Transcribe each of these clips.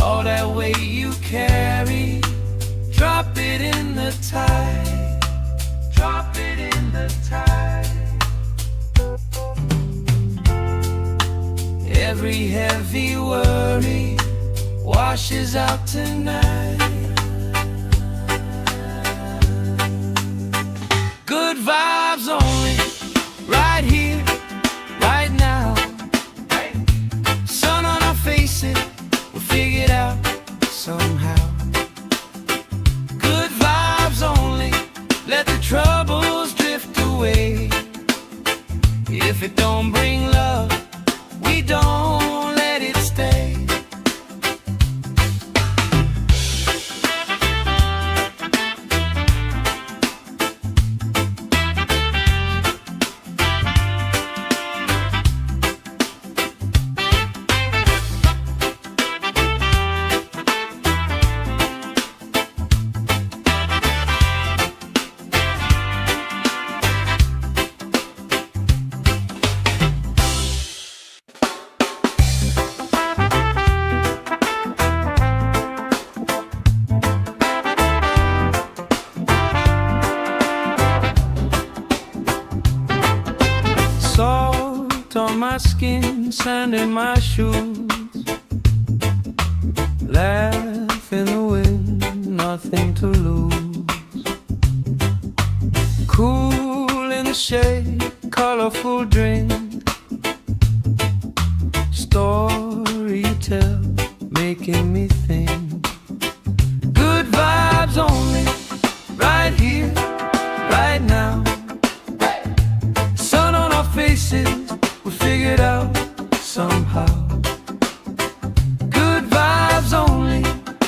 All that weight you carry, drop it in the tide. Drop it in the tide. Every heavy worry washes out tonight. Good vibes only, right here, right now. Sun on our faces, we'll figure it out somehow. Good vibes only, let the troubles drift away. If it don't bring love, we don't let it stay. Salt on my skin, sand in my shoes. Laugh in the wind, nothing to lose. Cool in the shade, colorful drink. Story you tell, making me think. Good vibes only, right here, right now. Sun on our faces, we figured out somehow. Good vibes only,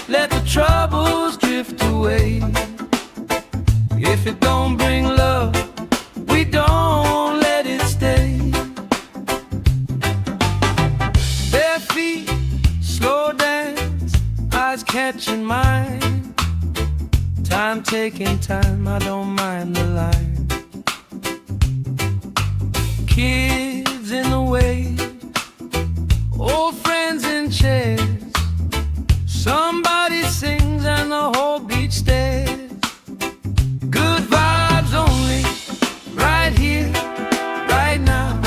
let the troubles drift away. If it don't bring love, we don't let it stay. Bare feet, slow dance, eyes catching mine. Time taking time, I don't mind the line. Kids in the wave, old friends in chairs. Somebody sings and the whole beach stares. Good vibes only, right here, right now.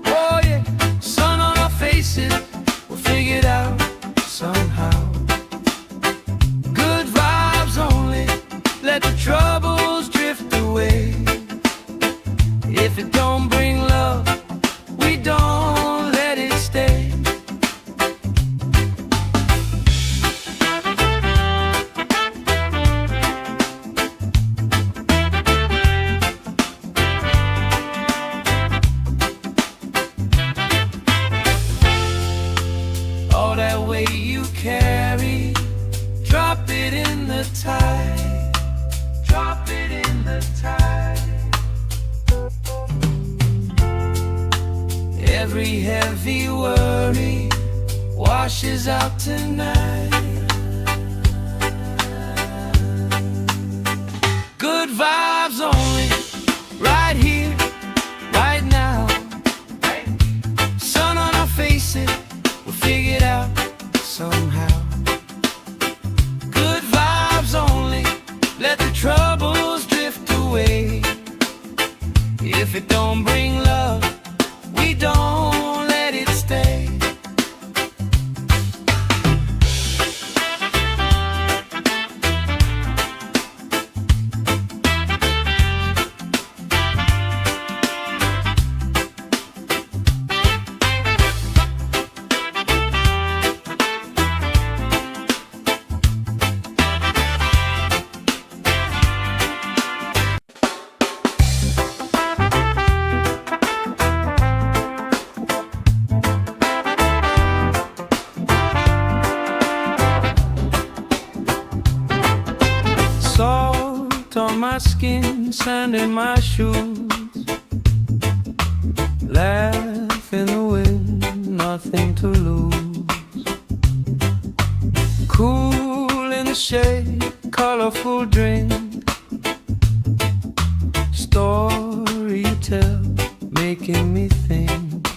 Oh yeah, sun on our faces, we'll figure it out somehow. Good vibes only, let the troubles drift away. If it don't bring love, we don't let it stay. All that weight you carry, drop it in the tide. Drop it in the tide. Every heavy worry washes out tonight. Good vibes only, right here, right now. Sun on our faces, we'll figure it out somehow. Good vibes only, let the troubles drift away. If it don't bring love, we don't let it stay. Salt on my skin, sand in my shoes. Laugh in the wind, nothing to lose. Cool in the shade, colorful drink. Story you tell, making me think.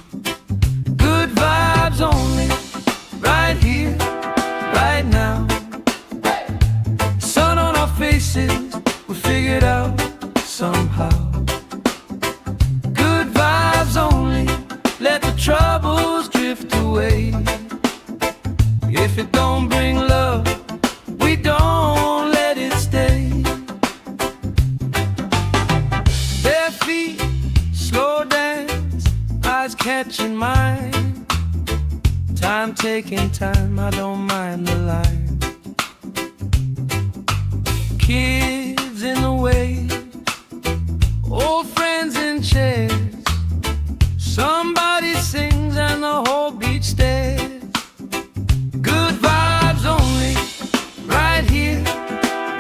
Good vibes only, right here, right If it don't bring love, we don't let it stay. Bare feet, slow dance, eyes catching mine. Time taking time, I don't mind the line. Kids in the way, old friends in chairs. Somebody sings and the whole beach stares. Good vibes only, right here,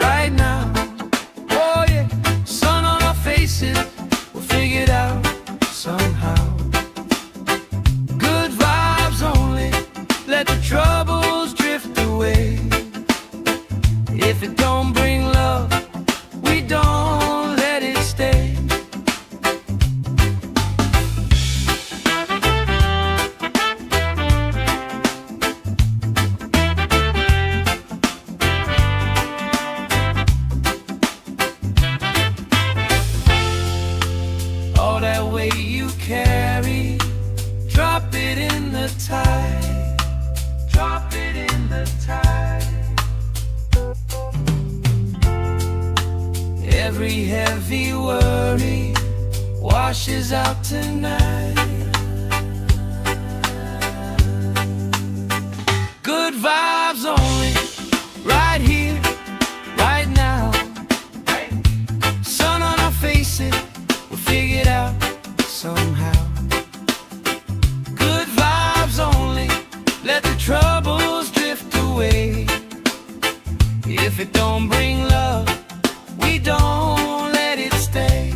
right now. Oh yeah, sun on our faces, we'll figure it out somehow. Good vibes only, let the troubles drift away. If it don't bring love, we don't let it stay. All that weight you carry, drop it in the tide. Drop it in the tide. Every heavy worry washes out tonight. Good vibes only, right here, right now. Sun on our faces, we'll figure it out somehow. Good vibes only, let the troubles drift away. If it don't bring love, we don't let it stay.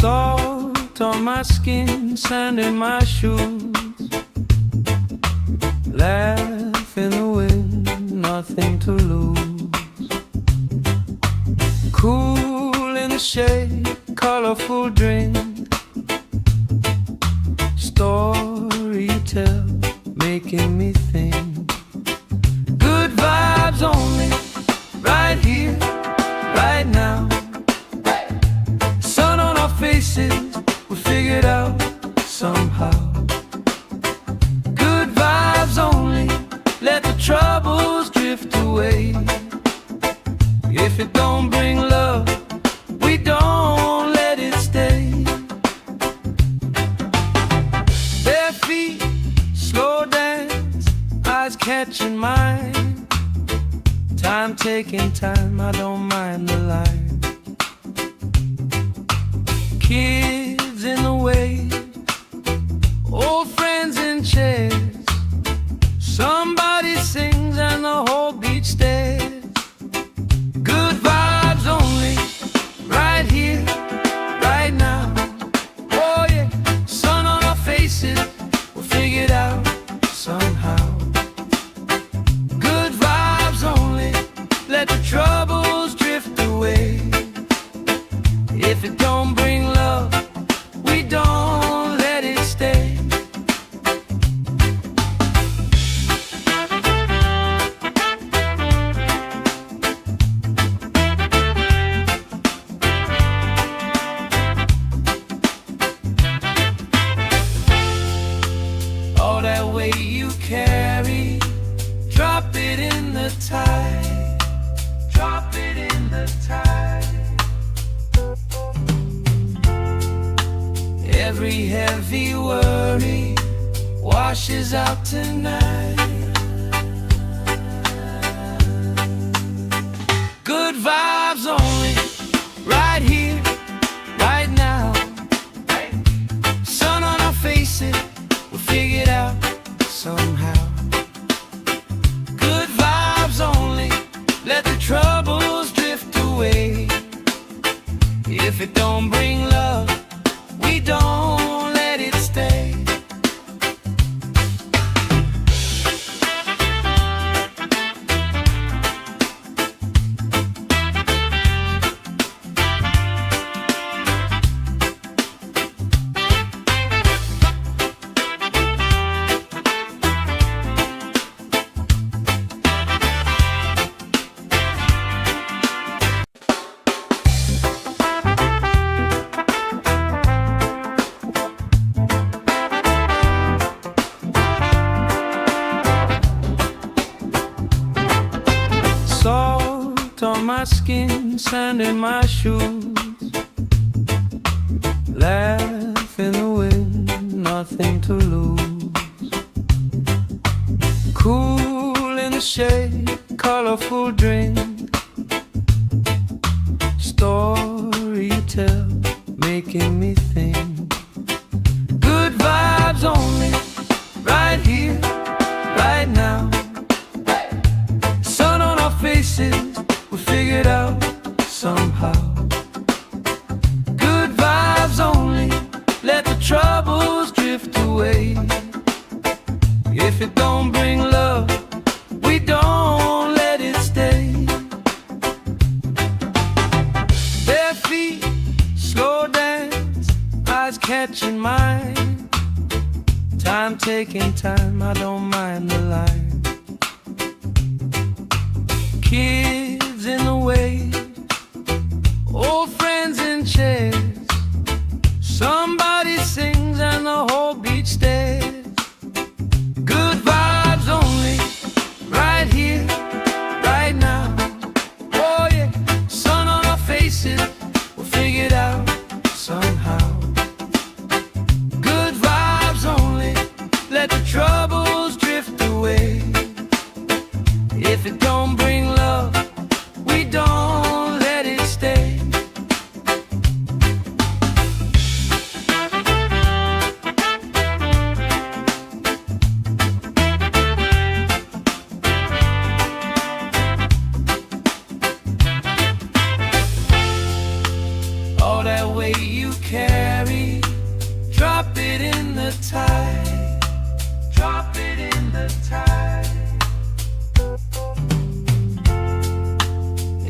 Salt on my skin, sand in my shoes. Laugh in the wind, nothing to lose. Cool in the shade, colorful drink. Story you tell, making me think. Good vibes only, right here, right now. Sun on our faces, we'll figure it out somehow. Good vibes only, let the troubles drift away. If it don't bring love, we don't let it stay. Bare feet, slow dance, eyes catching mine. Time taking time, I don't mind the line. Kids in the way, old friends in chairs. Somebody sings and the whole beach stares. Good vibes only, right here, right now. Oh yeah, sun on our faces, we'll figure it out somehow. Good vibes only, let the troubles drift away. If it don't bring love, we don't let it stay. All that weight you carry, drop it in the tide. Drop it in the tide. Every heavy worry washes out tonight. Good vibes only, right here, right now. Sun on our faces, we'll figure it out somehow. Good vibes only, let the troubles drift away. If it don't bring love, we don't let it stay. Salt on my skin, sand in my shoes. Laugh in the wind, nothing to lose. Cool in the shade, colorful drink. Story you tell, making me think. Good vibes only, right here, right now. Sun on our faces, we figured out somehow. Good vibes only, let the troubles drift away. If it don't bring love, we don't let it stay. Bare feet, slow dance, eyes catching mine. Time taking time, I don't mind the line. Kids in the wave, old friends in chairs. Somebody sings and the whole beach stares. Good vibes only, right here, right now. Oh yeah, sun on our faces, we'll figure it out somehow. Good vibes only, let the troubles drift away. If it don't bring love, we don't let it stay. All that weight you carry, drop it in the tide. Drop it in the tide.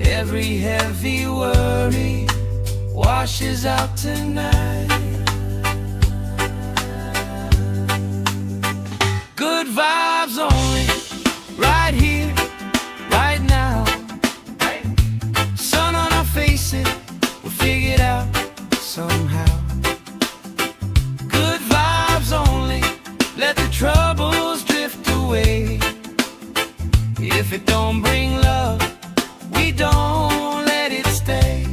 Every heavy worry washes out tonight. Good vibes only, right here, right now. Sun on our faces, we'll figure it out somehow. Good vibes only, let the troubles drift away. If it don't bring love, we don't let it stay.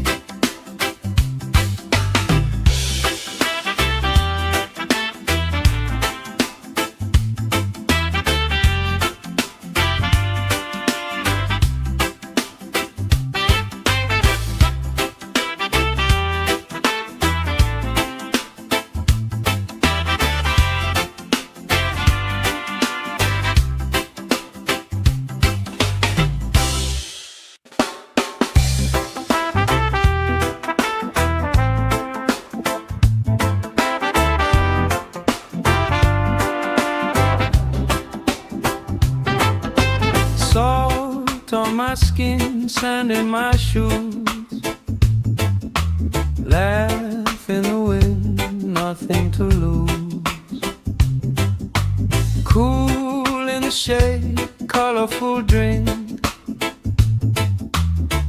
Salt on my skin, sand in my shoes. Laugh in the wind, nothing to lose. Cool in the shade, colorful drink.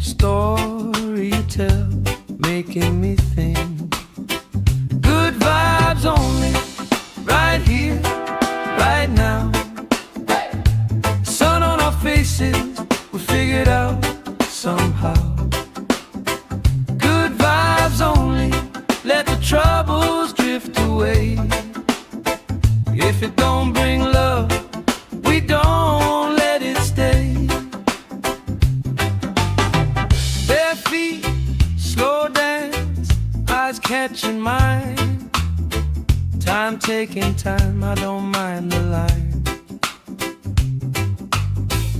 Story you tell, making me think. Good vibes only, right here, right now. Sun on our faces, we figured out somehow. Good vibes only, let the troubles drift away. If it don't bring love, we don't let it stay. Bare feet, slow dance, eyes catching mine. Time taking time, I don't mind the line.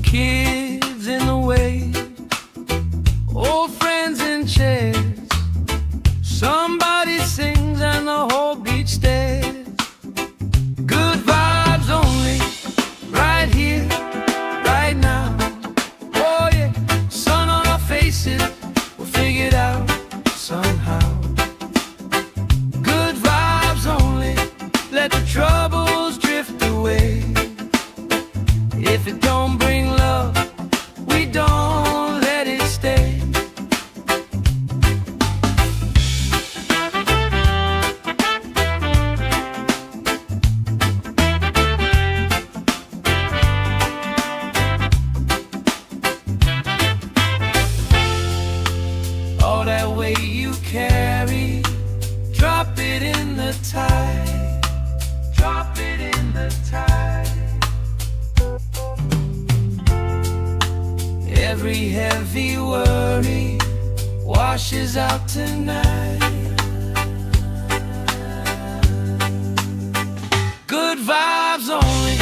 Kids in the wave, old friends in chairs. you carry, drop it in the tide. Drop it in the tide. Every heavy worry washes out tonight. Good vibes only,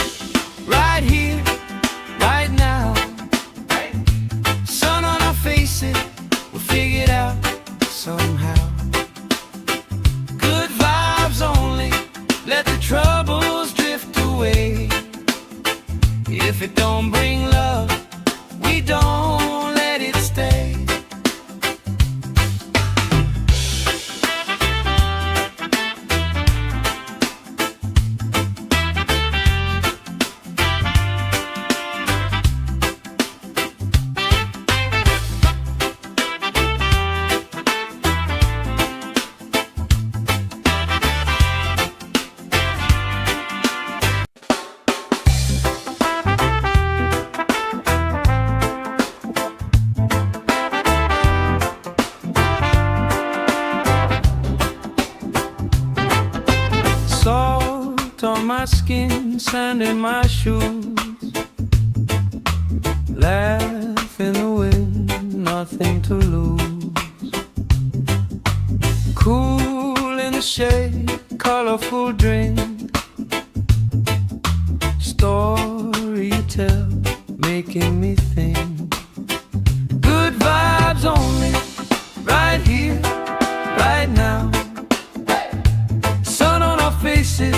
right here, right now. Sun on our faces, we'll figure it out somehow. Good vibes only, let the troubles drift away. If it don't bring love, we don't let it stay. Salt on my skin, sand in my shoes. Laugh in the wind, nothing to lose. Cool in the shade, colorful drink. Story you tell, making me think. Good vibes only, right here, right now. Sun on our faces,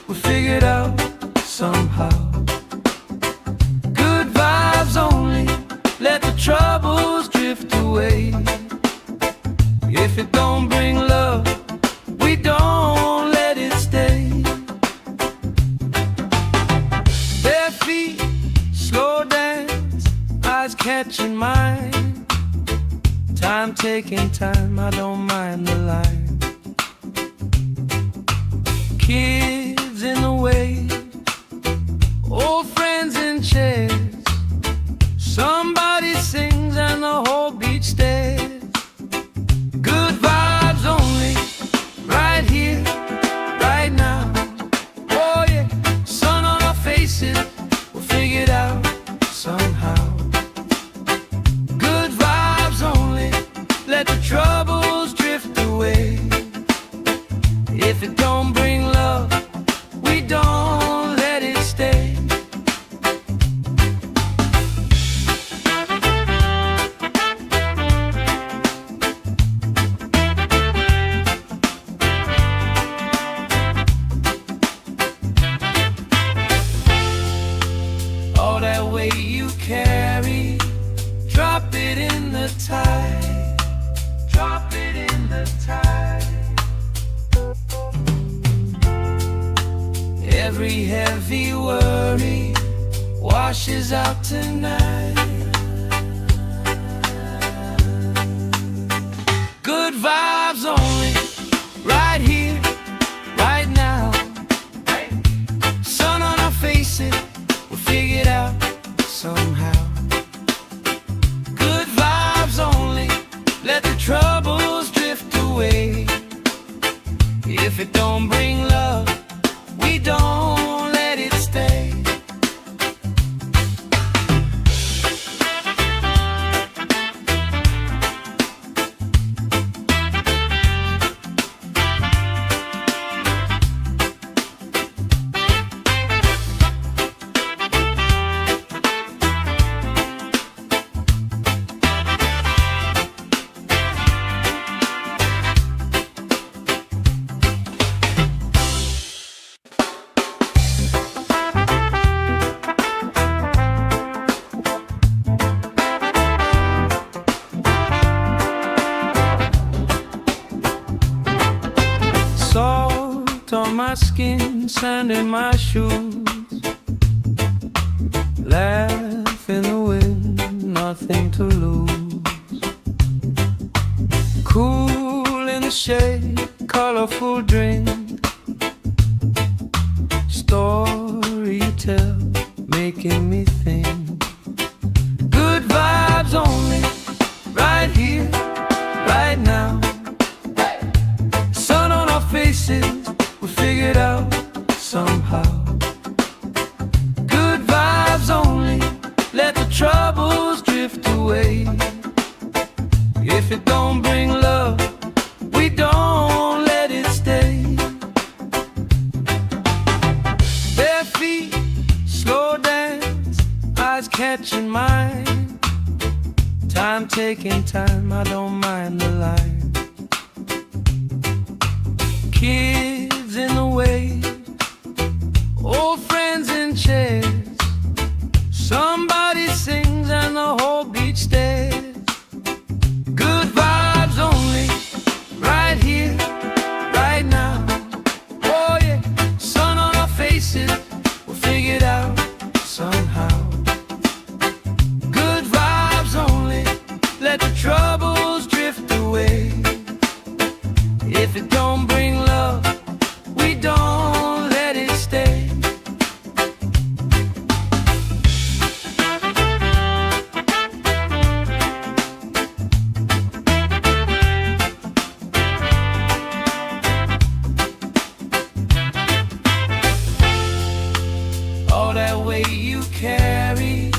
we figured out somehow. Good vibes only, let the troubles drift away. If it don't bring love, we don't let it stay. Bare feet, slow dance, eyes catching mine. Time taking time, I don't mind the line. Kids in the way, old friends in chairs. Somebody sings and the whole beach stares. Good vibes only, right here, right now. Oh yeah, sun on our faces, we'll figure it out somehow. Good vibes only, let the troubles drift away. If it don't bring love, we don't let it stay. All that weight you carry, drop it in the tide. Drop it in the tide. Every heavy worry washes out tonight. Good vibes only, right here, right now. Sun on our faces, we'll figure it out somehow. Good vibes only, let the troubles drift away. If it don't bring love, we don't let it stay. Salt on my skin, sand in my shoes. Laugh in the wind, nothing to lose. Cool in the shade, colorful drink. Story you tell, making me think. Good vibes only, right here, right now. taking time, I don't mind the line. Kids in the way, old friends in chairs. Somebody sings and the whole beach stares. Good vibes only, right here, right now. Oh yeah, sun on our faces, we'll figure it out somehow. Good vibes only, let the troubles drift away. If it don't bring love, we don't let it stay. All that weight you carry,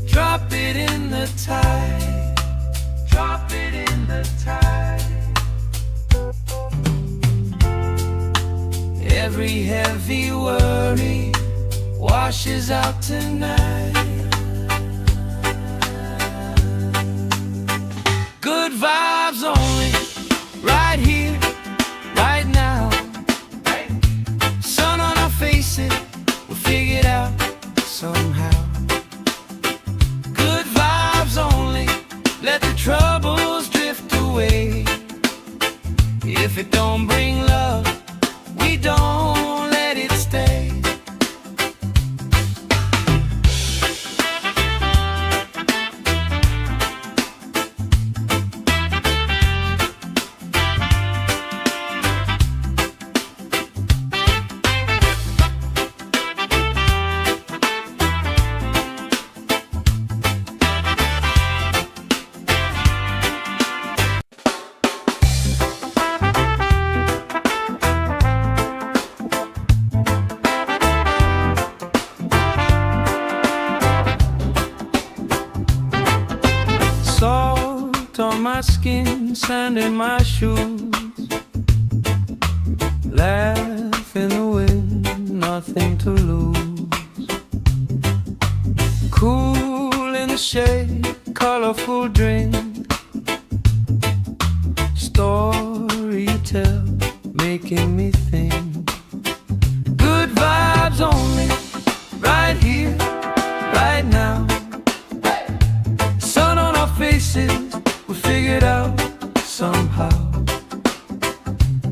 drop it in the tide. Drop it in the tide. Every heavy worry washes out tonight. Good vibes only, right here, right now. Sun on our faces, we'll figure it out somehow. Good vibes only, let the troubles drift away. If it don't bring love, we don't let it stay. Salt on my skin, sand in my shoes. Laugh in the wind, nothing to lose. Cool in the shade, colorful drink. Story you tell, making me think. Good vibes only, right here, right now. Sun on our faces, we'll figure it out somehow.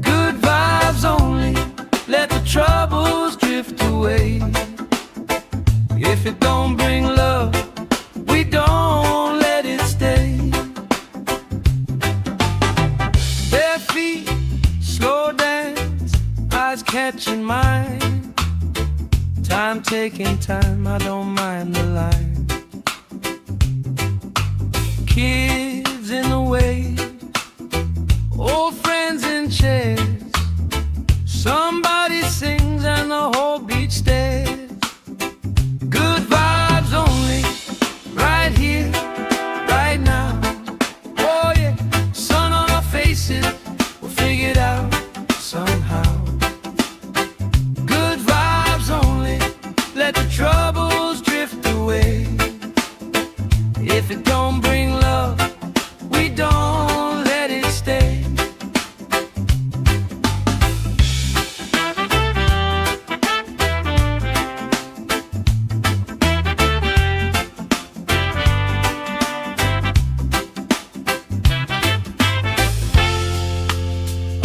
Good vibes only, let the troubles drift away. If it don't bring love, we don't let it stay. Bare feet, slow dance, eyes catching mine. Time taking time, I don't mind the line. Kids in the way, old friends in chairs. Somebody sings and the whole beach stares. Good vibes only, right here, right now. Oh yeah, sun on our faces, we'll figure it out somehow. Good vibes only, let the troubles drift away. If it don't bring love, we don't let it stay.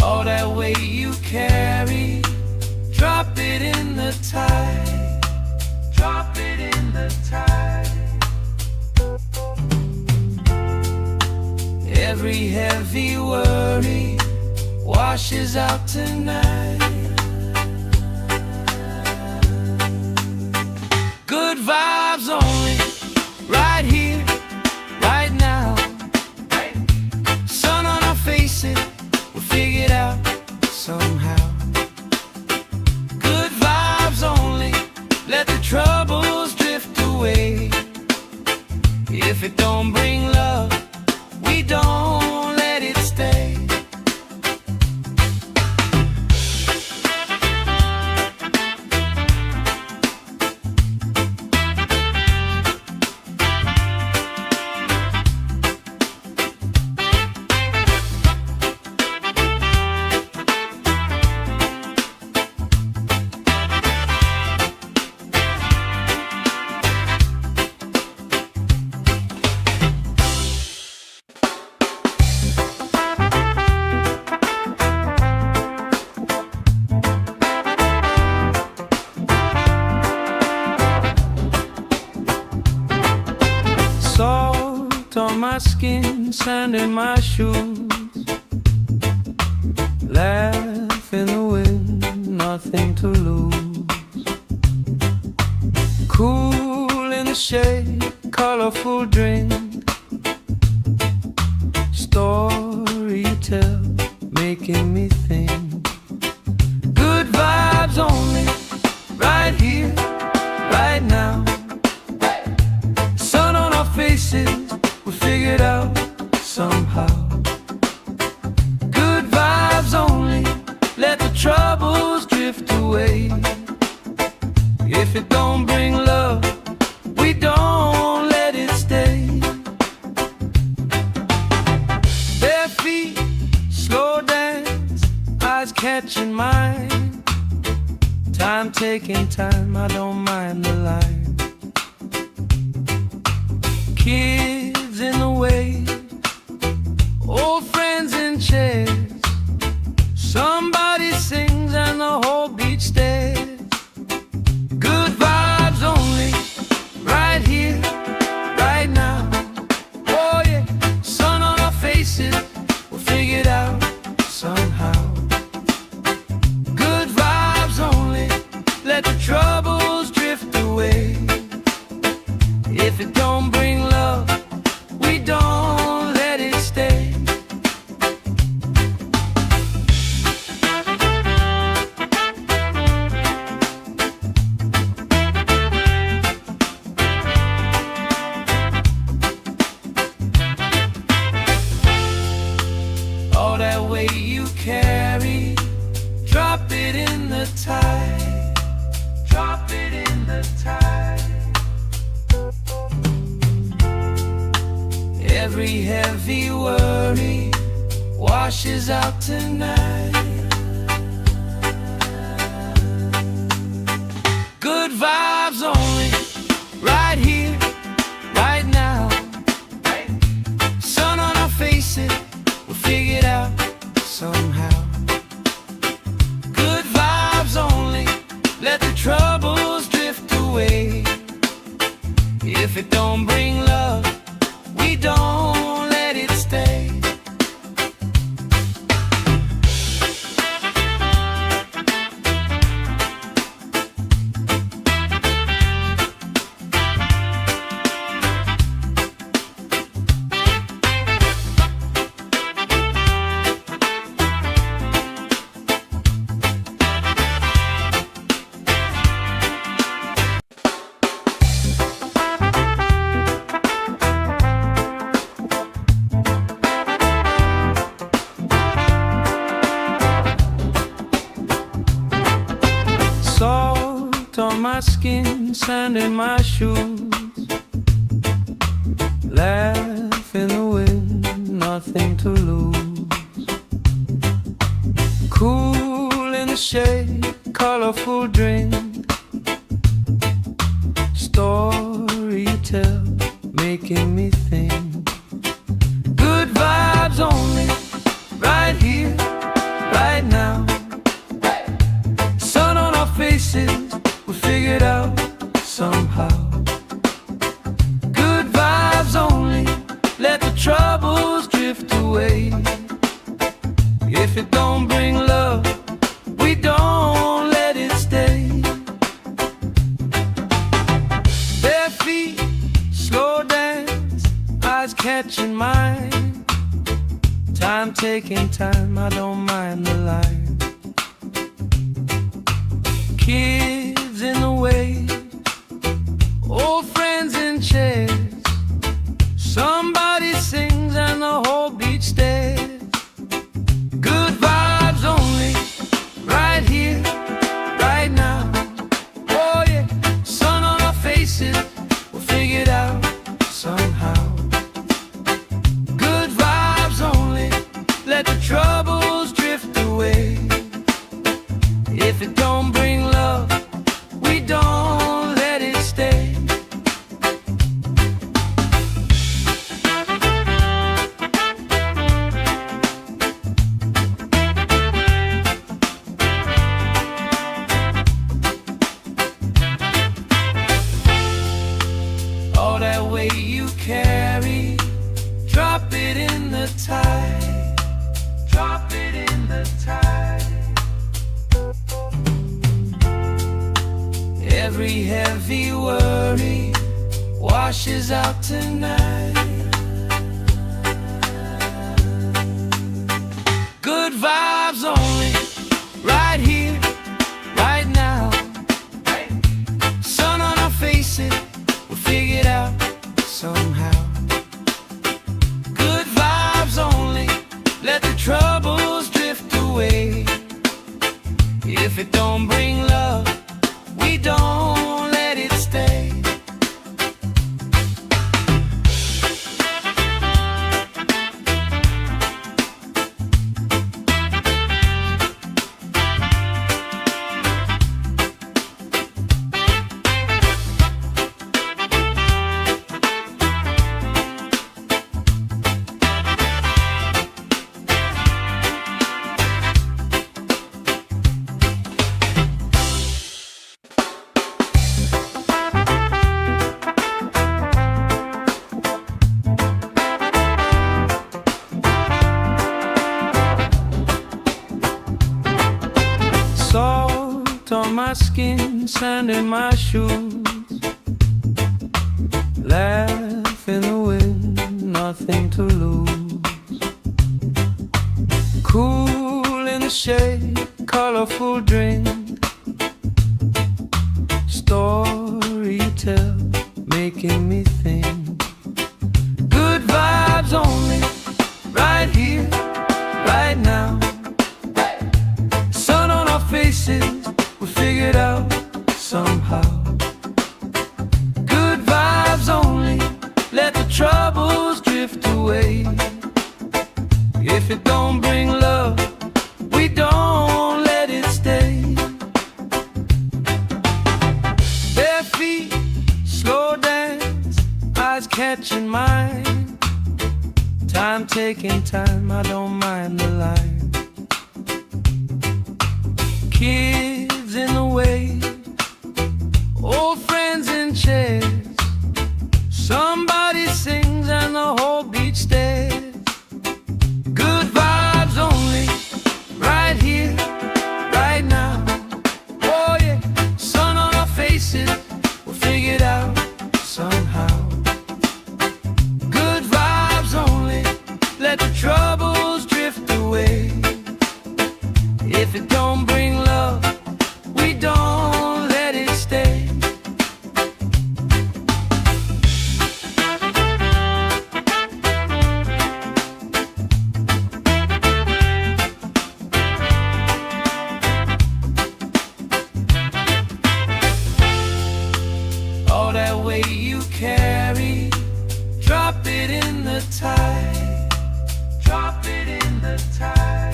All that weight you carry, drop it in the tide. Drop it in the tide. Every heavy worry washes out tonight. Good vibes only, right here, right now. Sun on our faces, we'll figure it out somehow. Good vibes only, let the troubles drift away. If it don't bring love, we don't let it stay. sand in my shoes. Laugh in the wind, nothing to lose. Cool in the shade, colorful drink. Story you tell, making me think. Good vibes only, right here, right now. Sun on our faces, we figured out somehow. Good vibes only, let the troubles drift away. If it don't bring love, we don't let it stay. Bare feet, slow dance, eyes catching mine. Time taking time, I don't mind the line. Kids in the wave, old friends in chairs. Somebody sings and the whole beach stares. Good vibes only, right here, right now. Oh yeah, sun on our faces, we'll figure it out somehow. Good vibes only, let the troubles drift away. If it don't bring love, we don't let it stay. All that weight you carry, drop it in the tide. Drop it in the tide. Every heavy worry washes out tonight. Good vibes only, right here, right now. Sun on our faces, we'll figure it out somehow. Good vibes only, let the troubles drift away. If it don't bring love, we don't let it stay. Salt on my skin, sand in my shoes. Laugh in the wind, nothing to lose. Cool in the shade, colorful drink. Story you tell, making me think. Good vibes only, right here, right now. Sun on our faces, we figured out somehow. Good vibes only, let the troubles drift away. If it don't bring love, we don't let it stay. Bare feet, slow dance, eyes catching mine. Time taking time, I don't mind the line. Kids in the wave, old friends in chairs. Somebody sings and the whole beach stares. Good vibes only, right here, right now. Oh yeah, sun on our faces, we'll figure it out somehow. Good vibes only, let the troubles drift away. If it don't bring love, we don't let it stay. All that weight you carry, drop it in Every heavy worry washes out tonight. Good vibes only, right here, right now. Sun on our faces, we'll figure it out somehow. Good vibes only, let the troubles drift away. If it don't bring love, we don't let it stay. Salt on my skin, sand in my shoes. Laugh in the wind, nothing to lose. Cool in the shade, colorful drink. Story you tell, making me think. Good vibes only, right here, right now. Faces, we figured out somehow. Good vibes only, let the troubles drift away. If it don't bring love, we don't let it stay. Bare feet, slow dance, eyes catching mine. Time taking time, I don't mind the line. Kids in the way, old friends in chairs. Somebody sings and the whole beach stares. Good vibes only, right here, right now. Oh yeah, sun on our faces, we'll figure it out somehow. Good vibes only, let the troubles drift away. If it don't bring love, we don't let it stay. All that weight you carry, drop it in the tide. Drop it in the tide.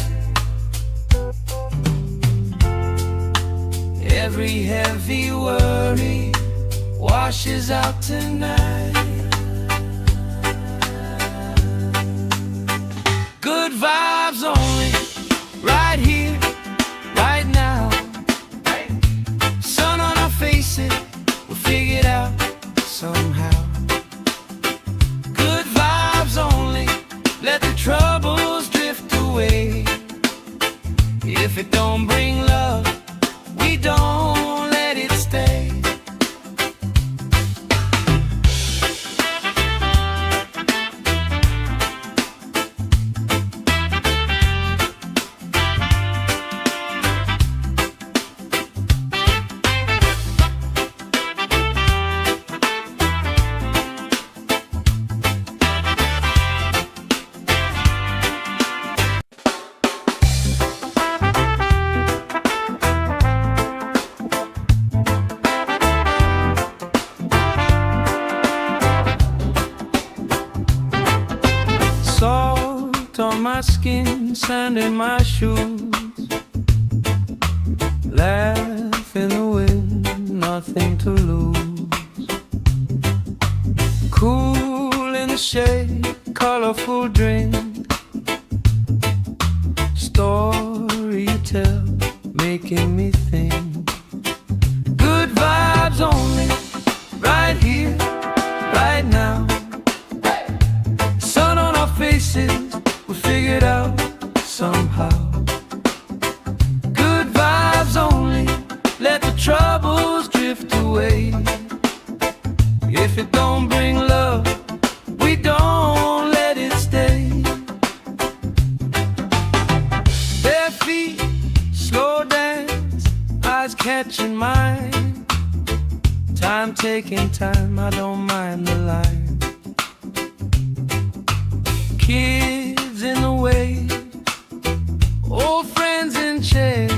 Every heavy worry washes out tonight. Good vibes only, right here, right now. Sun on our faces, we'll figure it out somehow. Good vibes only, let the troubles drift away. If it don't bring love, we don't let it stay. Salt on my skin, sand in my shoes. Laugh in the wind, nothing to lose. Cool in the shade, colorful drink. Story you tell, making me think. Good vibes only, right here, right now. Sun on our faces, we figured out somehow. Good vibes only, let the troubles drift away. catching mine. Time taking time, I don't mind the line. Kids in the waves, old friends in chairs.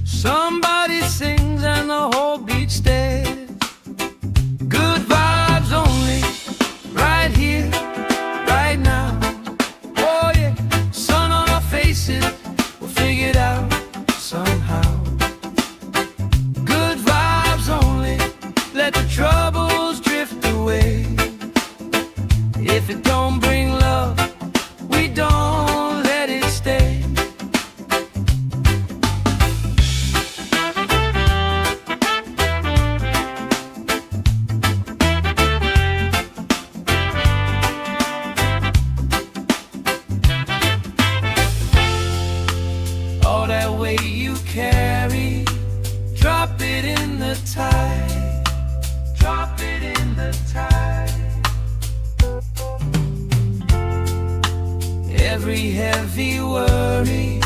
Somebody sings and the whole beach stares. Good vibes only, right here, right now. Oh yeah, sun on our faces, we'll figure it out somehow. Good vibes only, let the troubles drift away. If it don't bring love, we don't let it stay. All that weight you carry, drop it in the tide. Drop it in the tide. Every heavy worry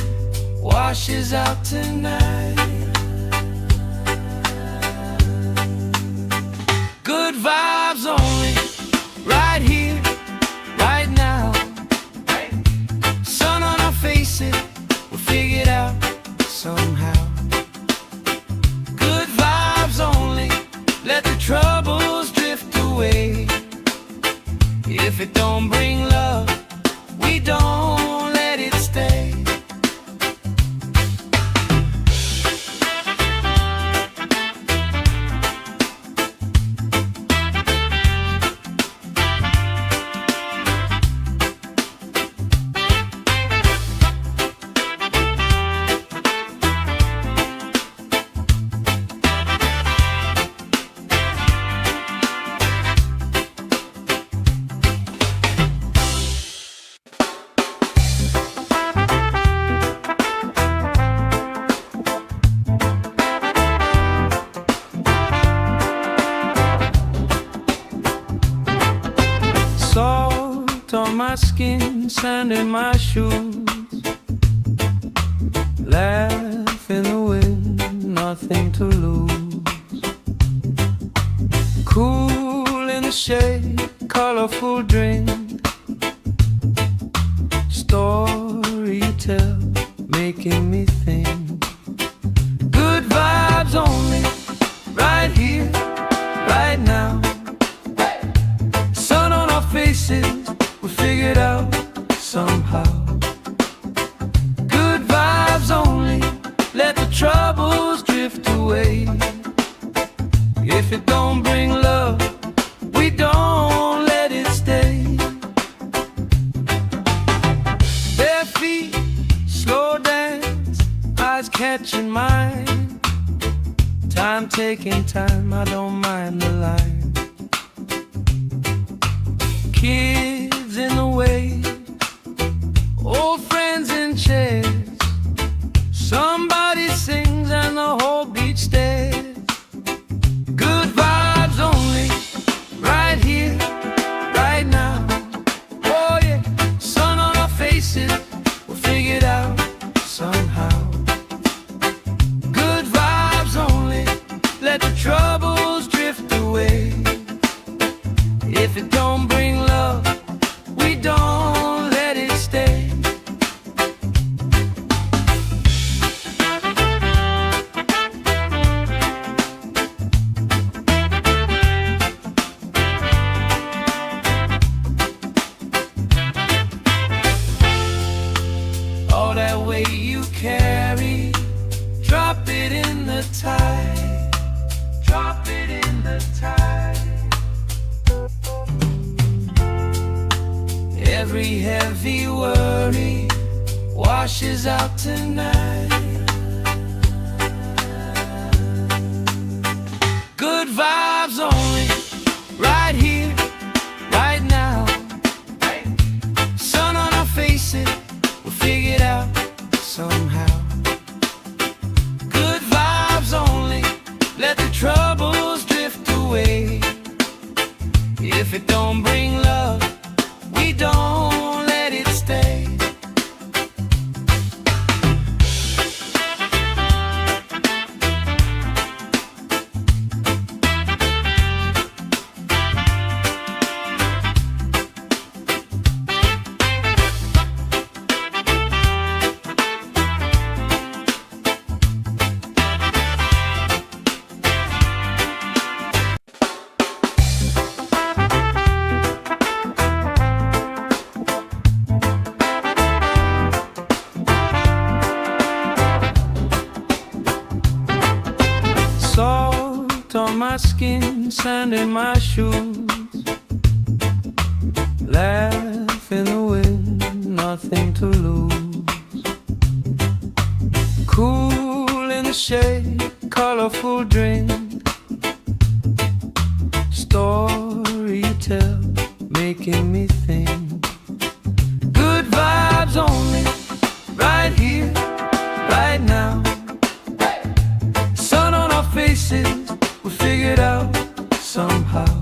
washes out tonight. Good vibes only, right here, right now. Sun on our faces, we'll figure it out somehow. Good vibes only, let the troubles drift away. If it don't bring love, we don't let it stay. Salt on my skin, sand in my shoes. Laugh in the wind, nothing to lose. Cool in the shade, colorful drink. Story you tell, making me think. Good vibes only, right here, right now. Sun on our faces, we figure it out somehow. Good vibes only, let the troubles drift away. If it don't bring love, we don't let it stay. Bare feet, slow dance, eyes catching mine. Time taking time, I don't mind the line. Kids in the waves, old friends in chairs. Somebody sings and the whole beach stares. Good vibes only, right here, right now. Oh yeah, sun on our faces, we'll figure it out somehow. Good vibes only, let the troubles drift away. If it don't bring love, we don't let it stay. All that weight you carry, drop it in the tide. Drop it in the tide. Every heavy worry washes out tonight. Good vibes only, right here, right now. Sun on our faces, we'll figure it out somehow. Good vibes only, let the troubles drift away. If it don't bring love, we don't let it stay. my skin, sand in my shoes. Laugh in the wind, nothing to lose. Cool in the shade, colorful drink. Story you tell, making me think. Good vibes only, right here, right now. Sun on our faces, we figured out somehow.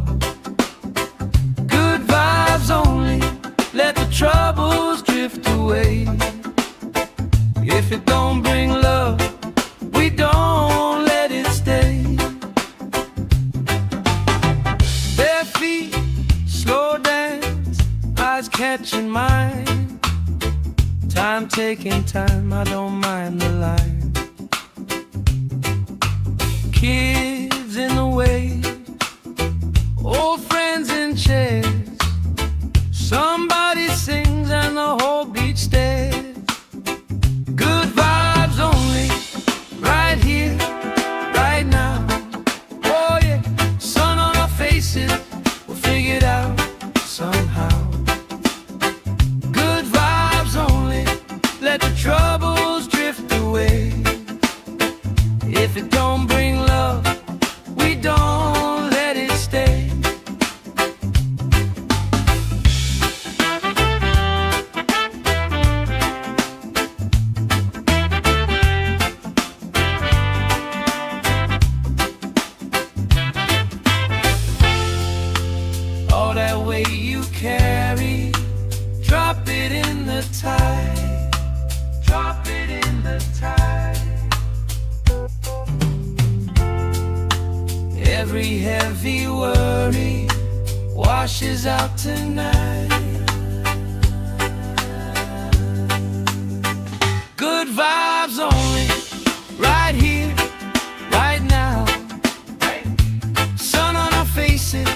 Good vibes only, let the troubles drift away. If it don't bring love, we don't let it stay. Bare feet, slow dance, eyes catching mine. Time taking time, I don't mind the line. Kids in the way, old friends in chairs. Somebody sings and the whole beach stares. Good vibes only, right here, right now. Oh yeah, sun on our faces, we'll figure it out somehow. Good vibes only, let the troubles drift away. If it don't bring love, we don't let it stay. All that weight you carry, drop it in the tide. Drop it in the tide. Every heavy worry washes out tonight. Good vibes only, right here, right now. Sun on our faces,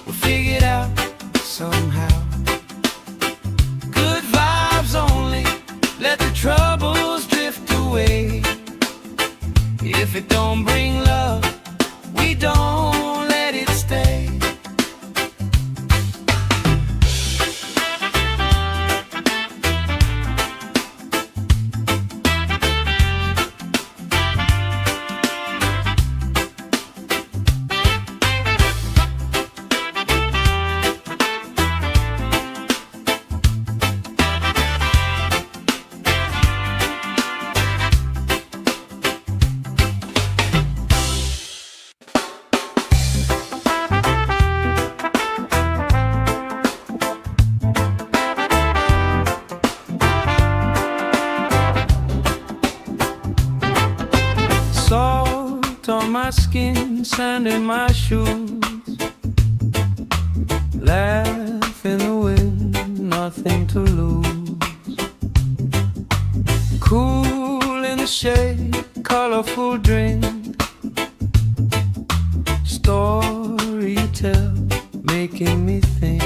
we'll figure it out somehow. Good vibes only, let the troubles drift away. If it don't bring love, we don't let it stay. Salt on my skin, sand in my shoes. Laugh in the wind, nothing to lose. Cool in the shade, colorful drink. Story you tell, making me think.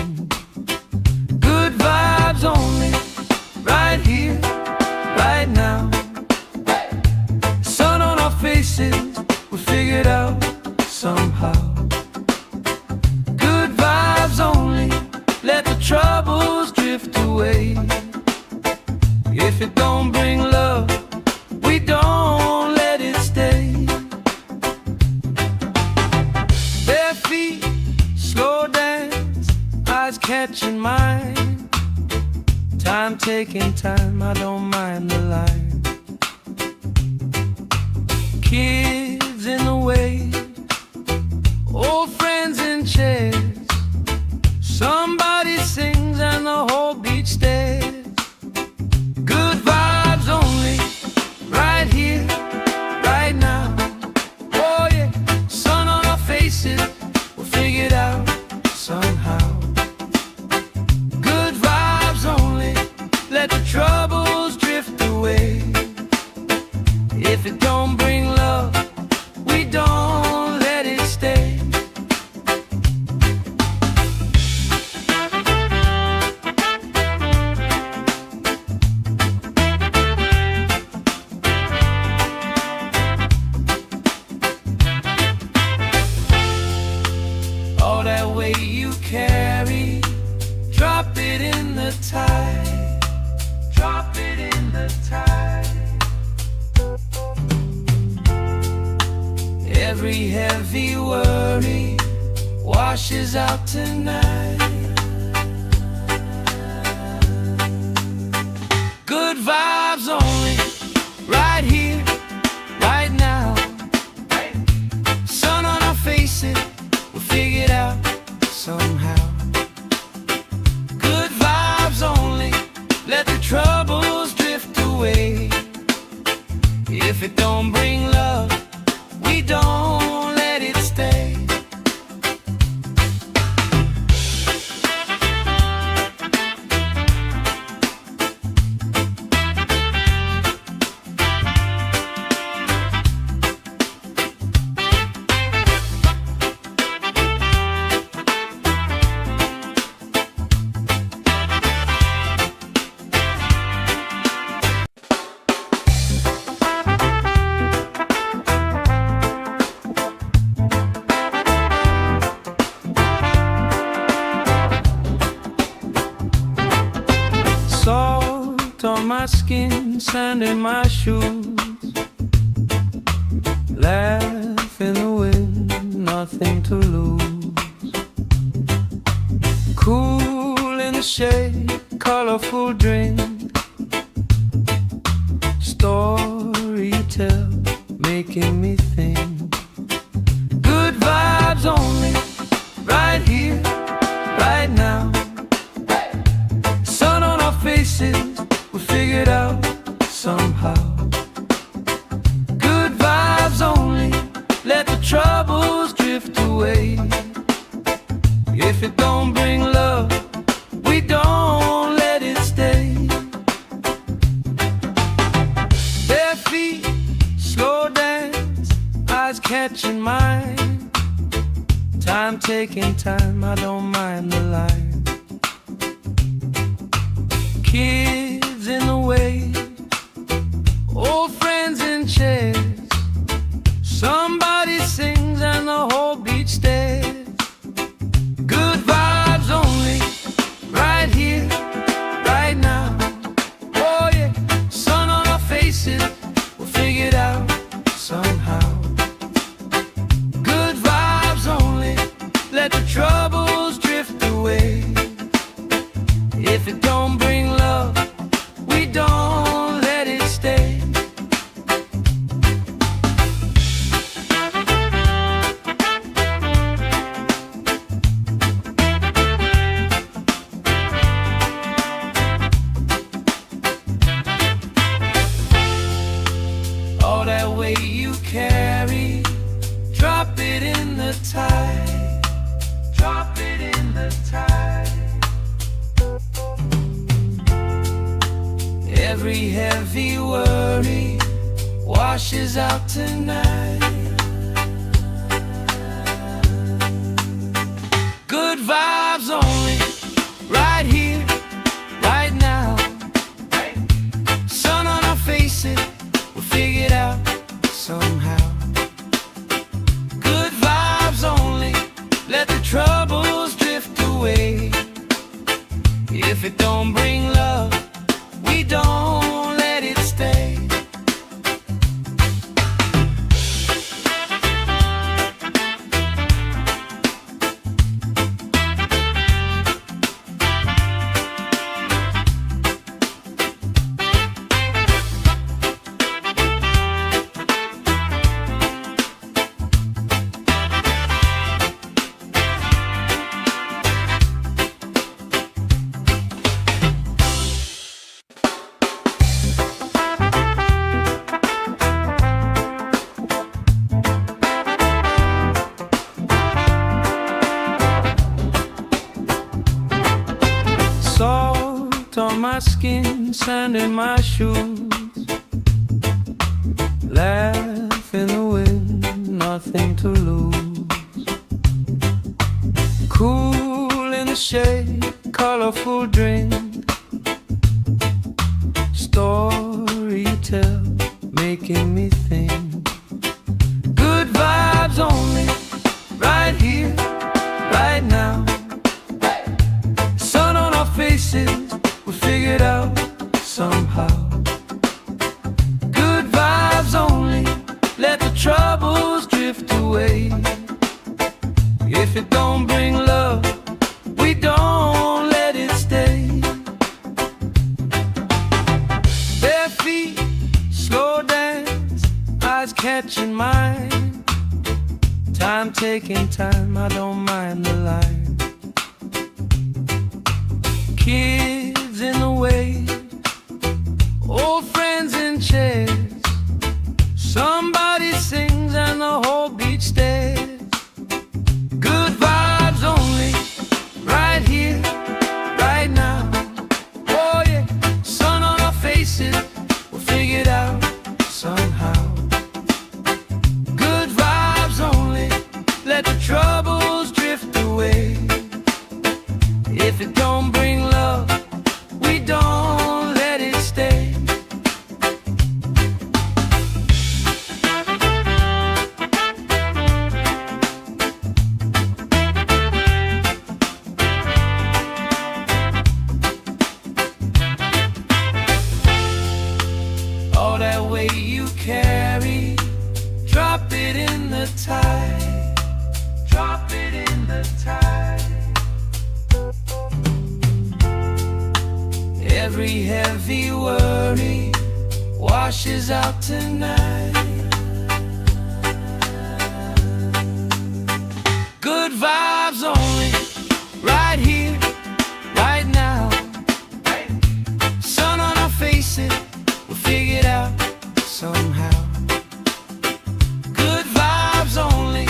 Good vibes only, right here, right now. Sun on our faces, we figured out somehow. Good vibes only, let the troubles drift away. If it don't bring love, we don't let it stay. Bare feet, slow dance, eyes catching mine. Time taking time, I don't mind the line. Kids in the way, old friends in chairs. Somebody sings and the whole beach stares. Good vibes only, right here, right now. Oh yeah, sun on our faces, we'll figure it out somehow. Good vibes only, let the troubles drift away. If it don't bring love, Every heavy worry washes out tonight. Good vibes only, right here, right now. Sun on our faces, we'll figure it out somehow. Good vibes only, let the troubles drift away. If it don't bring love, we don't let it stay. Salt on my skin, sand in my shoes. Laugh in the wind, nothing to lose. Cool in the shade, colorful drink. Story you tell, making me think. Good vibes only, right here, right now. Sun on our faces, we'll figure it out somehow. Good vibes only, let the troubles drift away. If it don't bring love, we don't let it stay. Bare feet, slow dance, eyes catching mine. Time taking time, I don't mind the line. Kids in the way, old friends in chairs. Somebody sings and the whole beach stares. Good vibes only, right here, right now. Oh yeah, sun on our faces, we'll figure it out somehow. Good vibes only, let the troubles drift away. If it don't bring love, we don't let it stay. All that weight you carry, drop it in the tide. Drop it in the tide. Every heavy worry washes out tonight. Good vibes only, right here, right now. Sun on our faces, we'll figure it out somehow. Good vibes only, let the troubles drift away. If it don't bring love, we don't let it stay. Salt on my skin, sand in my shoes. Laugh in the wind, nothing to lose. Cool in the shade, colorful drink. Story you tell, making me think. Good vibes only, right here, right now. Sun on our faces, we'll figure it out somehow. Good vibes only, let the troubles drift away. away. If it don't bring love, we don't let it stay. Bare feet, slow dance, eyes catching mine. Time taking time, I don't mind the line. Kids in the way, old friends in chairs. Somebody sings and the whole beach stares. Good vibes only, right here, right now. Oh yeah, sun on our faces, we'll figure it out somehow. Good vibes only, let the troubles drift away. If it don't bring love, we don't let it stay. All that weight you carry, drop it in the tide. Drop it in the tide. Every heavy worry washes out tonight. Good vibes only, right here, right now. Sun on our faces, we'll figure it out somehow. Good vibes only,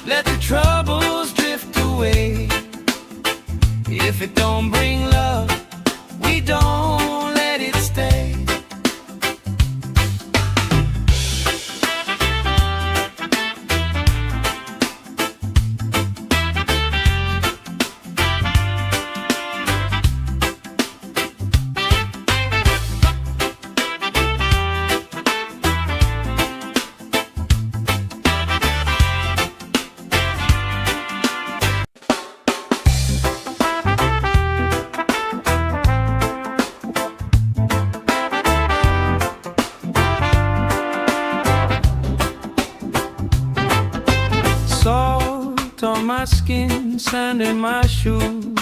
let the troubles drift away. If it don't bring love, we don't let it stay. Salt on my skin, sand in my shoes.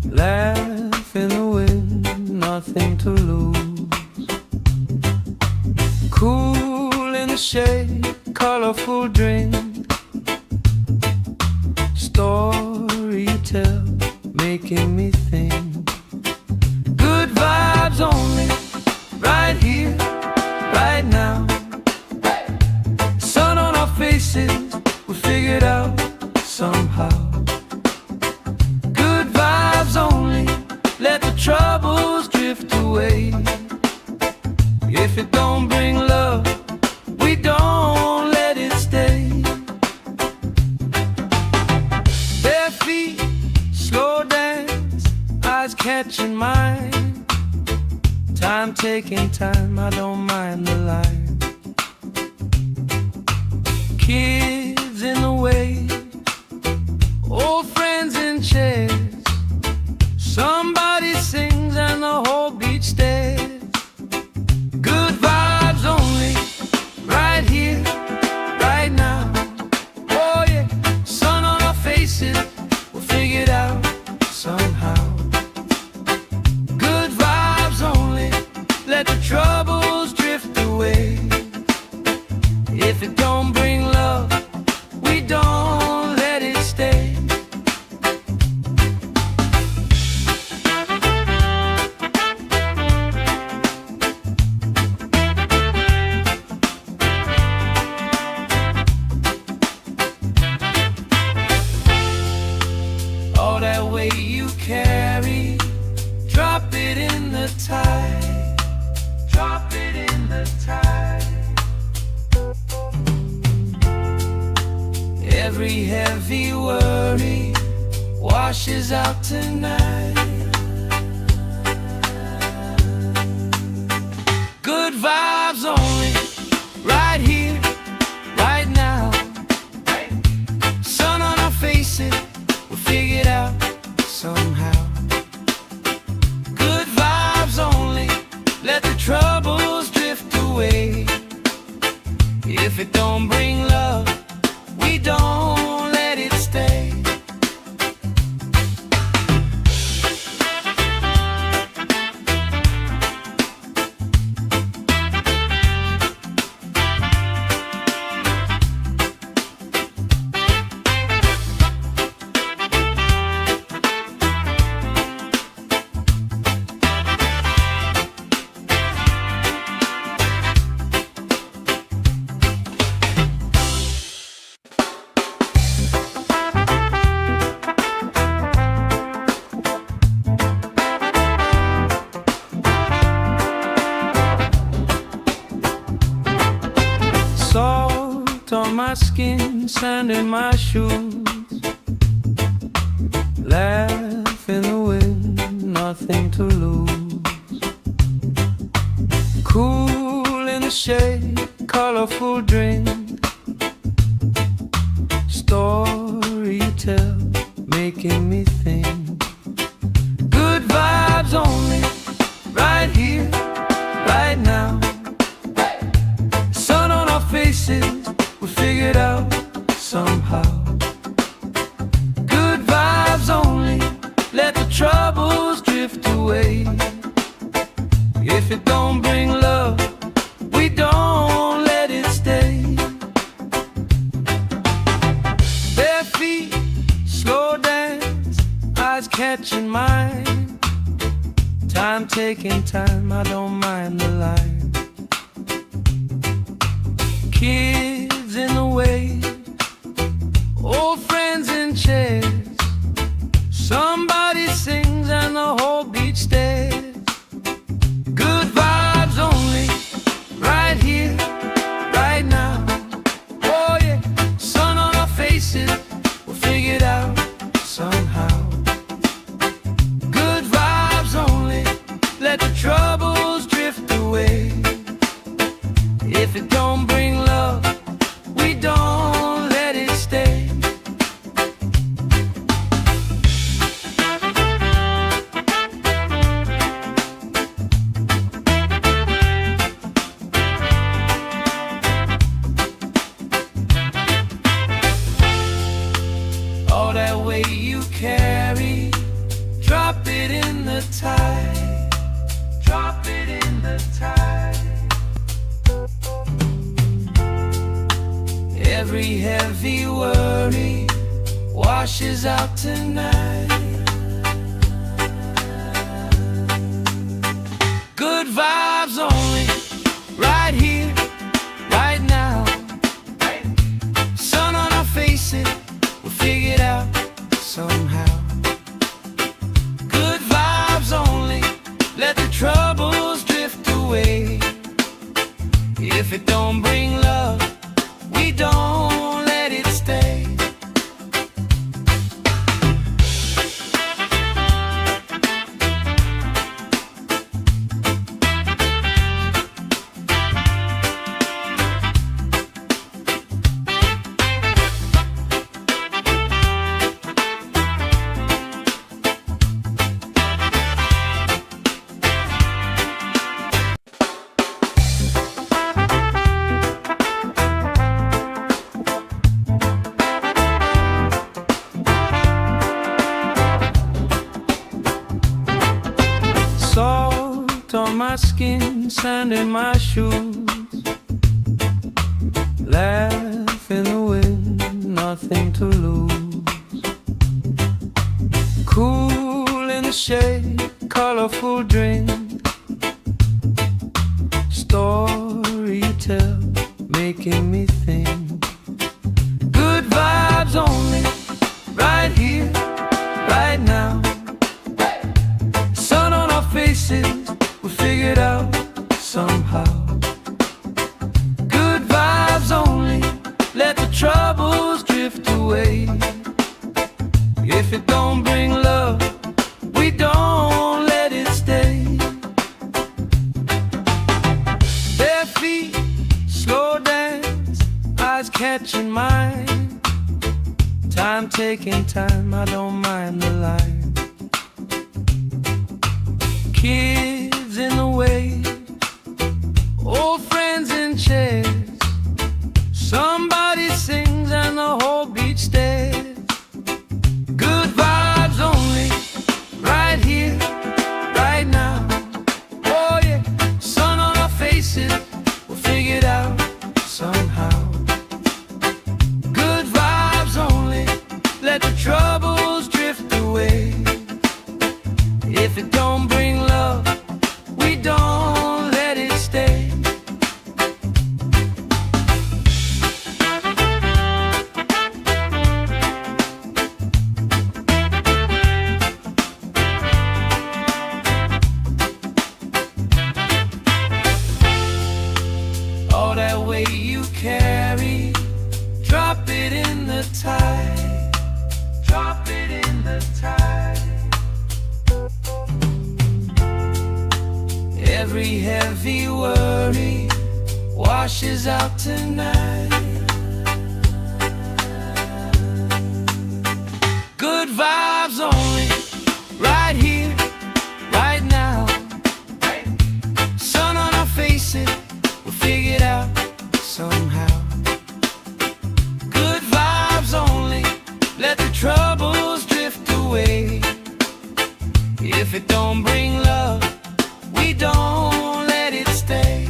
Laugh in the wind, nothing to lose. Cool in the shade, colorful drink. Story you tell, making me think. Good vibes only, right here, right now. Sun on our faces, we figure it out somehow. Good vibes only, let the troubles drift away. If it don't bring love, we don't let it stay. Bare feet, slow dance, eyes catching mine. Time taking time, I don't mind the line. Kids in the way, old friends in chairs. Somebody sings and the whole beach stares. Good vibes only, right here, right now. Oh yeah, sun on our faces, we'll figure it out somehow. Good vibes only, let the troubles drift away. If it don't bring love, we don't let it stay. All that weight you carry, drop it in the tide. Drop it in the tide. Every heavy worry washes out tonight. Good vibes only, right here, right now. Sun on our faces, we'll figure it out somehow. Good vibes only, let the troubles drift away. If it don't bring love, we don't let it stay. Salt on my skin, sand in my shoes, laugh in the wind, nothing to lose. Cool in the shade, colorful drink, story you tell, making me think. Good vibes only, right here, right now. Sun on our faces, we figured out somehow. Good vibes only, let the troubles drift away. If it don't bring love, we don't let it stay. Bare feet, slow dance, eyes catching mine. Time taking time, I don't mind the line. Kids in the way, old friends in chairs. Somebody sings and the whole beach stares. Good vibes only, right here, right now. Oh yeah, sun on our faces, we'll figure it out somehow. Good vibes only, let the troubles drift away. If it don't bring love, we don't let it stay. All that weight you carry, drop it in the tide. Drop it in the tide. Every heavy worry washes out tonight. Good vibes only, right here, right now. Sun on our faces, we'll figure it out somehow. Good vibes only, let the troubles drift away. If it don't bring love, we don't let it stay. Salt on my skin, sand in my shoes, laugh in the wind, nothing to lose. Cool in the shade, colorful drink, story you tell, making me think. Good vibes only, right here, right now. Sun on our faces, we figured out somehow. Good vibes only, let the troubles drift away. If it don't bring love, we don't let it stay. Bare feet, slow dance, eyes catching mine. Time taking time, I don't mind the line. Kids in the way, old friends in chairs. Somebody sings and the whole beach stares. Good vibes only, right here, right now. Oh yeah, sun on our faces, we'll figure it out somehow. Good vibes only, let the troubles drift away. If it don't bring love, we don't let it stay. All that weight you carry, drop it in the tide. Drop it in the tide. Every heavy worry washes out tonight. Good vibes only, right here, right now. Sun on our faces, we'll figure it out somehow. Good vibes only, let the troubles drift away. If it don't bring love, we don't let it stay.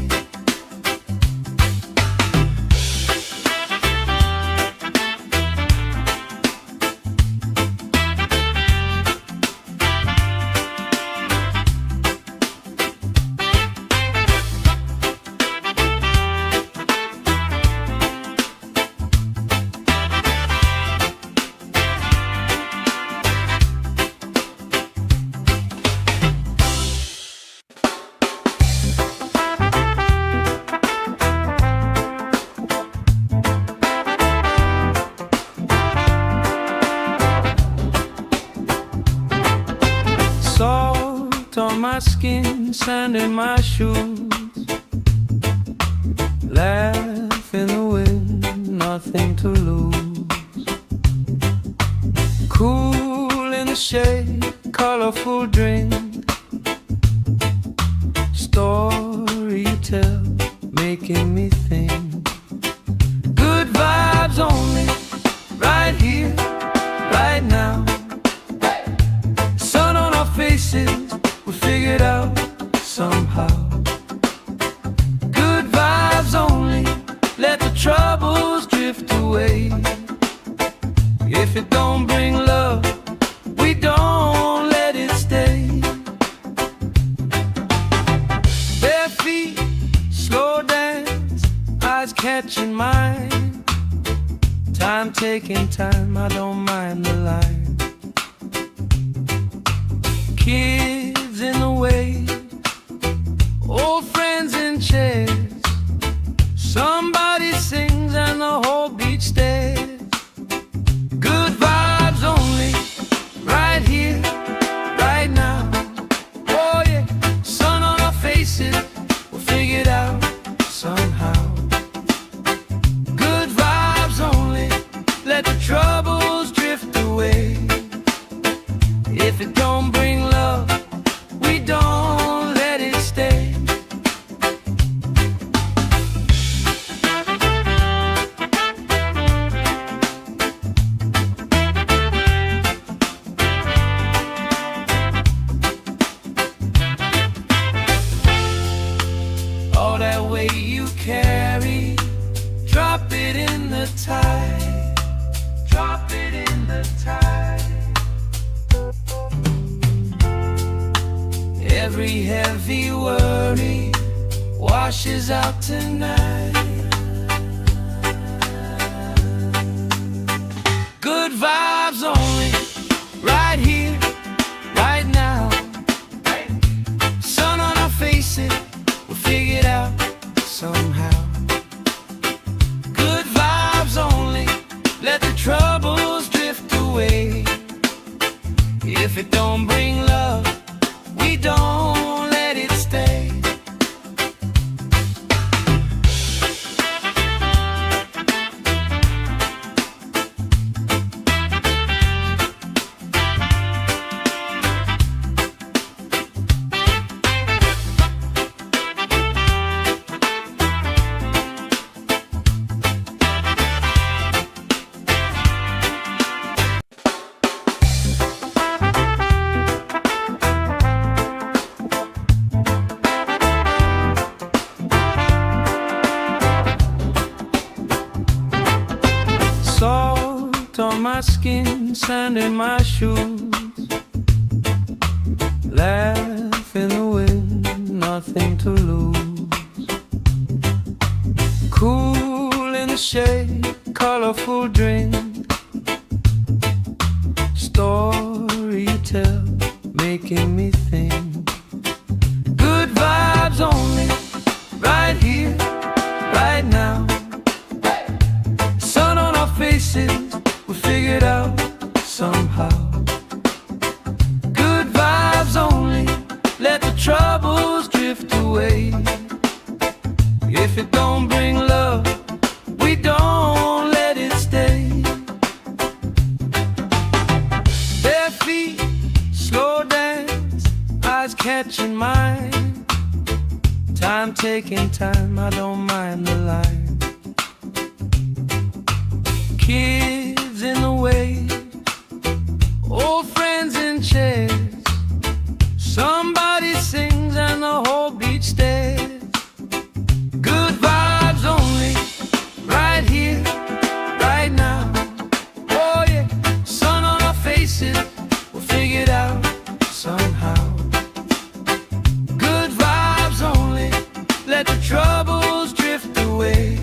Salt on my skin, sand in my shoes. Laugh in the wind, nothing to lose. Cool in the shade, colorful drink. Story you tell, making me think. Good vibes only, right here, right now. Sun on our faces, we'll figure it out somehow. Good vibes only, let the troubles drift away. If it don't bring love, we don't let it stay. Bare feet, slow dance, eyes catching mine. Time taking time, I don't mind the line. Kids in the wave, old friends in chairs. Somebody sings and the whole beach stares. Good vibes only, right here, right now. Oh yeah, sun on our faces, we'll figure it out somehow. Good vibes only, let the troubles drift away. If it don't bring love, we don't let it stay. All that weight you carry, drop it in the tide. Drop it in the tide. Every heavy worry washes out tonight. Good vibes only, right here, right now. Sun on our faces, we'll figure it out somehow. Good vibes only, let the troubles drift away. If it don't bring love, we don't let it stay. my skin, sand in my shoes. Laugh in the wind, nothing to lose. Cool in the shade, colorful drink. Story you tell, making me think. Good vibes only, right here, right now. Sun on our faces, we figured out somehow. Good vibes only, let the troubles drift away. If it don't bring love, we don't let it stay. Bare feet, slow dance, eyes catching mine. Time taking time, I don't mind the line. Kids in the way, old friends in chairs. Somebody sings and the whole beach stares. Good vibes only, right here, right now. Oh yeah, sun on our faces, we'll figure it out somehow. Good vibes only, let the troubles drift away.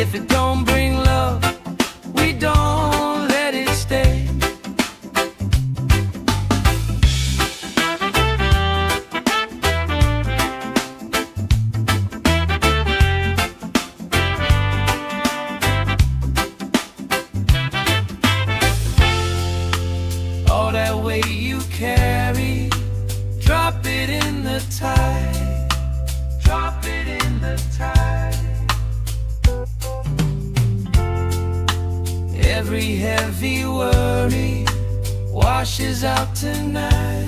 If it don't bring love, we don't let it stay. All that weight you carry, drop it in the tide. Drop it in the tide. Every heavy worry washes out tonight.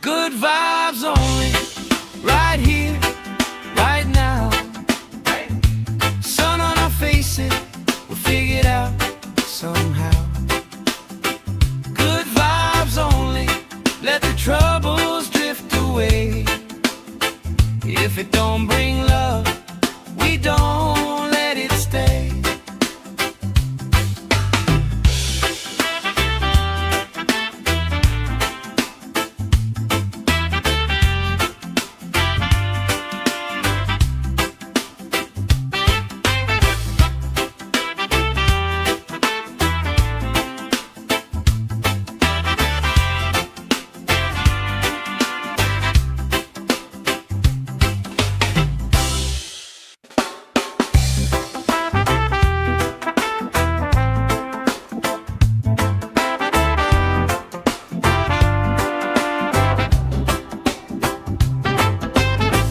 Good vibes only, right here, right now. Sun on our faces, we'll figure it out somehow. Good vibes only, let the troubles drift away. If it don't bring love, we don't let it stay.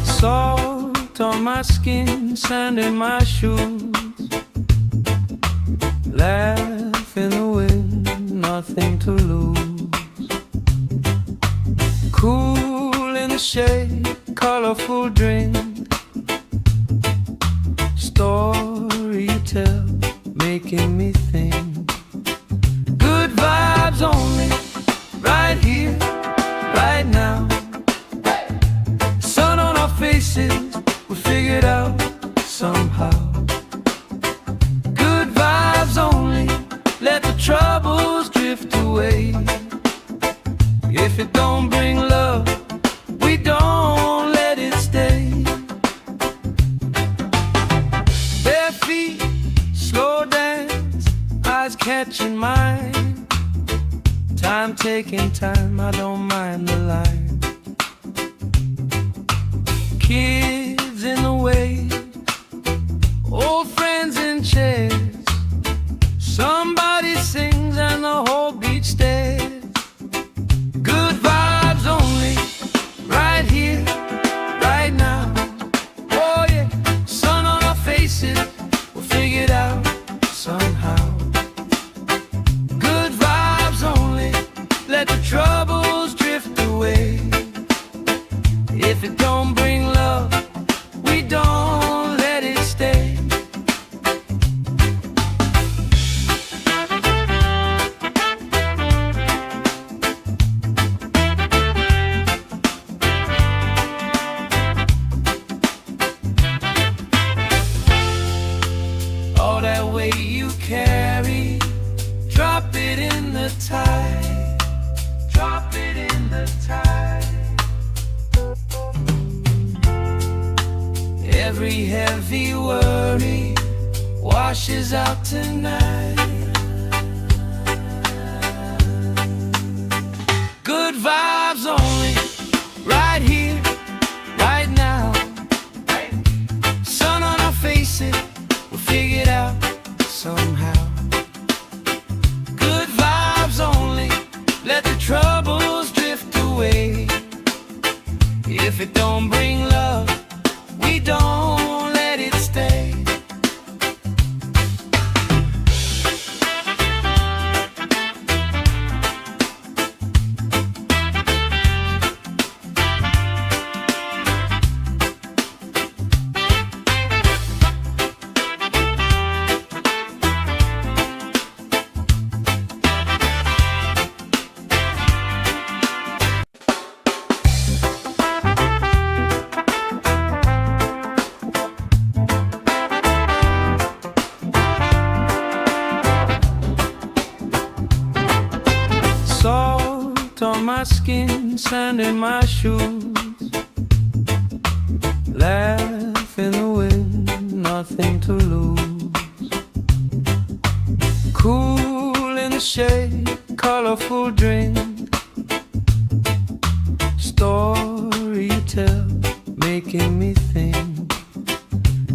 Salt on my skin, sand in my shoes. Laugh in the wind, nothing to lose. Cool in the shade, colorful drink. Story you tell, making me think. Good vibes only, right here, right now. Sun on our faces, we figured out somehow. Good vibes only, let the troubles drift away. If it don't bring love, we don't let it stay. Bare feet, slow dance, eyes catching mine. Time taking time, I don't mind the line. Kids in the way, old friends in chairs. Somebody sings and the whole beach stares. Good vibes only, right here, right now. Oh yeah, sun on our faces, we'll figure it out somehow. Good vibes only, let the troubles drift away. If it don't bring love, we don't let it stay. Every heavy worry washes out tonight. Good vibes only, right here, right now. Sun on our faces, we'll figure it out somehow. Good vibes only, let the troubles drift away. If it don't bring love, we don't let it stay. Salt on my skin, sand in my shoes. Laugh in the wind, nothing to lose. Cool in the shade, colorful drink. Story you tell, making me think.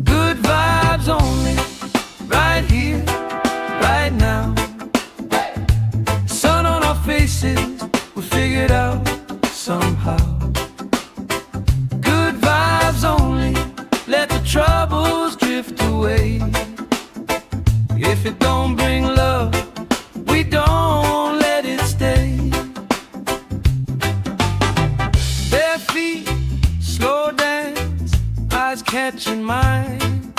Good vibes only, right here, right now. Sun on our faces, we'll figure it out somehow. Good vibes only, let the troubles drift away. If it don't bring love, we don't let it stay. Bare feet, slow dance, eyes catching mine.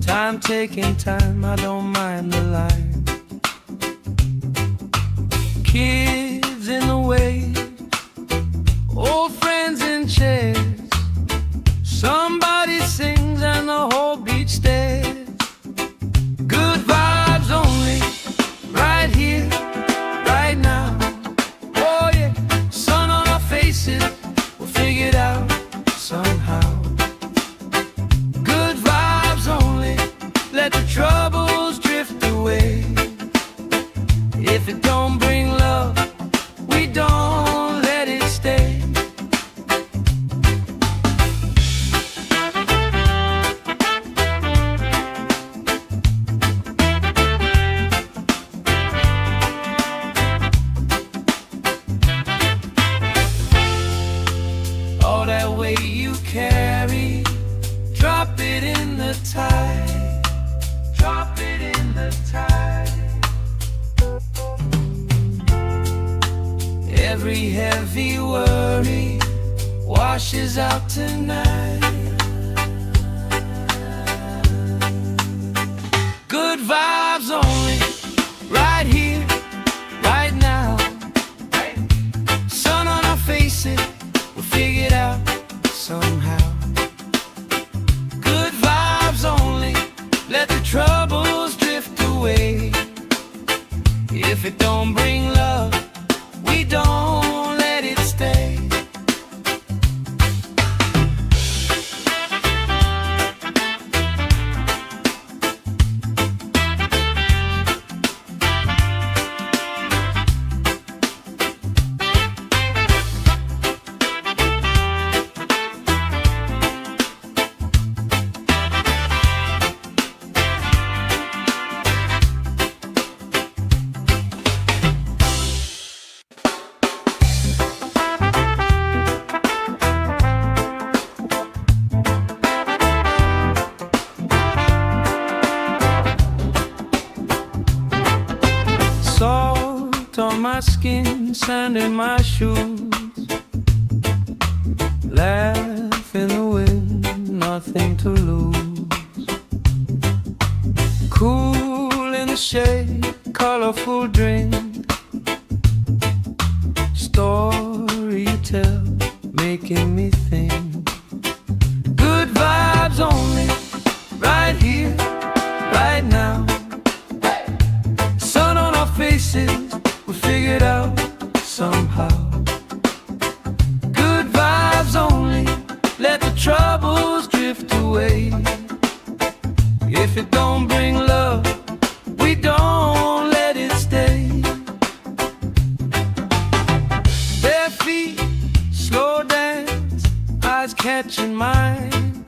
Time taking time, I don't mind the line. Kids in the way, old friends in chairs. Somebody sings and the whole beach stares. Good vibes only, right here, right now. Oh yeah, sun on our faces, we'll figure it out somehow. Good vibes only, let the troubles drift away. If it don't bring love, we don't let it stay. All that weight you carry, drop it in the tide. Drop it in the tide. Every heavy worry washes out tonight. Good vibes only, right here, right now. Sun on our faces, we'll figure it out somehow. Good vibes only, let the troubles drift away. If it don't bring love, we don't let it stay. Salt on my skin, sand in my shoes. Laugh in the wind, nothing to lose. Cool in the shade, colorful drink. Story you tell, making me think. Good vibes only, right here, right now. Sun on our faces, we'll figure it out somehow. Good vibes only, let the troubles drift away. slow dance, eyes catching mine.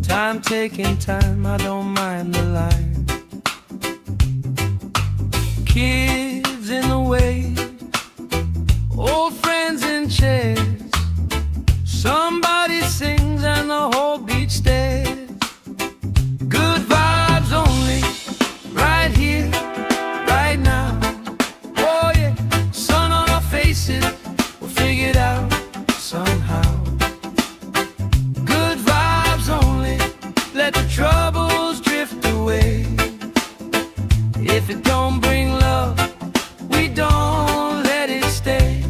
Time taking time, I don't mind the line. Kids in the wave, old friends in chairs. Somebody sings and the whole beach stares. Good vibes only, right here, right now. Oh yeah, sun on our faces, we'll figure it out somehow. Good vibes only, let the troubles drift away. If it don't bring love, we don't let it stay.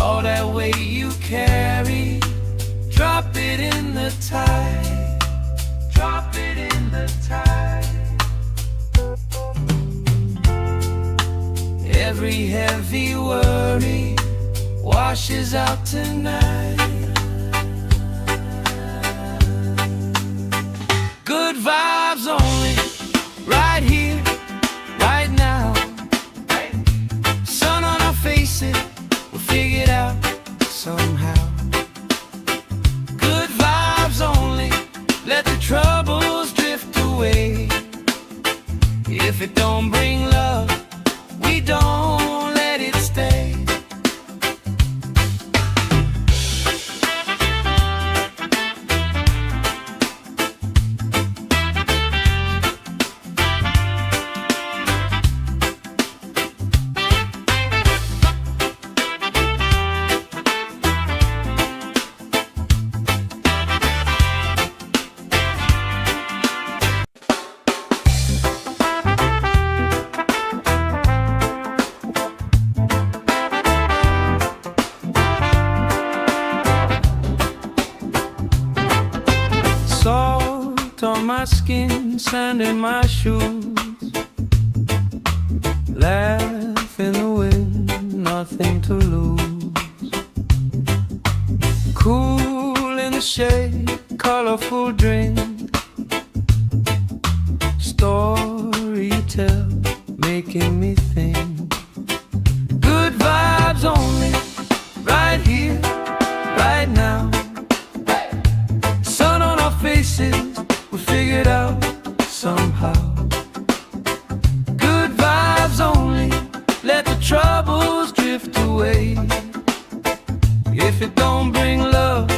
All that weight you carry, drop it in the tide. Drop it in the tide. Every heavy worry washes out tonight. Good vibes only, right here, right now. Sun on our faces, we'll figure it out somehow. Good vibes only, let the troubles drift away. If it don't bring love, we don't let it stay. Salt on my skin, sand in my shoes. Laugh in the wind, nothing to lose. Cool in the shade, colorful drink. Story you tell, making me think. Good vibes only, right here, right now. Sun on our faces, we figure it out somehow. Good vibes only, let the troubles drift away. If it don't bring love,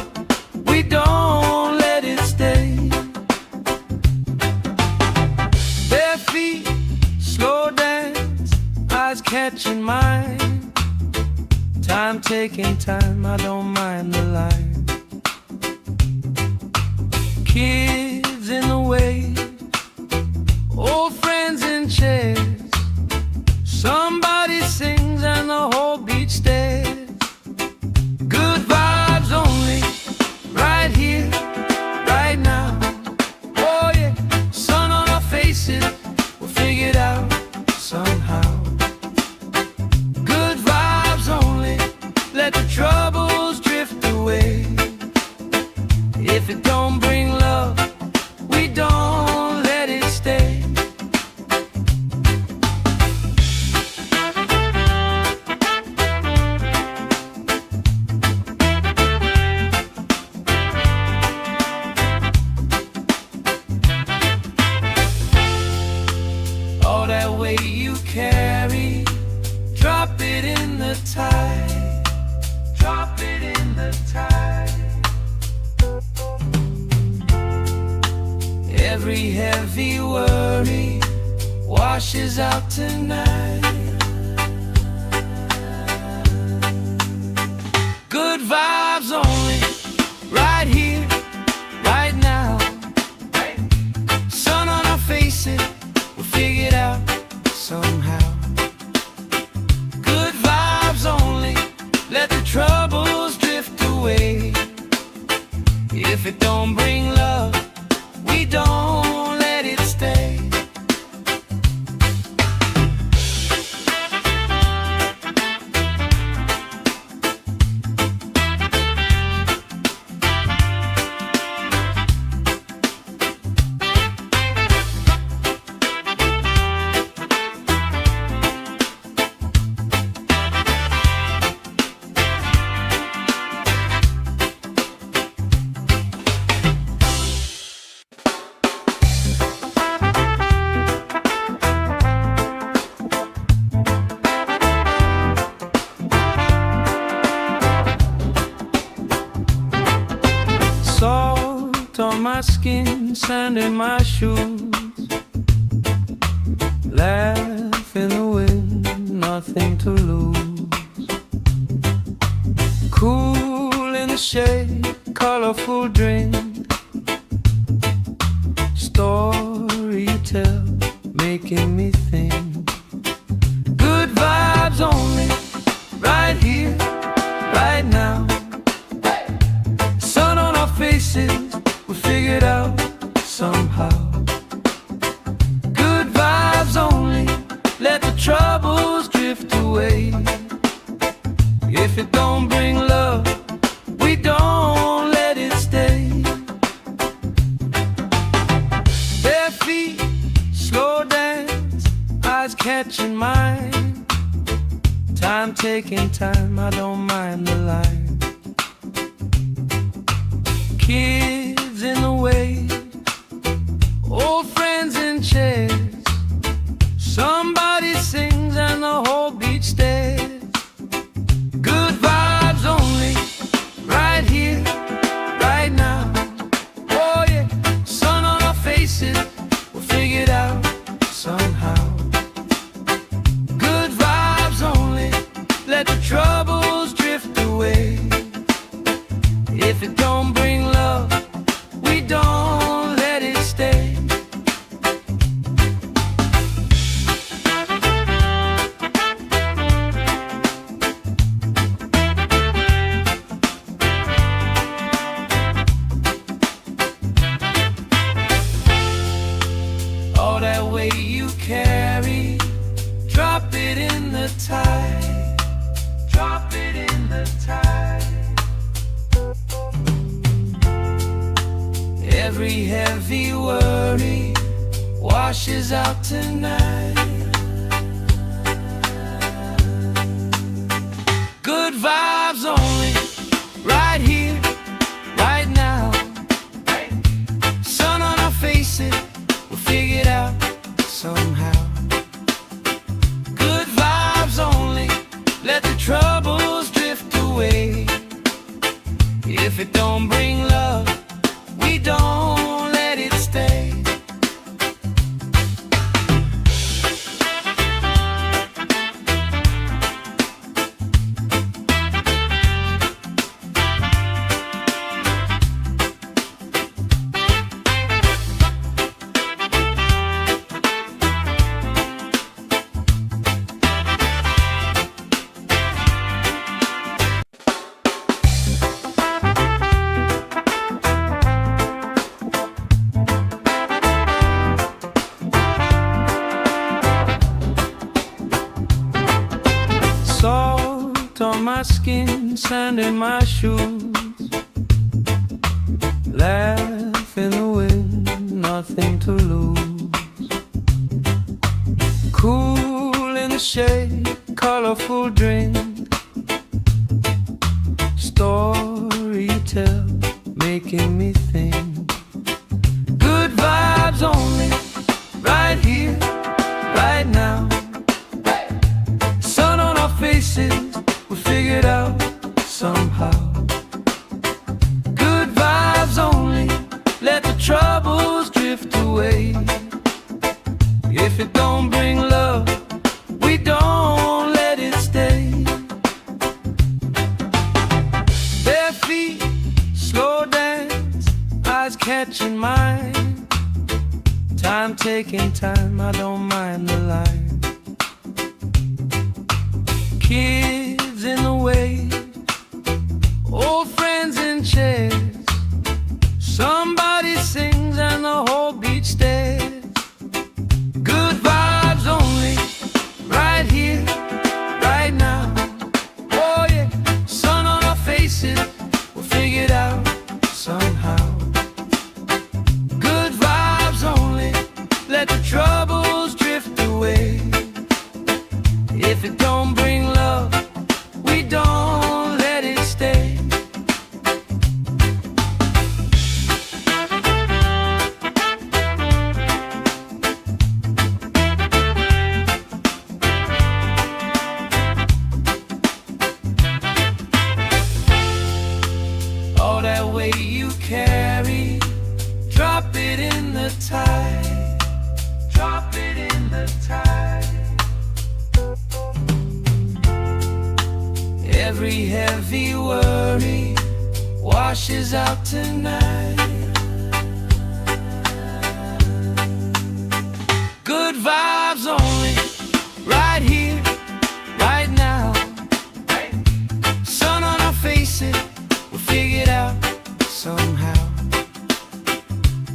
we don't let it stay. Bare feet, slow dance, eyes catching mine. Time taking time, I don't mind the line. Kids in the wave, old friends in chairs. Somebody sings and the whole beach stares. Good vibes only, right here, right now. Oh yeah, sun on our faces, we'll figure it out somehow. Good vibes only, let the troubles drift away. If it don't bring love, we don't let it stay. All that weight you carry, drop it in the tide. Drop it in the tide. Every heavy worry washes out tonight. Good vibes only, right here, right now. Sun on our faces, we'll figure it out somehow. Good vibes only, let the troubles drift away. If it don't bring love, we don't let it stay. my skin, sand in my shoes. Laugh in the wind, nothing to lose. Cool in the shade, colorful drink. Story you tell, making me think. Good vibes only, right here, right now. Sun on our faces, we figured out somehow. Good vibes only, let the troubles drift away. If it don't bring love, we don't let it stay. Bare feet, slow dance, eyes catching mine. Time taking time, I don't mind the line. Kids in the way, old friends in chairs. Somebody sings and the whole beach stares. Good vibes only, right here, right now. Oh yeah, sun on our faces, we'll figure it out somehow. Good vibes only, let the troubles drift away. If it don't bring love, we don't let it stay. All that weight you carry, drop it in the tide. Drop it in the tide. Every heavy worry washes out tonight. Good vibes only, right here, right now. Sun on our faces, we'll figure it out somehow. Good vibes only, let the troubles drift away. If it don't bring love, we don't let it stay. Salt on my skin, sand in my shoes. Laugh in the wind, nothing to lose. Cool in the shade, colorful drink. Story you tell, making me think. Good vibes only, right here, right now. Sun on our faces, we figured out somehow. Good vibes only, let the troubles drift away. If it don't bring love, we don't let it stay. Bare feet, slow dance, eyes catching mine. Time taking time, I don't mind the line. Kids in the way, old friends in chairs. Somebody sings and the whole beach stares. Good vibes only, right here, right now. Oh yeah, sun on our faces, we'll figure it out somehow. Good vibes only, let the troubles drift away. If it don't bring love, we don't let it stay. the tide. Drop it in the tide. Every heavy worry washes out tonight. Good vibes only, right here, right now. Sun on our faces, we'll figure it out somehow.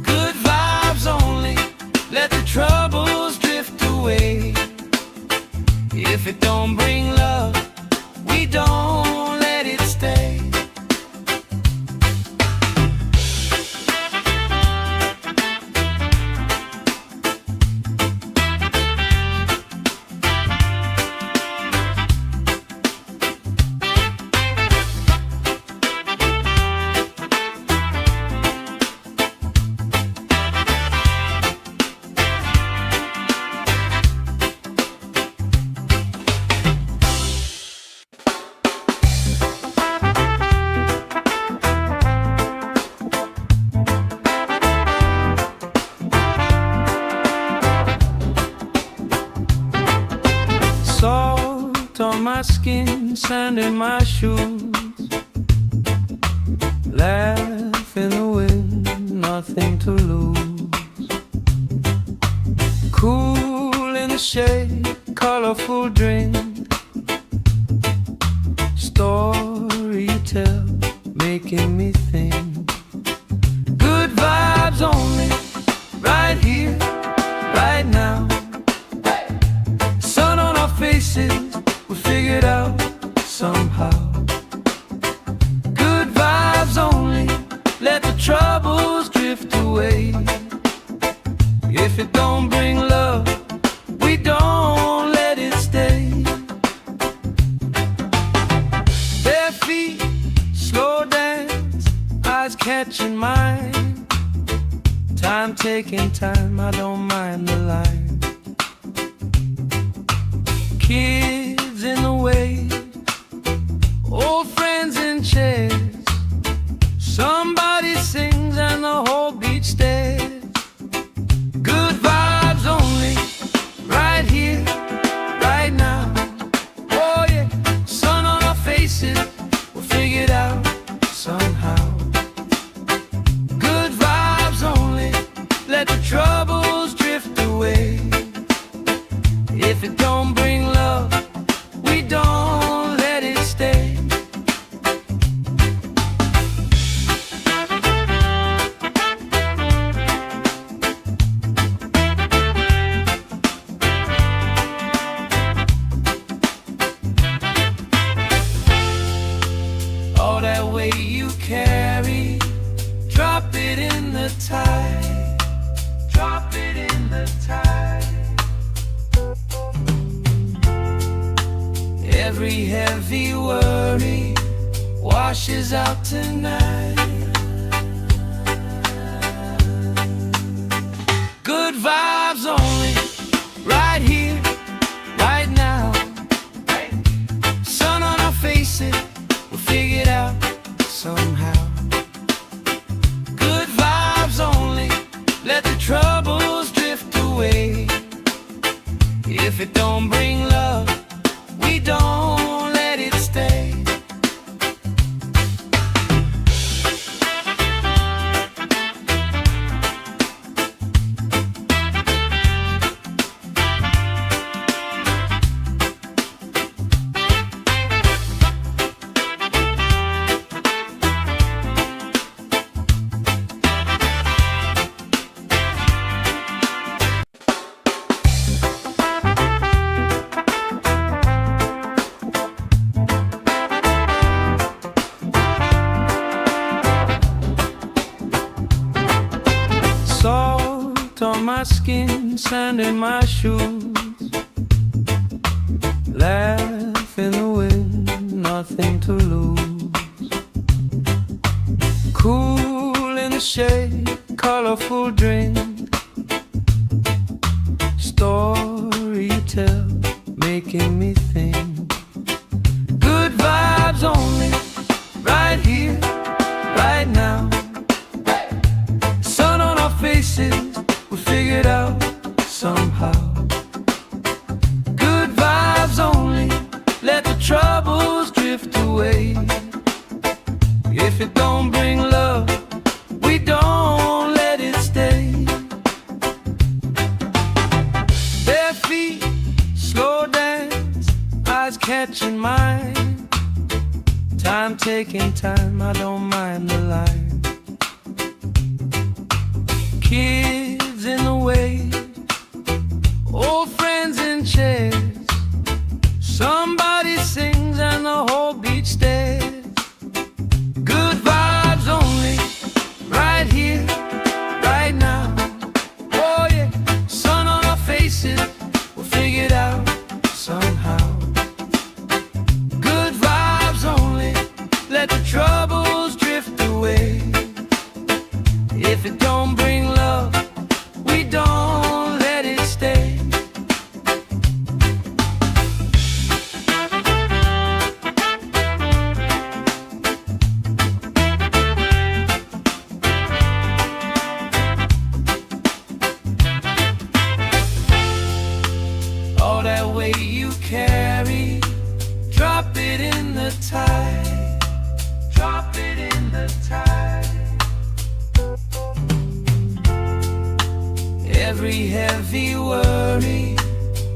Good vibes only, let the troubles drift away. If it don't bring love, we don't let it stay. Salt on my skin, sand in my shoes. Laugh in the wind, nothing to lose. Cool in the shade, colorful drink. Story you tell, making me think. Good vibes only, right here, right now. Sun on our faces, we figured out somehow. Good vibes only, let the troubles drift away. If it don't bring love, we don't let it stay. Bare feet, slow dance, eyes catching mine. Time taking time, I don't mind the line. Kids in the wave, old friends in chairs. Somebody sings and the whole beach stares. Good vibes only, right here, right now. Oh yeah, sun on our faces, we'll figure it out somehow. Good vibes only, let the troubles drift away. If it don't bring love, we don't let it stay. All that weight you carry, drop it in the tide. Drop it in the tide. Every heavy worry washes out tonight. Good vibes only, right here, right now. Sun on our faces, we'll figure it out somehow. Good vibes only, let the troubles drift away. If it don't bring love, we don't let it stay. Salt on my skin, sand in my shoes. Laugh in the wind, nothing to lose. Cool in the shade, colorful drink. Story you tell, making me think. Good vibes only, right here, right now. Sun on our faces, If it don't bring love, we don't let it stay. Bare feet, slow dance, eyes catching mine. Time taking time, I don't mind the line. Kids in the way, old friends in chairs. Somebody sings and the whole beach stares. Good vibes only, right here, right now. Oh yeah, sun on our faces, we'll figure it out somehow. Good vibes only, let the troubles drift away. If it don't bring love, we don't let it stay. All that weight you carry, drop it in the tide. Drop it in the tide. Every heavy worry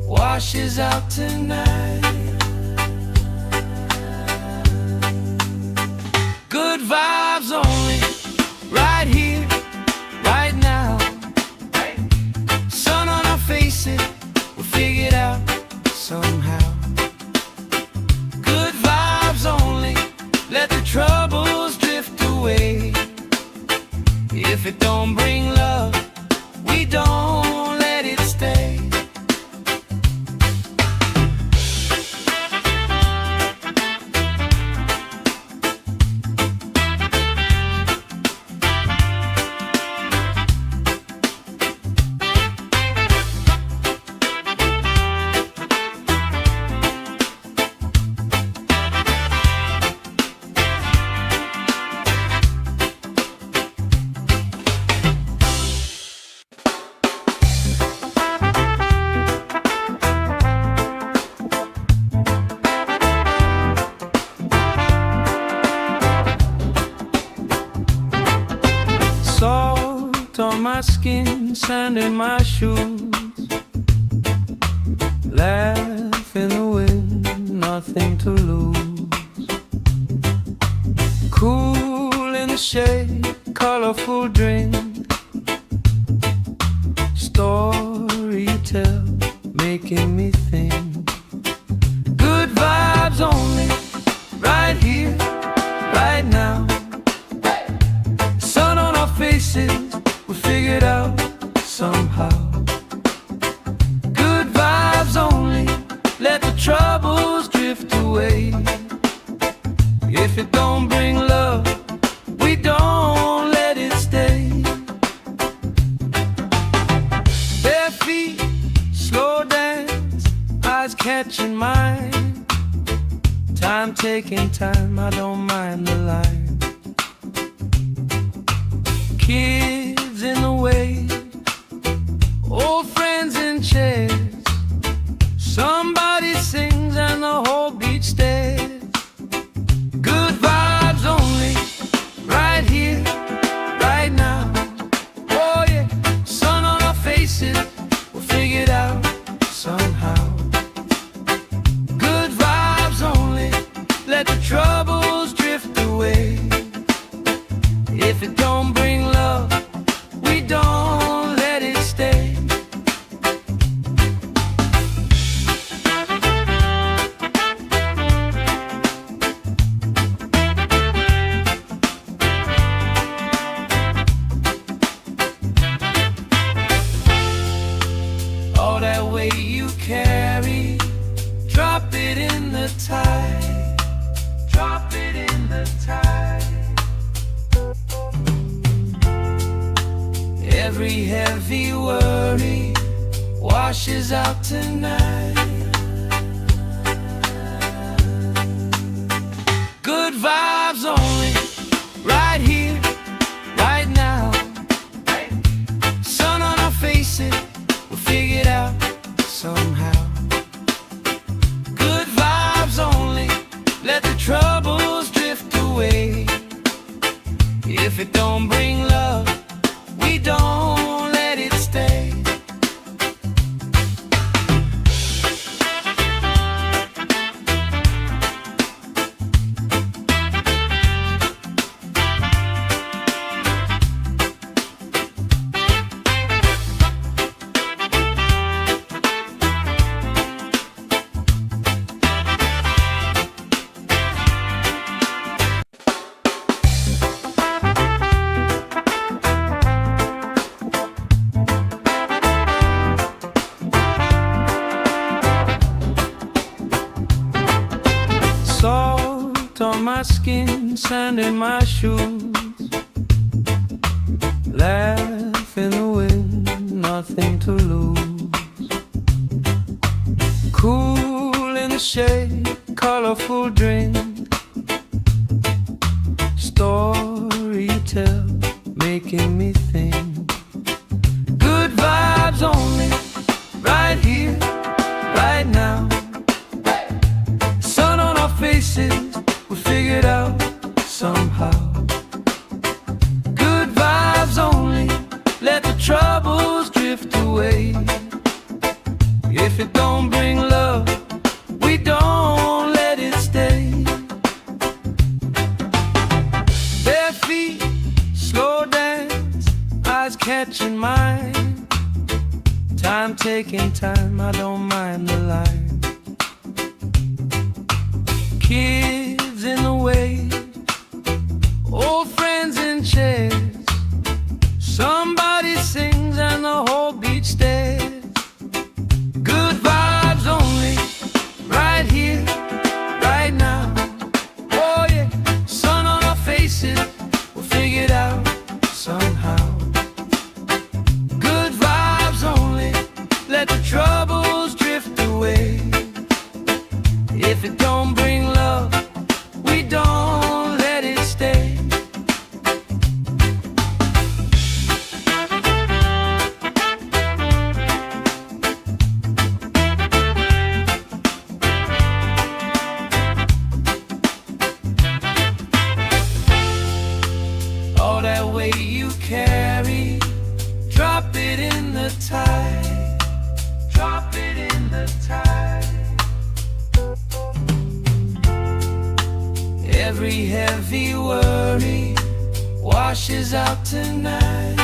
washes out tonight. Good vibes only, right here, right now. Sun on our faces, we'll figure it out somehow. Good vibes only, let the troubles drift away. If it don't bring love, we don't let it stay. Salt on my skin, sand in my shoes. Laugh in the wind, nothing to lose. Cool in the shade, colorful drink. Story you tell, making me think. Good vibes only, right here, right now. Sun on our faces, we'll figure it out somehow. Good vibes only, let the troubles drift away. If it don't bring love, we don't let it stay. Bare feet, slow dance, eyes catching mine. Time taking time, I don't mind the line. Kids in the way, old friends in chairs. Somebody sings and the whole beach stares. Good vibes only, right here, right now. Oh yeah, sun on our faces, we'll figure it out somehow. Good vibes only, let the troubles drift away. If it don't bring love, we don't let it stay. All that weight you carry, drop it in the tide. Drop it in the tide. Every heavy worry washes out tonight. Good vibes only, right here, right now. Sun on our faces, we'll figure it out somehow. Good vibes only, let the troubles drift away. If it don't bring love, we don't let it stay. Salt on my skin, sand in my shoes. Laugh in the wind, nothing to lose. Cool in the shade, colorful drink. Story you tell, making me think. Good vibes only, right here, right now. Sun on our faces, we figured out somehow. Good vibes only, let the troubles drift away. If it don't bring love, we don't let it stay. Bare feet, slow dance, eyes catching mine. Time taking time, I don't mind the line. Kids in the way, old friends in chairs. Somebody sings and the whole beach stares. Good vibes only, right here, right now. Oh yeah, sun on our faces, we'll figure it out somehow. Good vibes only, let the troubles drift away. If it don't bring love, we don't let it stay. All that weight you carry, drop it in the tide. Drop it in the tide. Every heavy worry washes out tonight.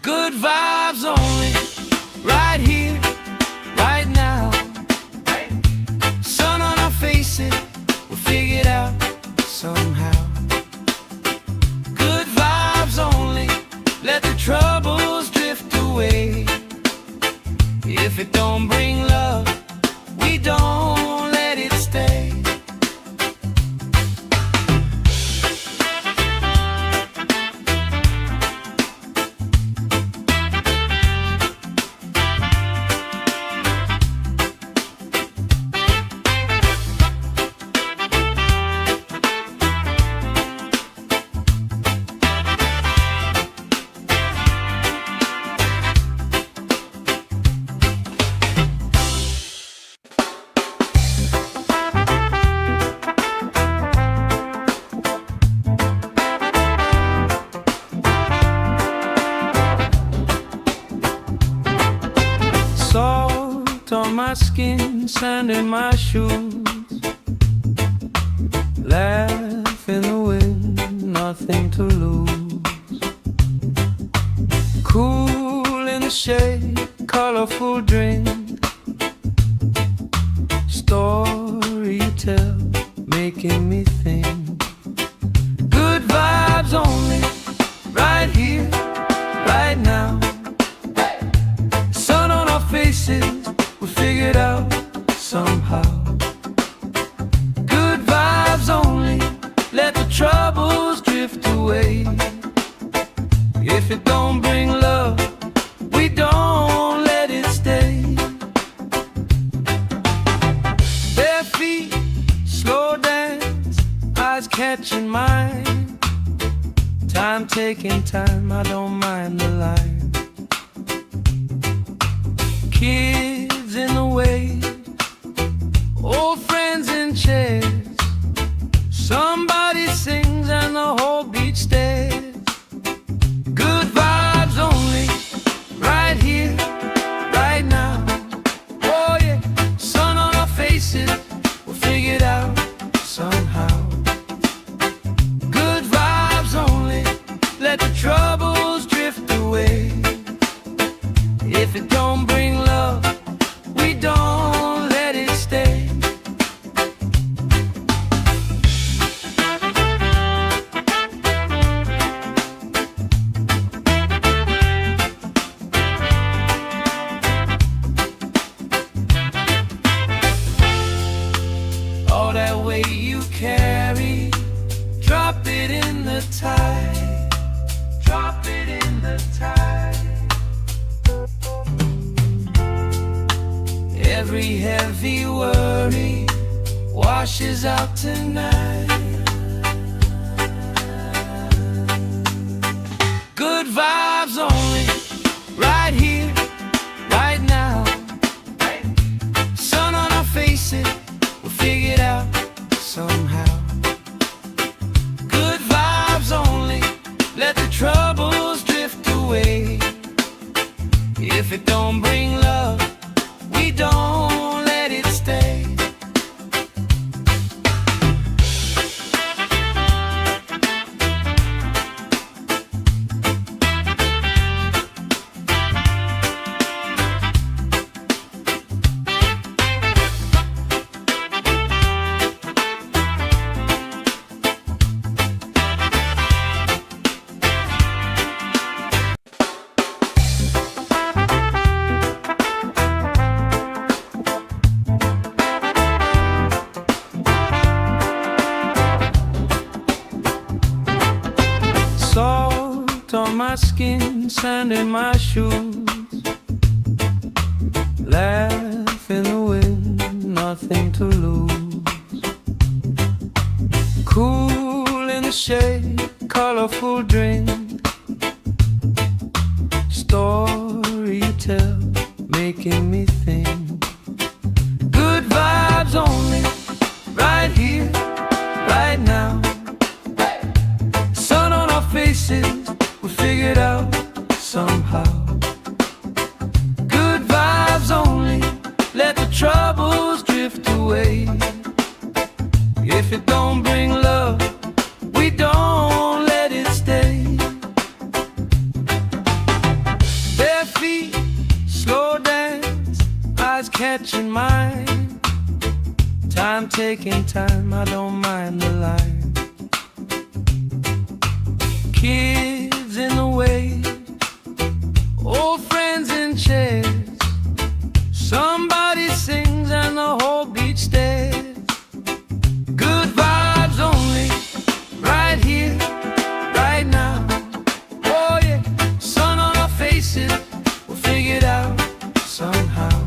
Good vibes only, right here, right now. Sun on our faces, we'll figure it out somehow. Good vibes only, let the troubles drift away. If it don't bring love, we don't let it stay. Salt on my skin, sand in my shoes. Laugh in the wind, nothing to lose. Cool in the shade, colorful drink. Story you tell, making me think. Good vibes only, right here, right now. Sun on our faces, we figured out somehow. Good vibes only, let the troubles drift away. If it don't bring love, we don't let it stay. Bare feet, slow dance, eyes catching mine. Time taking time, I don't mind the line. Kids in the way, old friends in chairs. all that weight you carry, drop it in the tide, drop it in the tide. Every heavy worry washes out tonight. Good vibes only, right here, right now. Sun on our faces, we'll figure it out somehow. Good vibes only, let the troubles drift away. If it don't bring love, we don't let it stay. Salt on my skin, sand in my shoes, laugh in the wind, nothing to lose. Cool in the shade, colorful drink, story you tell, making me think. Good vibes only, right here, right now. Sun on our faces, we figure it out somehow. Good vibes only, let the troubles drift away. If it don't bring love, we don't let it stay. Bare feet, slow dance, eyes catching mine. Time taking time, I don't mind the line. Kids in the way, old friends in chairs. Somebody sings and the whole beach stares. Good vibes only, right here, right now. Oh yeah, sun on our faces, we'll figure it out somehow.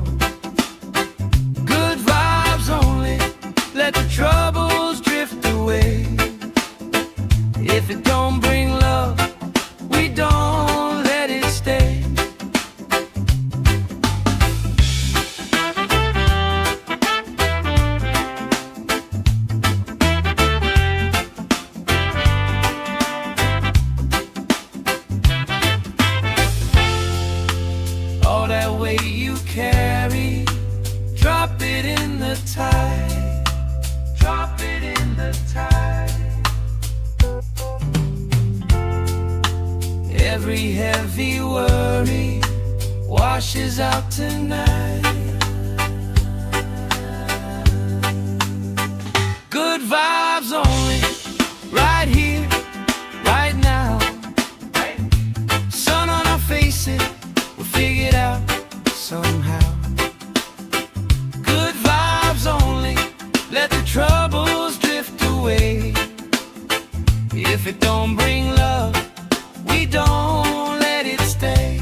Good vibes only, let the troubles drift away. If it don't bring love, we don't let it stay. All that weight you carry, drop it in the tide, drop it in the tide. Every heavy worry washes out tonight. Good vibes only, right here, right now. Sun on our faces, we'll figure it out somehow. Good vibes only, let the troubles drift away. If it don't bring love, we don't let it stay.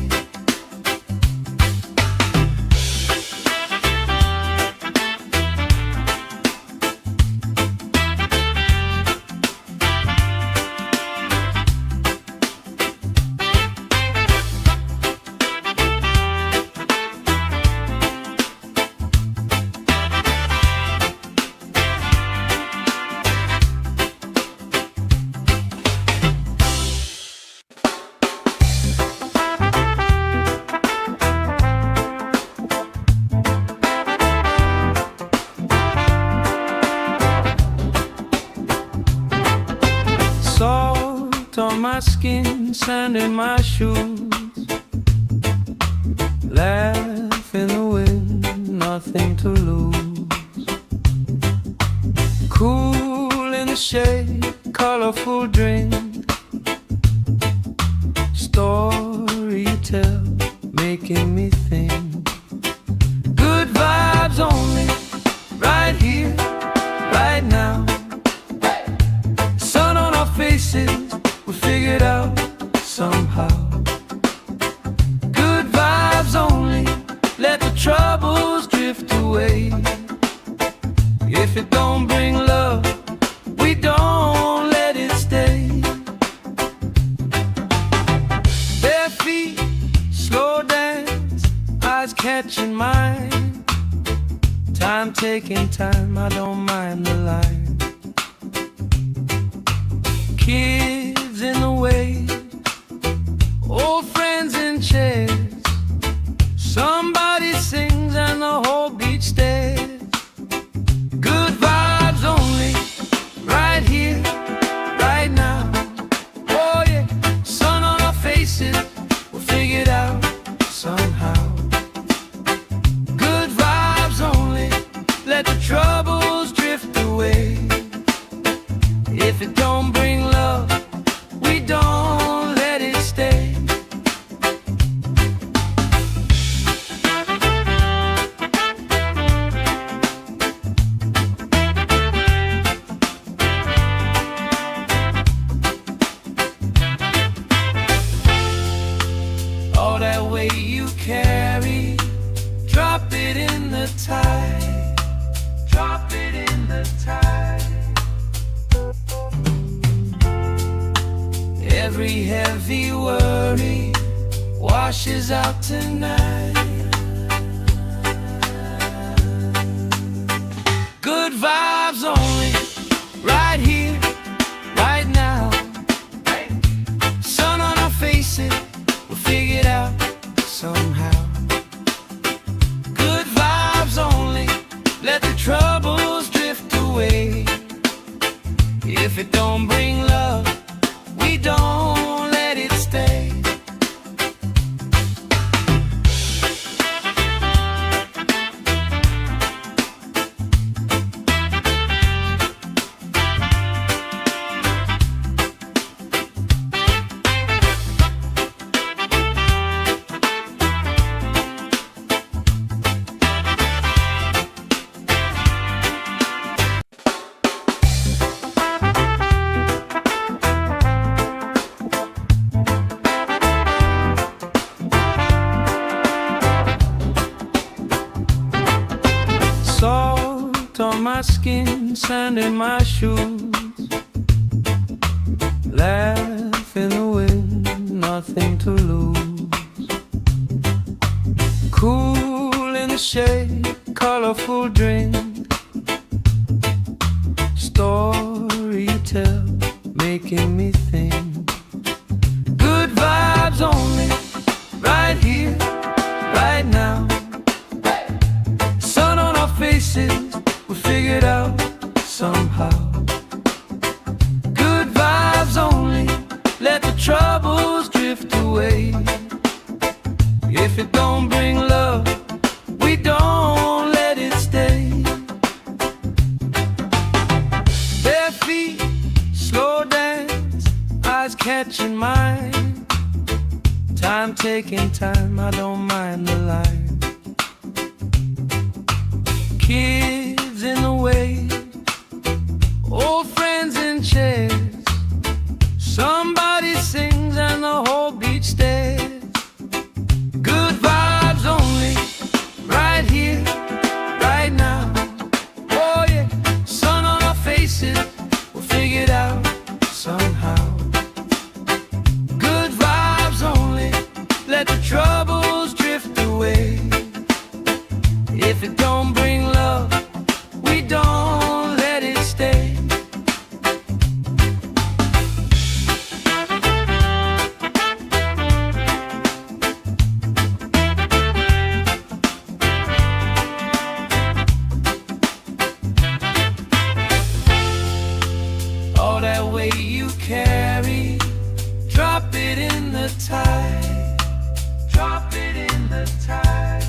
Salt on my skin, sand in my shoes, laugh in the wind, nothing to lose. Cool in the shade, colorful drink, story you tell, making me think. Good vibes only, right here, right bring love, we don't let it stay. Bare feet, slow dance, eyes catching mine. Time taking time, I don't mind the line. Kids in the way, old friends in chairs. Somebody sings and the whole beach stares. Good vibes only, right here, right now. Oh yeah, sun on our faces, we'll figure it out somehow. Good vibes only, let the troubles drift away. If it don't bring love, we don't let it stay. All that weight you carry, drop it in the tide. Drop it in the tide. Every heavy worry washes out tonight. Good vibes only, right here, right now. Sun on our faces, we'll figure it out somehow. Good vibes only, let the troubles drift away. If it don't bring love, we don't let it stay. Salt on my skin, sand in my shoes. Laugh in the wind, nothing to lose. Cool in the shade, colorful drink. Story you tell, making me think. Good vibes only, right here, right now. Sun on our faces, we'll figure it out somehow. Good vibes only, let the troubles drift away. If it don't bring love, we don't let it stay. Bare feet, slow dance, eyes catching mine. Time taking time, I don't mind the line. Kids in the way, old friends in chairs. Somebody sings and the whole beach stares. Good vibes only, right here, right now. Oh yeah, sun on our faces, we'll figure it out somehow. Good vibes only, let the troubles drift away. If it don't bring love, we don't let it stay. All that weight you carry, drop it in the tide. Drop it in the tide.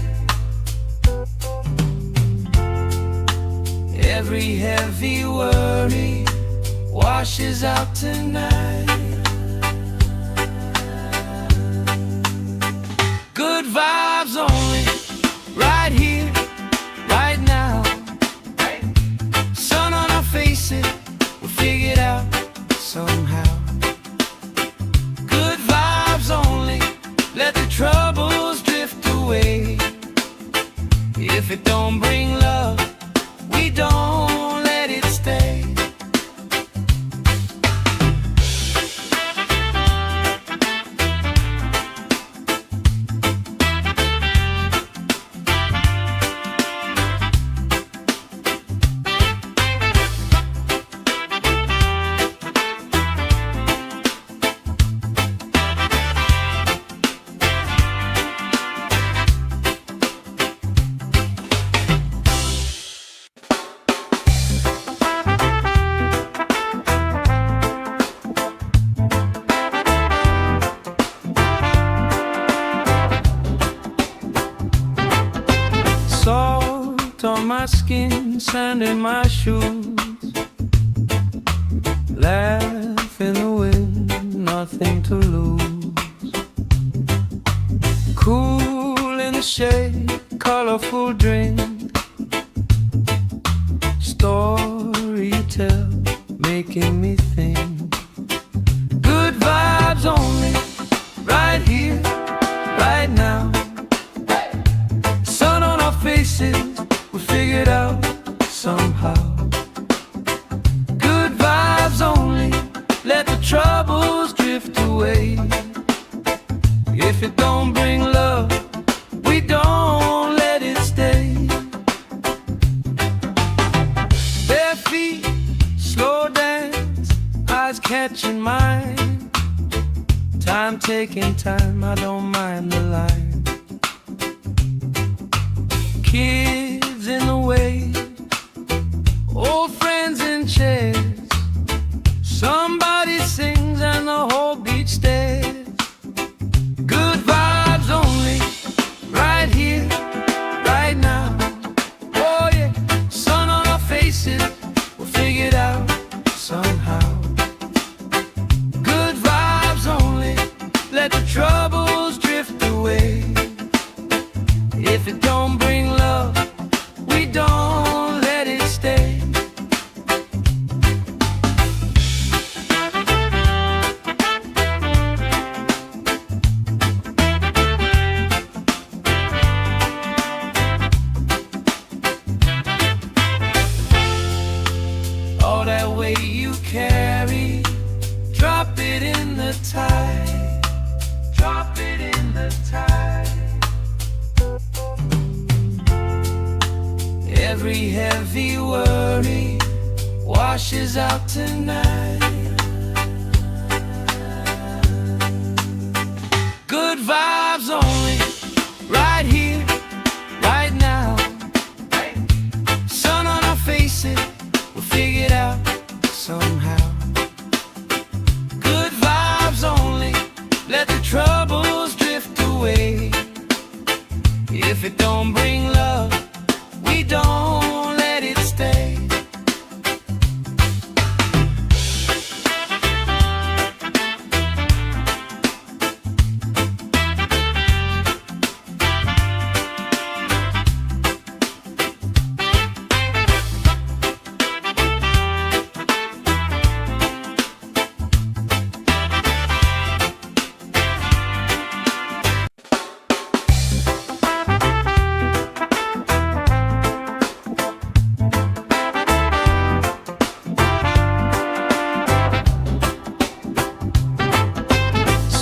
Every heavy worry washes out tonight. Good vibes only, right here, right now. Sun on our faces, we'll figure it out somehow. Good vibes only, let the troubles drift away. If it don't bring love, we don't let it stay. sand in my shoes. Laugh in the wind, nothing to lose. Cool in the shade, colorful drink. Story you tell, making me think. Good vibes only, right here, right now. Sun on our faces, we figured out somehow. Good vibes only, let the troubles drift away. If it don't bring love, we don't let it stay. Bare feet, slow dance, eyes catching mine. Time taking time, I don't mind the line. Kids in the wave, old friends in chairs. Somebody sings and the whole beach stares. Good vibes only, right here, right now. Oh yeah, sun on our faces, we'll figure it out somehow. Good vibes only, let the troubles drift away. If it don't bring love, we don't let it stay. All that weight you carry, drop it in the tide. Drop it in the tide. Every heavy worry washes out tonight. Good vibes only, right here, right now. Sun on our faces, we'll figure it out somehow. Good vibes only, let the troubles drift away. If it don't bring love, we don't let it stay.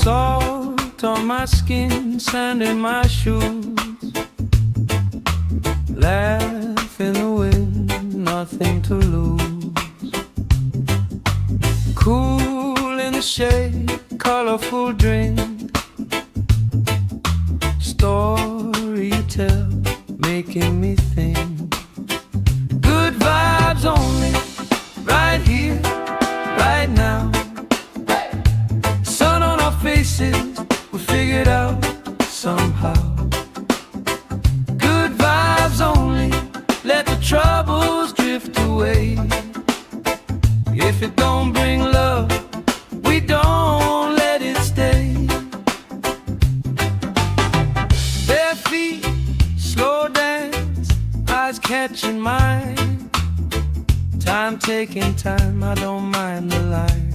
Salt on my skin, sand in my shoes. Laugh in the wind, nothing to lose. Cool in the shade, colorful drink. Story you tell, making me think. Good vibes only, right here, right now. Sun on our faces, we figured out somehow. Good vibes only, let the troubles drift away. If it don't bring love, we don't let it stay. Bare feet, slow dance, eyes catching mine. Time taking time, I don't mind the line.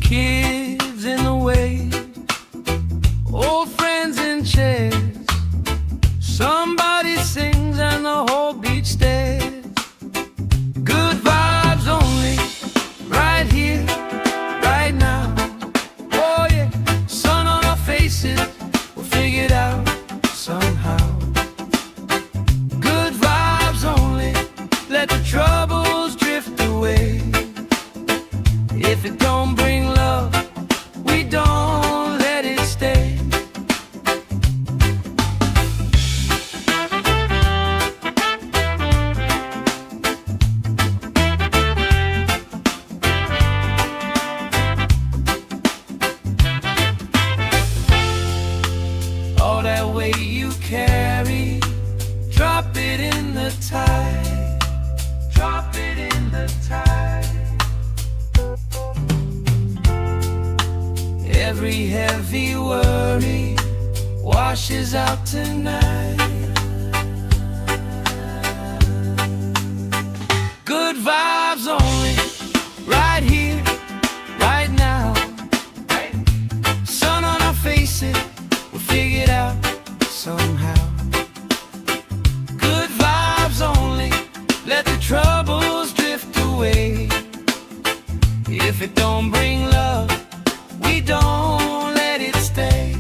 Kids in the wave, old friends in chairs. Somebody sings and the whole beach stares. Good vibes only, right here, right now. Oh yeah, sun on our faces, we'll figure it out somehow. Good vibes only, let the troubles drift away. If it don't bring love, we don't let it stay. washes out tonight. Good vibes only, right here, right now. Sun on our faces, we'll figure it out somehow. Good vibes only, let the troubles drift away. If it don't bring love, we don't let it stay.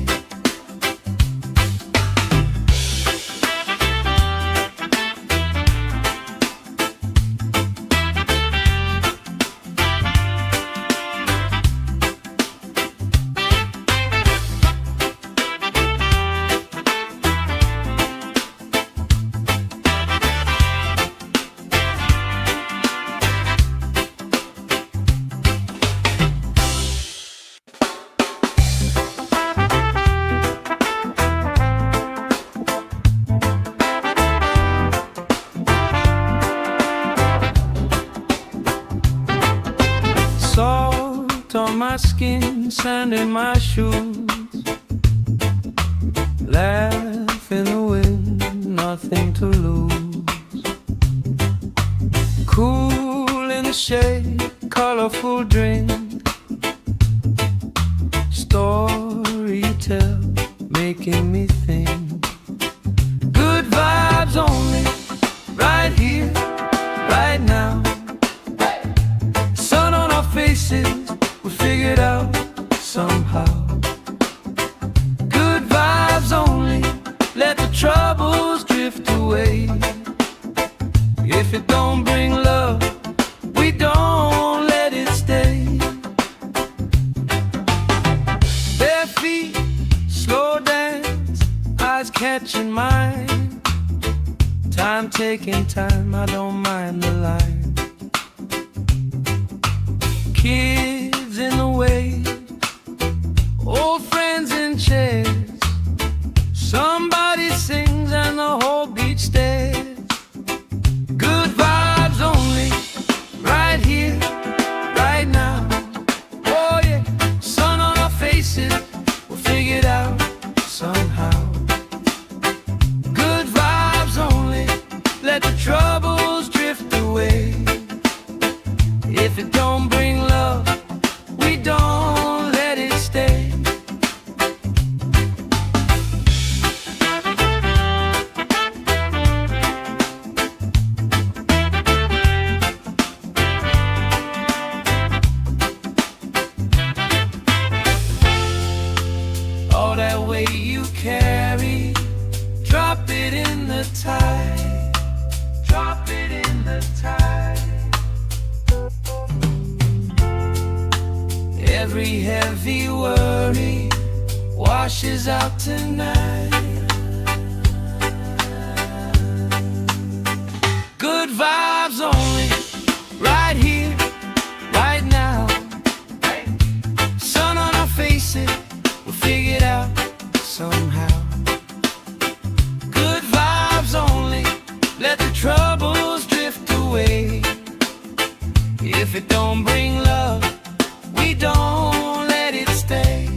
Salt on my skin, sand in my shoes. Laugh in the wind, nothing to lose. Cool in the shade, colorful drink. Story you tell, making me think. Good vibes only, right here, right now. Faces, we figure it out somehow. Good vibes only, let the troubles drift away. If it don't bring love, we don't let it stay. Bare feet, slow dance, eyes catching mine. Time taking time, I don't mind the line. Kids in the way, old friends in chairs. Somebody sings and the whole beach stares. Good vibes only, right here, right now. Oh yeah, sun on our faces, we'll figure it out somehow. Good vibes only, let the troubles drift away. If it don't bring love, we don't let it stay. All that weight you carry, drop it in the tide. Drop it in the tide. Every heavy worry washes out tonight. Good vibes only, right here, right now. Sun on our faces, we'll figure it out somehow. Good vibes only, let the troubles drift away. If it don't bring love, we don't let it stay.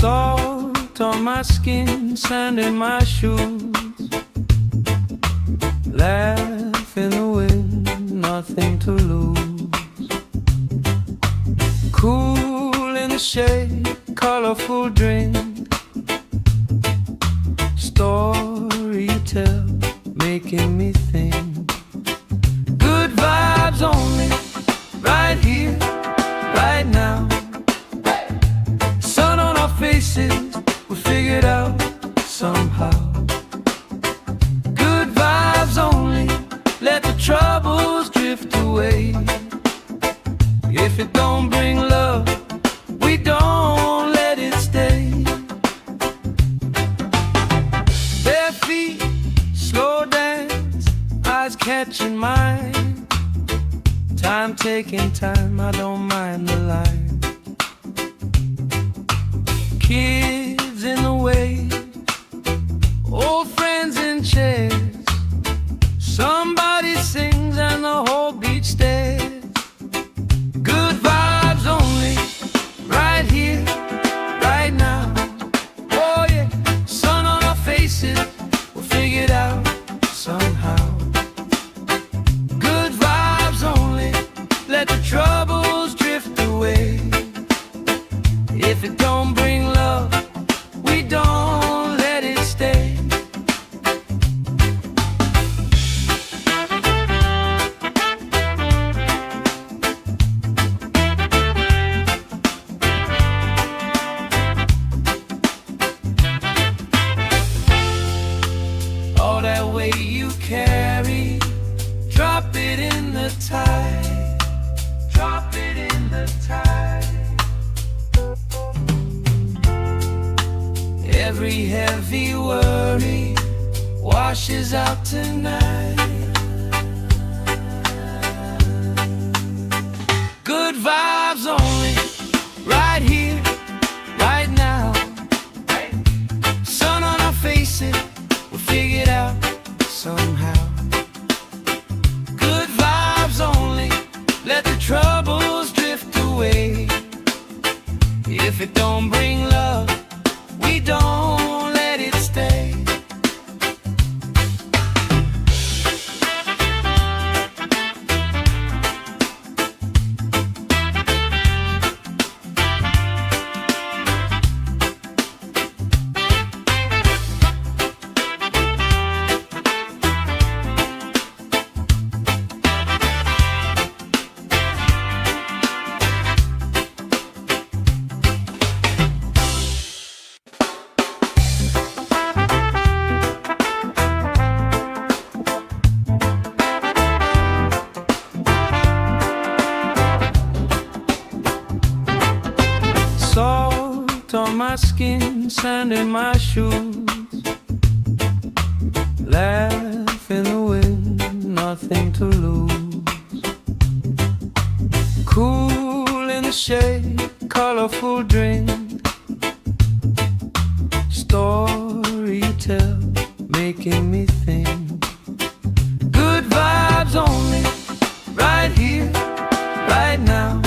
Salt on my skin, sand in my shoes. Laugh in the wind, nothing to lose. Cool in the shade, colorful drink. Story you tell, making me think. Good vibes only, right here, right now. Sun on our faces, we figure it out somehow. Good vibes only, let the troubles drift away. If it don't bring catching mine. Time taking time, I don't mind the line. Kids in the way, old friends in chairs. Somebody sings and the whole beach stares. Good vibes only, right here, right now. Oh yeah, sun on our faces, we'll figure it out somehow. Good vibes only, let the troubles drift away. If it don't bring love, we don't let it stay. All that weight you carry, drop it in the tide. Drop it in the tide. Every heavy worry washes out tonight. Good vibes only, right here, right now. Sun on our faces, we'll figure it out somehow. Good vibes only, let the troubles drift away. If it don't bring love, we don't let it stay. Salt on my skin, sand in my shoes. Laugh in the wind, nothing to lose. Cool in the shade, colorful drink. Story you tell, making me think. Good vibes only, right here, right now.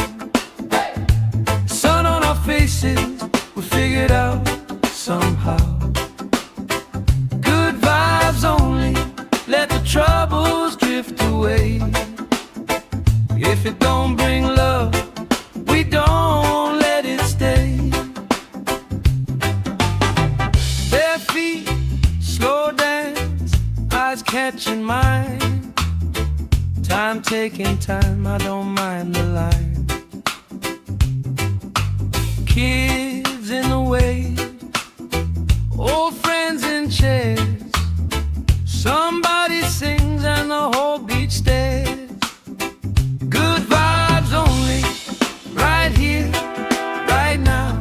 Sun on our faces, we figured out somehow. Good vibes only, let the troubles drift away. If it don't bring love, we don't let it stay. Bare feet, slow dance, eyes catching mine. Time taking time, I don't mind the line. Kids in the way, old friends in chairs. Somebody sings and the whole beach stares. Good vibes only, right here, right now.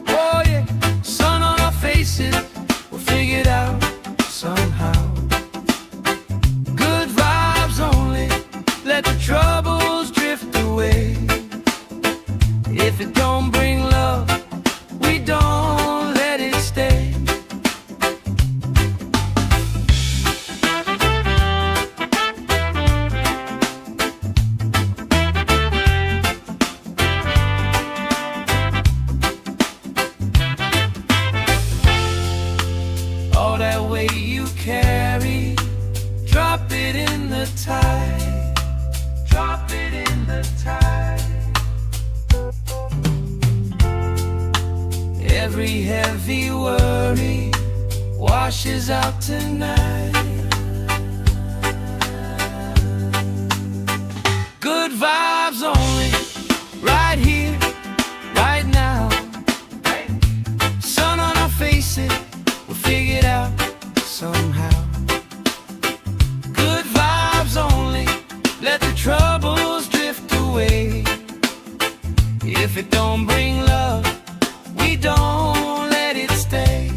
Oh yeah, sun on our faces, we'll figure it out somehow. Good vibes only, let the troubles drift away. If it don't bring love, we don't let it stay. All that weight you carry, drop it in the tide. Drop it in the tide. Every heavy worry washes out tonight. Good vibes only, right here, right now. Sun on our faces, we'll figure it out somehow. Good vibes only, let the troubles drift away. If it don't bring love, we don't let it stay.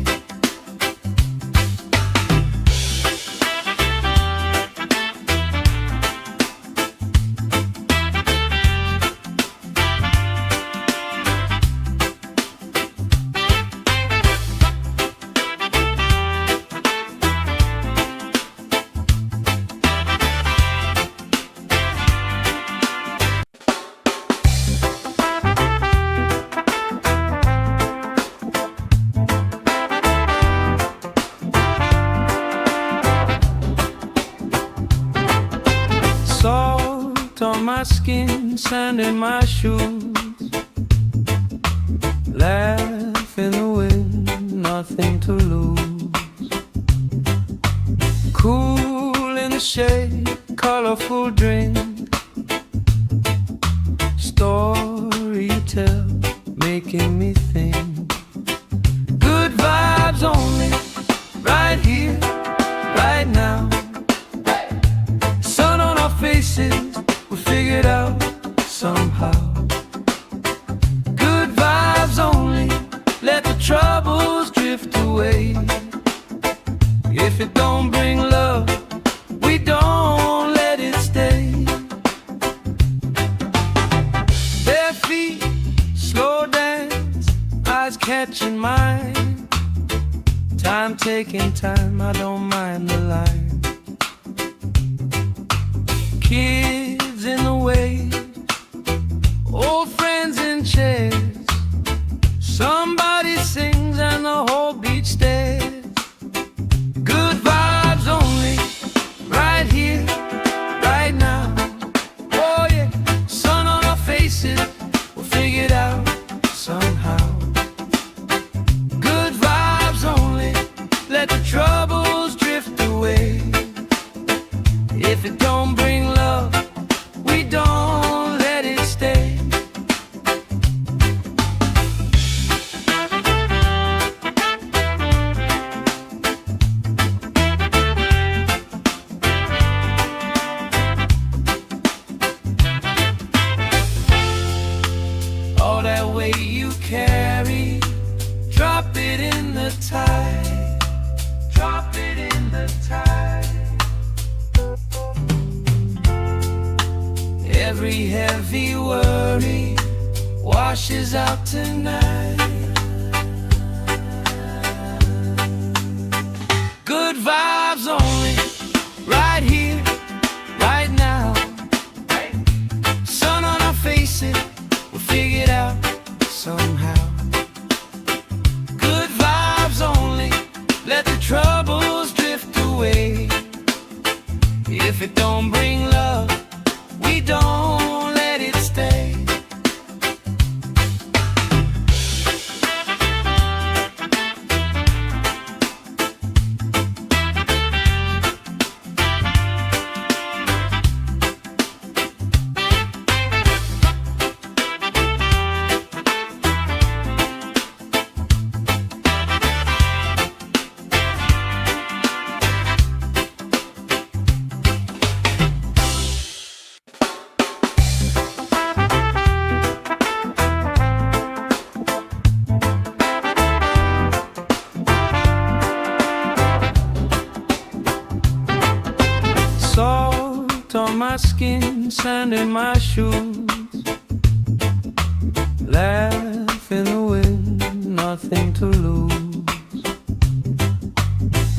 skin, sand in my shoes. Laugh in the wind, nothing to lose. Cool in the shade, colorful drink. Story you tell, making me think. Good vibes only, right here, right now. Sun on our faces, we figured out somehow. Good vibes only, let the troubles drift away. If it don't bring love, we don't let it stay. Bare feet, slow dance, eyes catching mine. Time taking time, I don't mind the line. Kids in the way, old friends in chairs. Somebody sings and the whole beach stares. Good vibes only, right here, right now. Oh yeah, sun on our faces, we'll figure it out somehow. Good vibes only, let the troubles drift away. If it don't bring love, we don't let it stay. All that weight you carry, drop it in the tide. Drop it in the tide. Every heavy worry washes out tonight. Good vibes only, right here, right now. Sun on our faces, we'll figure it out somehow. Good vibes only, let the troubles drift away. If it don't bring love, we don't let it stay. Salt on my skin, sand in my shoes. Laugh in the wind, nothing to lose.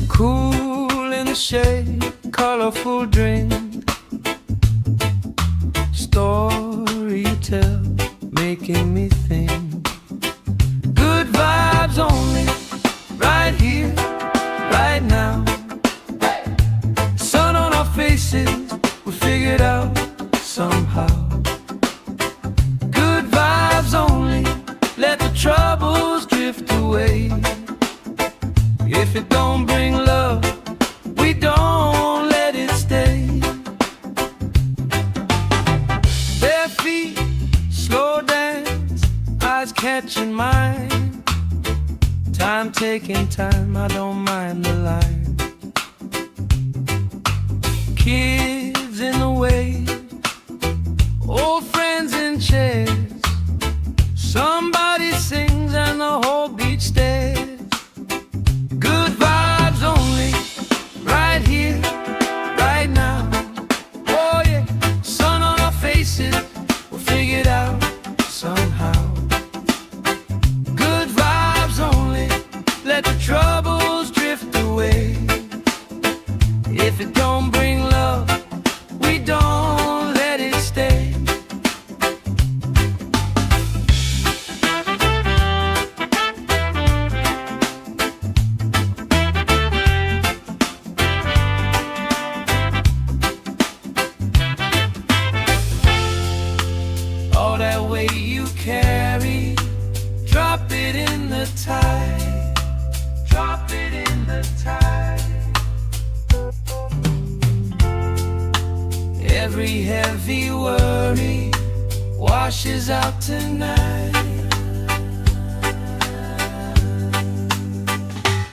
Cool in the shade, colorful drink. Story you tell, making me think. Good vibes only, right here, right now. Sun on our faces, we figured out somehow. Good vibes only, let the troubles drift away. If it don't bring love, we don't let it stay. Bare feet, slow dance, eyes catching mine. Time taking time, I don't mind the line. Kids in the way, old friends in chairs. Somebody sings and the whole beach stares. Good vibes only, right here, right now. Oh yeah, sun on our faces, we'll figure it out somehow. Good vibes only, let the troubles drift away. Every heavy worry washes out tonight.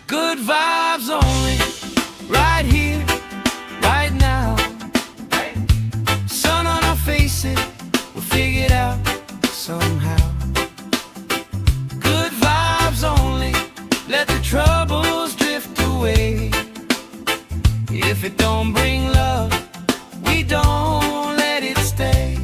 Good vibes only, right here, right now. Sun on our faces, we'll figure it out somehow. Good vibes only, let the troubles drift away. If it don't bring love, we don't let it stay.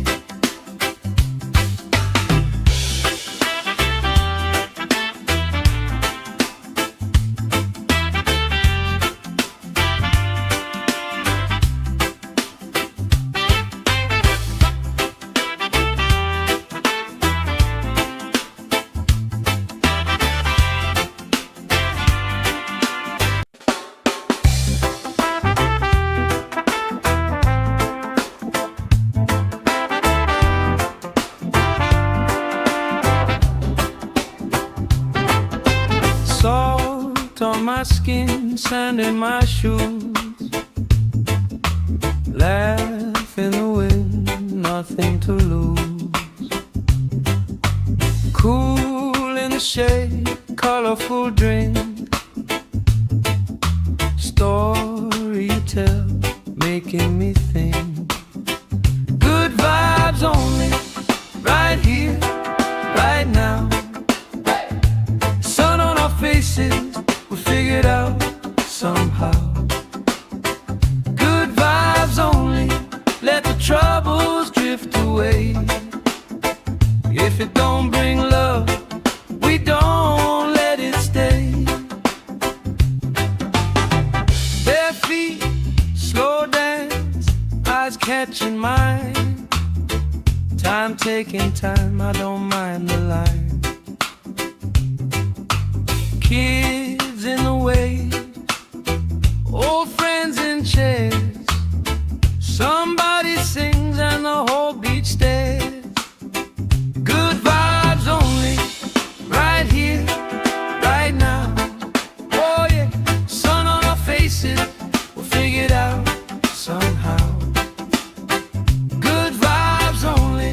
Salt on my skin, sand in my shoes. Laugh in the wind, nothing to lose. Cool in the shade, colorful drink. Story you tell, making me think. Good vibes only, right here, right now. Sun on our faces, we'll figure it out somehow. Good vibes only, let the troubles drift away. If it don't bring love, we don't let it stay. Bare feet, slow dance, eyes catching mine. Time taking time, I don't mind the line. Kids in the waves, old friends in chairs. Somebody sings and the whole beach stares. Good vibes only, right here, right now. Oh yeah, sun on our faces, we'll figure it out somehow. Good vibes only,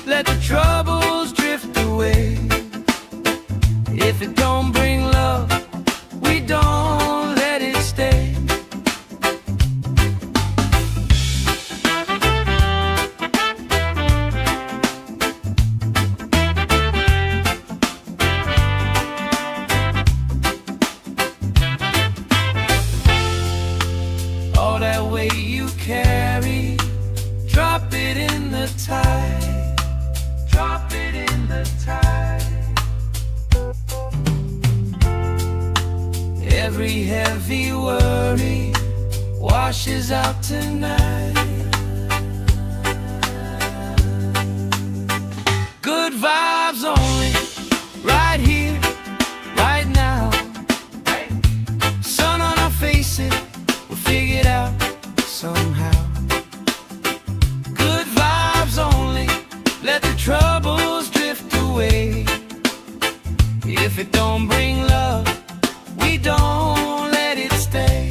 let the troubles drift away. If it don't bring love, we don't let it stay. All that weight you carry, drop it in the tide. Drop it in the tide. Every heavy worry washes out tonight. Good vibes only, right here, right now. Sun on our faces, we'll figure it out somehow. Good vibes only, let the troubles drift away. If it don't bring love, we don't let it stay.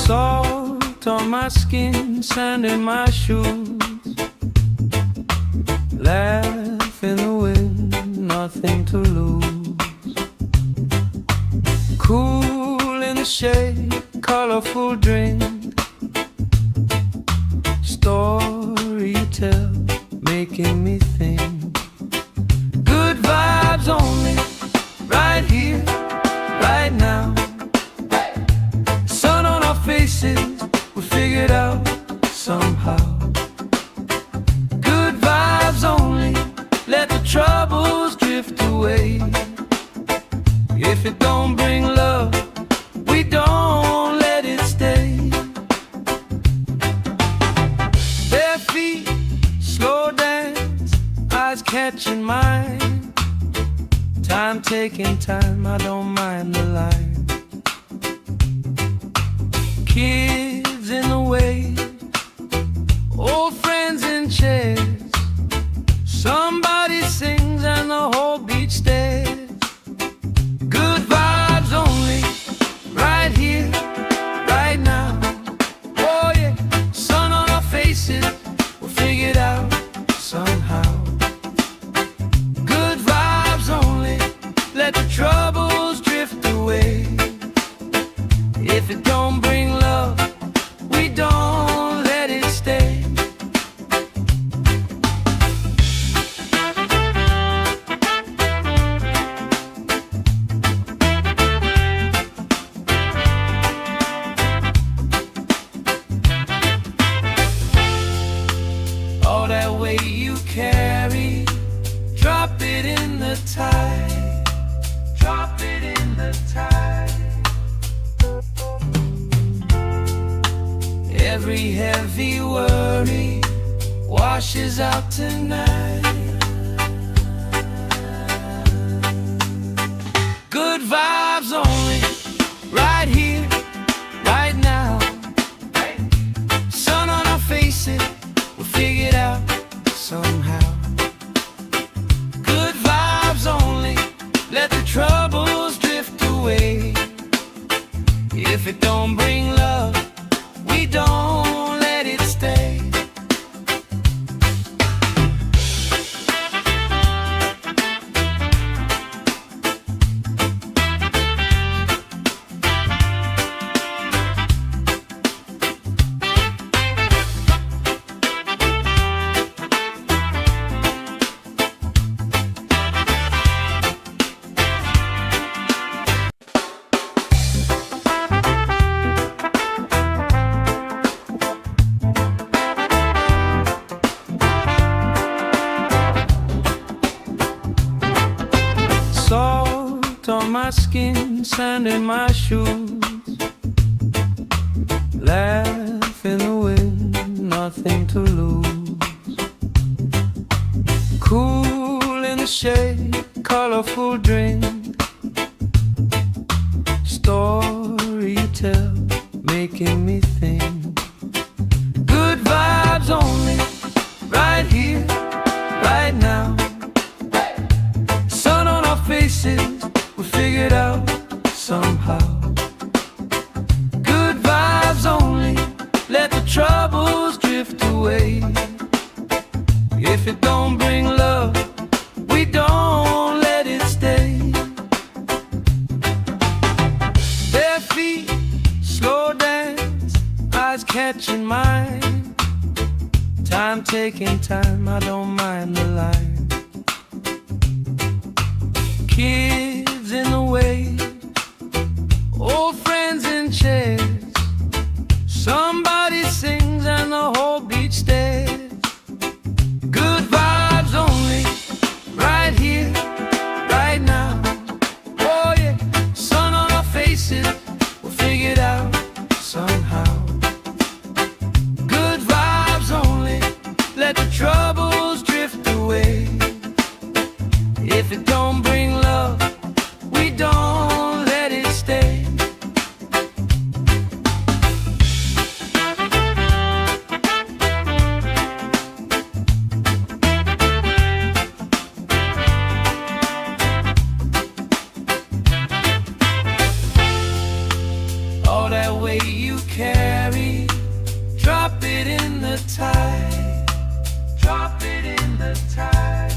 Salt on my skin, sand in my shoes. Laugh in the wind, nothing to lose. Cool in the shade, colorful drink. Story you tell, making me think. Good vibes only, right here, right now. Sun on our faces, we figured out somehow. Good vibes only, let the troubles drift away. catching mine. Time taking time, I don't mind the line. Kids in the way, old friends in chairs. Somebody sings and the whole beach stares. Good vibes only, right here, right now. Oh yeah, sun on our faces, we'll figure it out somehow. Good vibes only, let the troubles drift away. If it don't bring love, we don't let it stay. All that weight you carry, drop it in the tide. Drop it in the tide. Every heavy worry washes out tonight. Good vibes only, right here, right now. Sun on our faces, we'll figure it out somehow. Good vibes only, let the troubles drift away. If it don't bring love, we don't let it stay. Salt on my skin, sand in my shoes. Laugh in the wind, nothing to lose. Cool in the shade, colorful drink. Story you tell, making me think. Good vibes only, right here, right now. Sun on our faces, we figure it out somehow. Good vibes only, let the troubles drift away. If it don't bring love, we don't let it stay. Bare feet, slow dance, eyes catching mine. Time taking time, I don't mind the line. Kids in the way, old friends in chairs. Somebody sings and the whole beach stares. Good vibes only, right here, right now. Oh yeah, sun on our faces, we'll figure it out somehow. Good vibes only, let the troubles drift away. If it don't bring love, we don't let it stay. All that weight you carry, drop it in the tide. Drop it in the tide.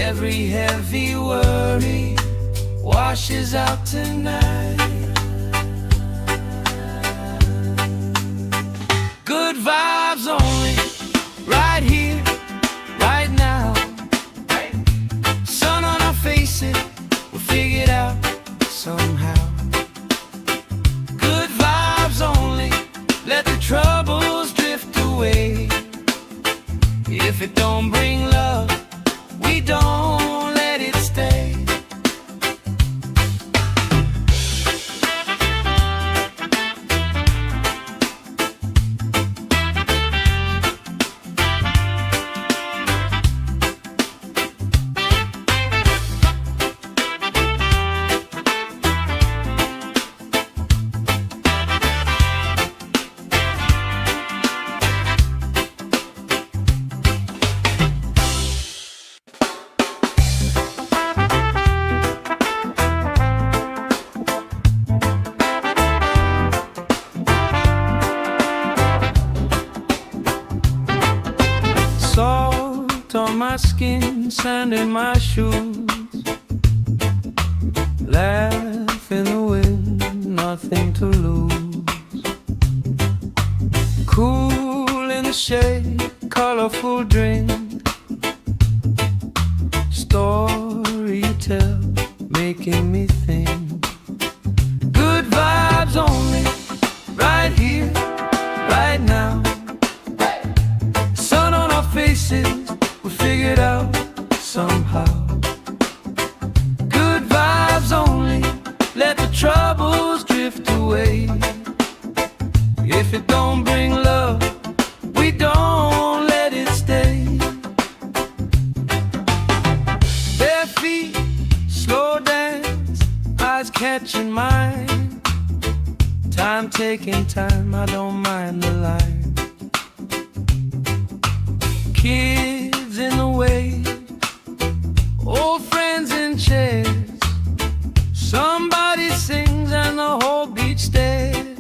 Every heavy worry washes out tonight. Good vibes only, right here, right now. Sun on our faces, we'll figure it out somehow. Good vibes only, let the troubles drift away. If it don't bring love, we don't let it stay. skin, sand in my shoes. Laugh in the wind, nothing to lose. Cool in the shade, colorful drink. Story you tell, making me think. Good vibes only, right here, right now. Sun on our faces, we figured out somehow. Good vibes only, let the troubles drift away. If it don't bring love, we don't let it stay. Bare feet, slow dance, eyes catching mine. Time taking time, I don't mind the line. Kids in the way, old friends in chairs. Somebody sings and the whole beach stares.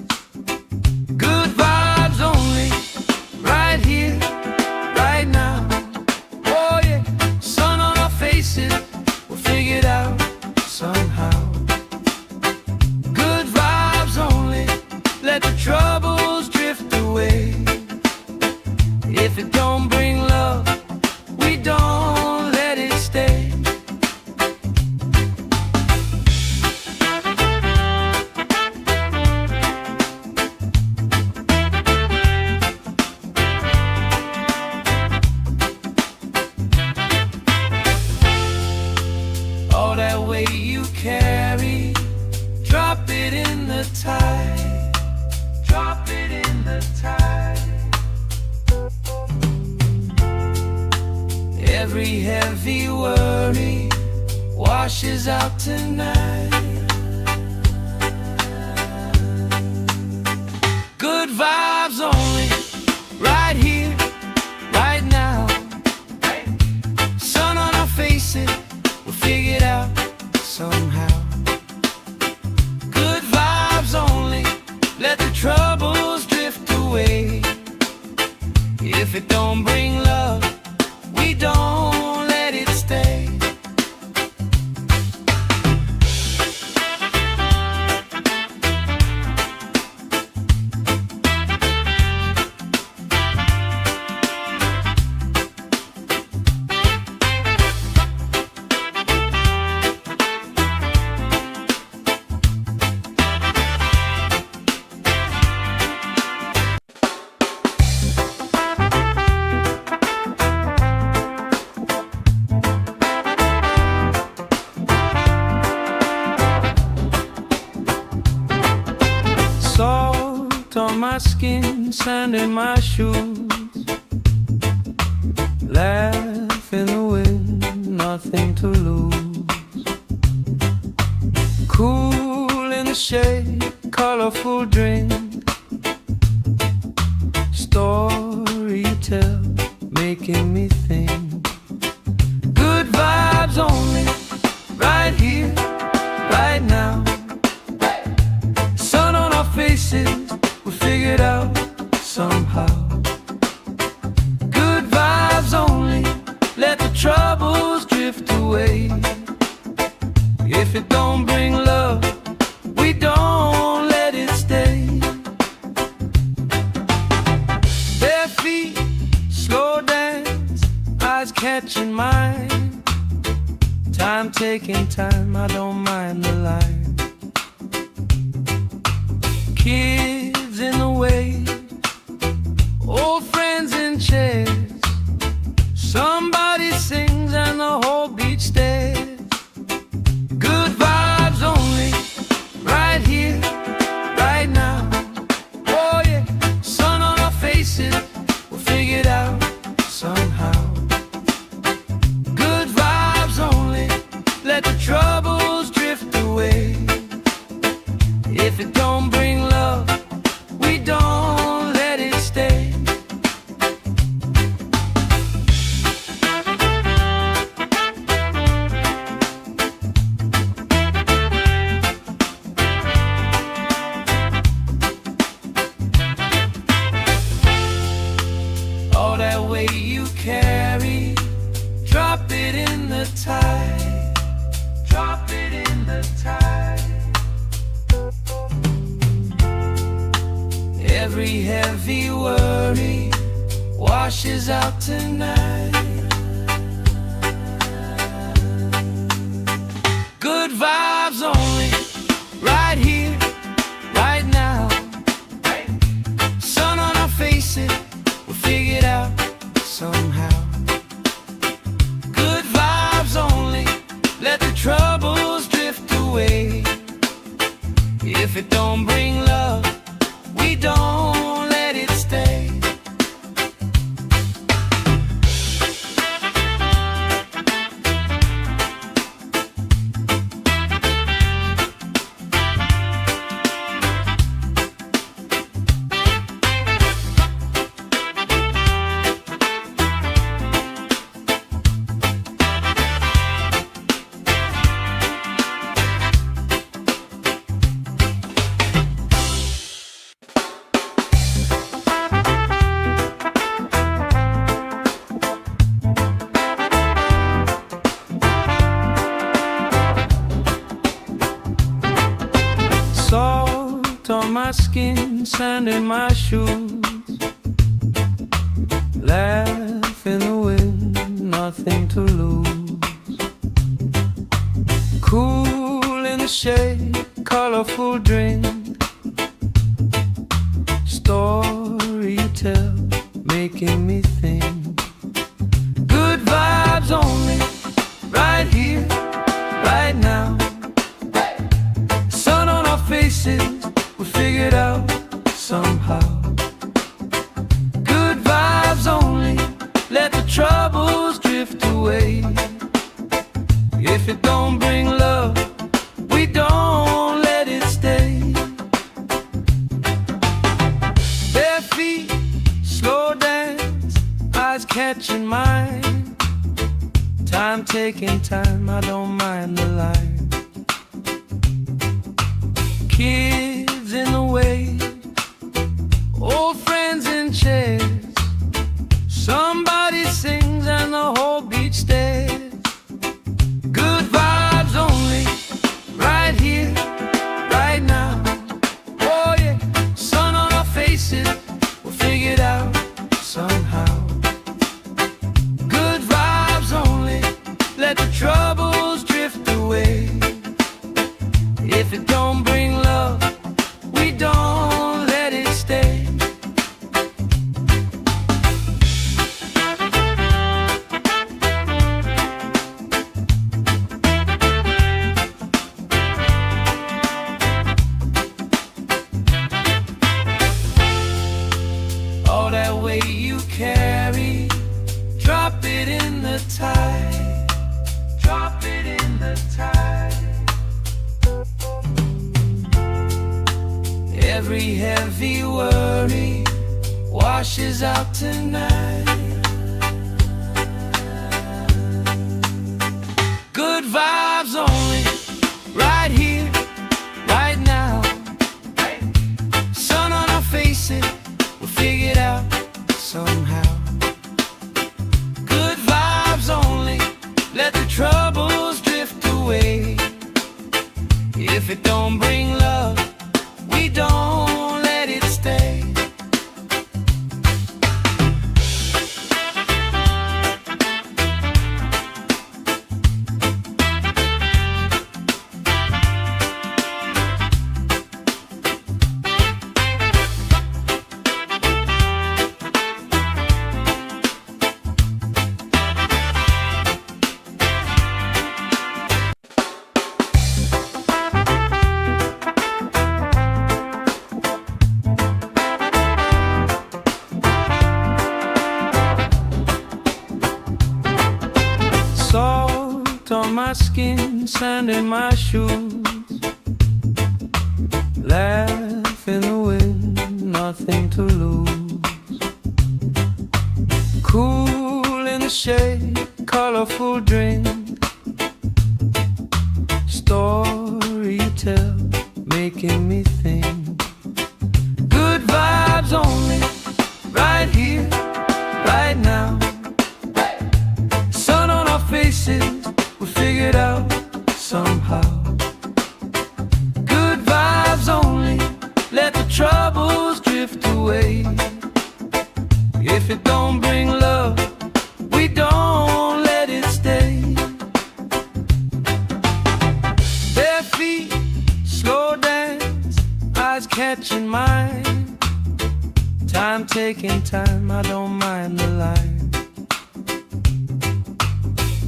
Good vibes only, right here, right now. Oh yeah, sun on our faces, we'll figure it out somehow. Good vibes only, let the troubles drift away. If it don't bring love, we don't let it stay. All that weight you carry, drop it in the tide. Drop it in the tide. Every heavy worry washes out tonight. Good vibes only, right here, right now. Sun on our faces, we'll figure it out somehow. Good vibes only, let the troubles drift away. If it don't bring love, we don't let it stay. Salt on my skin, sand in my shoes. Laugh in the wind, nothing to lose. Cool in the shade, colorful drink. Story you tell, making me think. Good vibes only, right here, right now. Sun on our faces, we figured out somehow. Good vibes only, let the troubles drift away. If it don't bring love, we don't let it stay. Bare feet, slow dance, eyes catching mine. Time taking time, I don't mind the line. Kids in the way, old friends in chairs. Somebody sings and the whole beach stares. Good vibes only, right here, right now. Oh yeah, sun on our faces, we'll figure it out somehow. Good vibes only, let the troubles drift away. If it don't bring love, we don't Every heavy worry washes out tonight. Good vibes only, right here, right now. Sun on our faces, we'll figure it out somehow. Good vibes only, let the troubles drift away. If it don't bring love, we don't let it stay. Salt on my skin, sand in my shoes. Laugh in the wind, nothing to lose. Cool in the shade, colorful drink. Story you tell, making me think. Good vibes only, right here, right now. Sun on our faces, we figured out somehow. Good vibes only, let the troubles drift away. If it don't bring love, we don't let it stay. Bare feet, slow dance, eyes catching mine. Time taking time, I don't mind the line. Kids in the way, old friends in chairs. Somebody sings and the whole beach stares. Good vibes only, right here, right now. Oh yeah, sun on our faces, we'll figure it out somehow. Good vibes only, let the troubles drift away. If it don't bring love, we don't let it stay. All that weight you carry, drop it in the tide. Drop it in the tide. Every heavy worry washes out tonight. Good vibes only, right here, right now. Sun on our faces, we'll figure it out somehow. Good vibes only, let the troubles drift away. If it don't bring love, we don't let it stay. Salt on my skin, sand in my shoes. Laugh in the wind, nothing to lose. Cool in the shade, colorful drink. Story you tell, making me think. Good vibes only, right here, right now. Sun on our faces, we figured out somehow. Good vibes only, let the troubles drift away. Time taking time, I don't mind the line.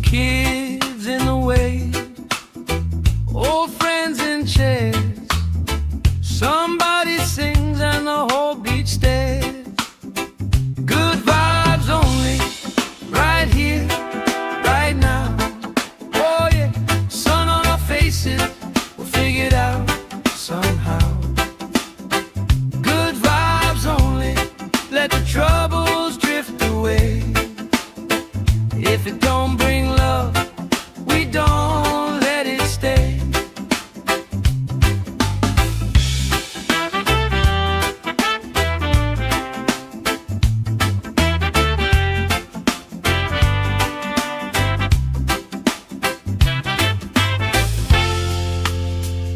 Kids in the way, old friends in chairs. Somebody sings and the whole beach stares. Good vibes only, right here, right now. Oh yeah, sun on our faces, we'll figure it out somehow. Good vibes only, let the troubles drift away. If it don't bring love, we don't let it stay.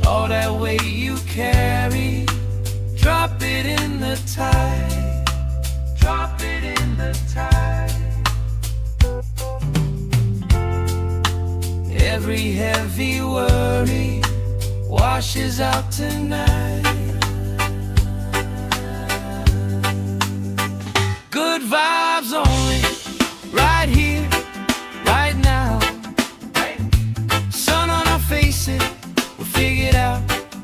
All that weight you carry, drop it in the tide. Drop it in the tide. Every heavy worry washes out tonight. Good vibes only, right here, right now. Sun on our faces, we'll figure it out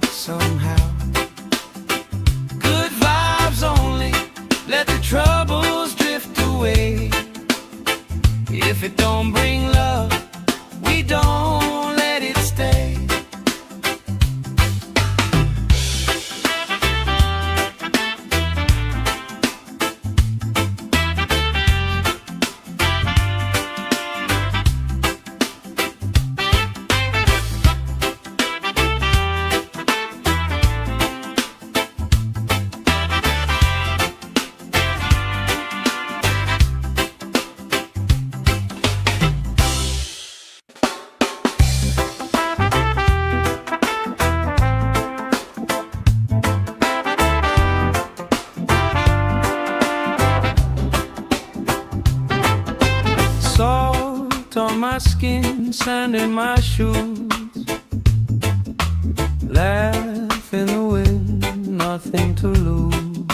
somehow. Good vibes only, let the troubles drift away. If it don't bring love, we don't let it stay. Salt on my skin, sand in my shoes. Laugh in the wind, nothing to lose.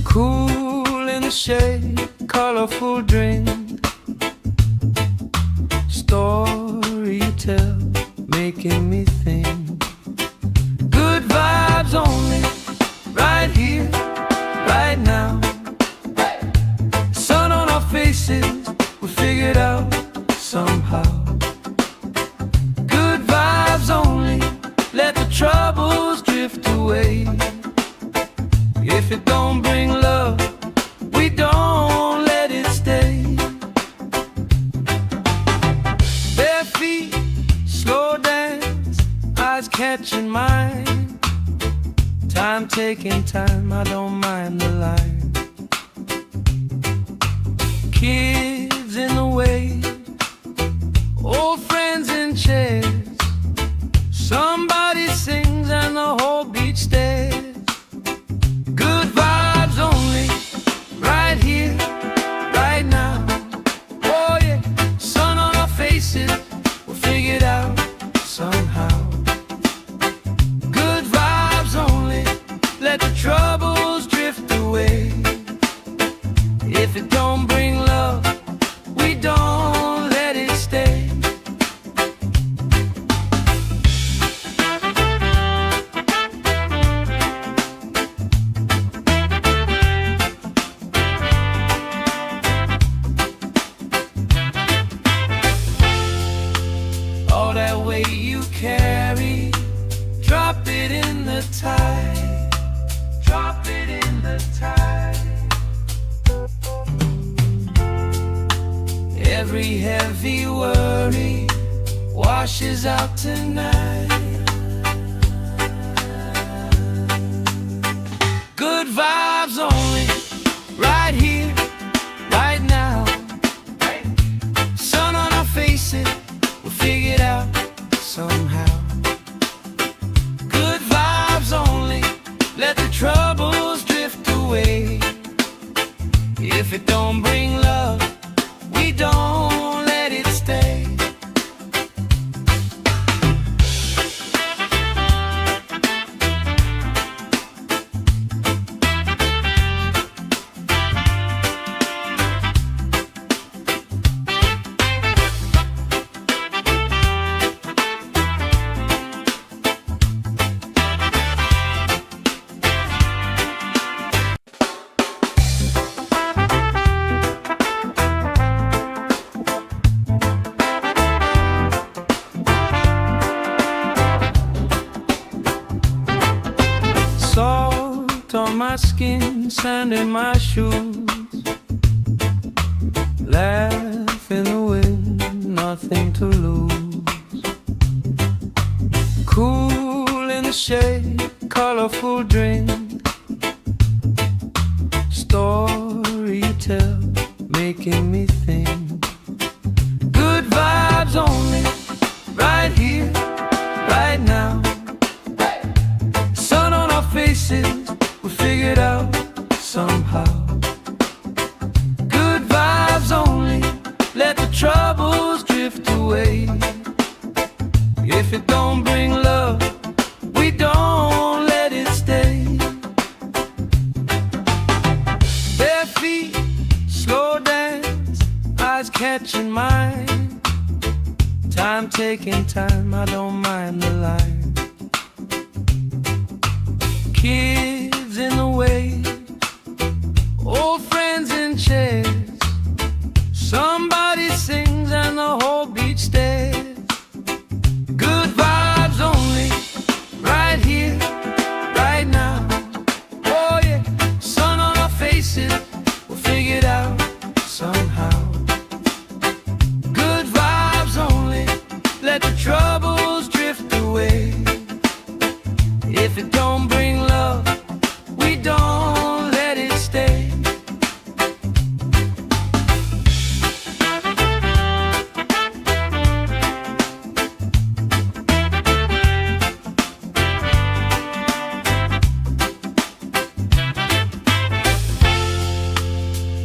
Cool in the shade, colorful drink. Story you tell, making me think. Good vibes only, right here, right now. Sun on our faces, we'll figure it out somehow. Good vibes only, let the troubles drift away. If it don't bring love, we don't let it stay. Bare feet, slow dance, eyes catching mine. Time taking time, I don't mind the line. Kids in the way, old friends in chairs. Somebody sings and the whole beach stares. Good vibes only, right here, right now. Oh yeah, sun on our faces, we'll figure it out somehow. Good vibes only, let the troubles drift away. If it don't bring love, we don't let it stay. All that weight you carry, drop it in the tide. Drop it in the tide. Every heavy worry washes out tonight. Good vibes only, right here, right now. Sun on our faces, we'll figure it out somehow. Good vibes only, let the troubles drift away. If it don't bring love, we don't let it stay. skin, sand in my shoes. Laugh in the wind, nothing to lose. Cool in the shade, colorful drink. Story you tell, making me think. Good vibes only, right here, right now. Sun on our faces, we figured out somehow. Good vibes only, let the troubles drift away. If it don't bring love, we don't let it stay. Bare feet, slow dance, eyes catching mine. Time taking time, I don't mind the line. Kids in the way, old friends in chairs. Somebody sings and the whole beach stares. Good vibes only, right here, right now. Oh yeah, sun on our faces, we'll figure it out somehow. Good vibes only, let the troubles drift away. If it don't bring love, we don't let it stay.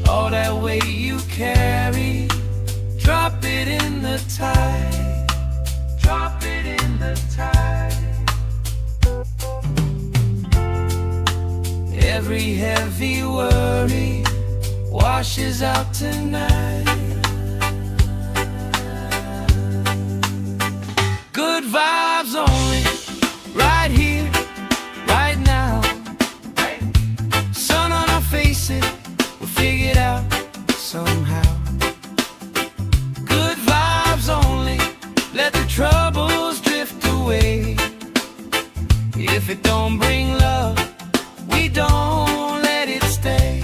All that weight you carry, drop it in the tide. Drop it in the tide. Every heavy worry washes out tonight. Good vibes only, right here, right now. Sun on our faces, we'll figure it out somehow. Good vibes only, let the troubles drift away. If it don't bring love, we don't let it stay.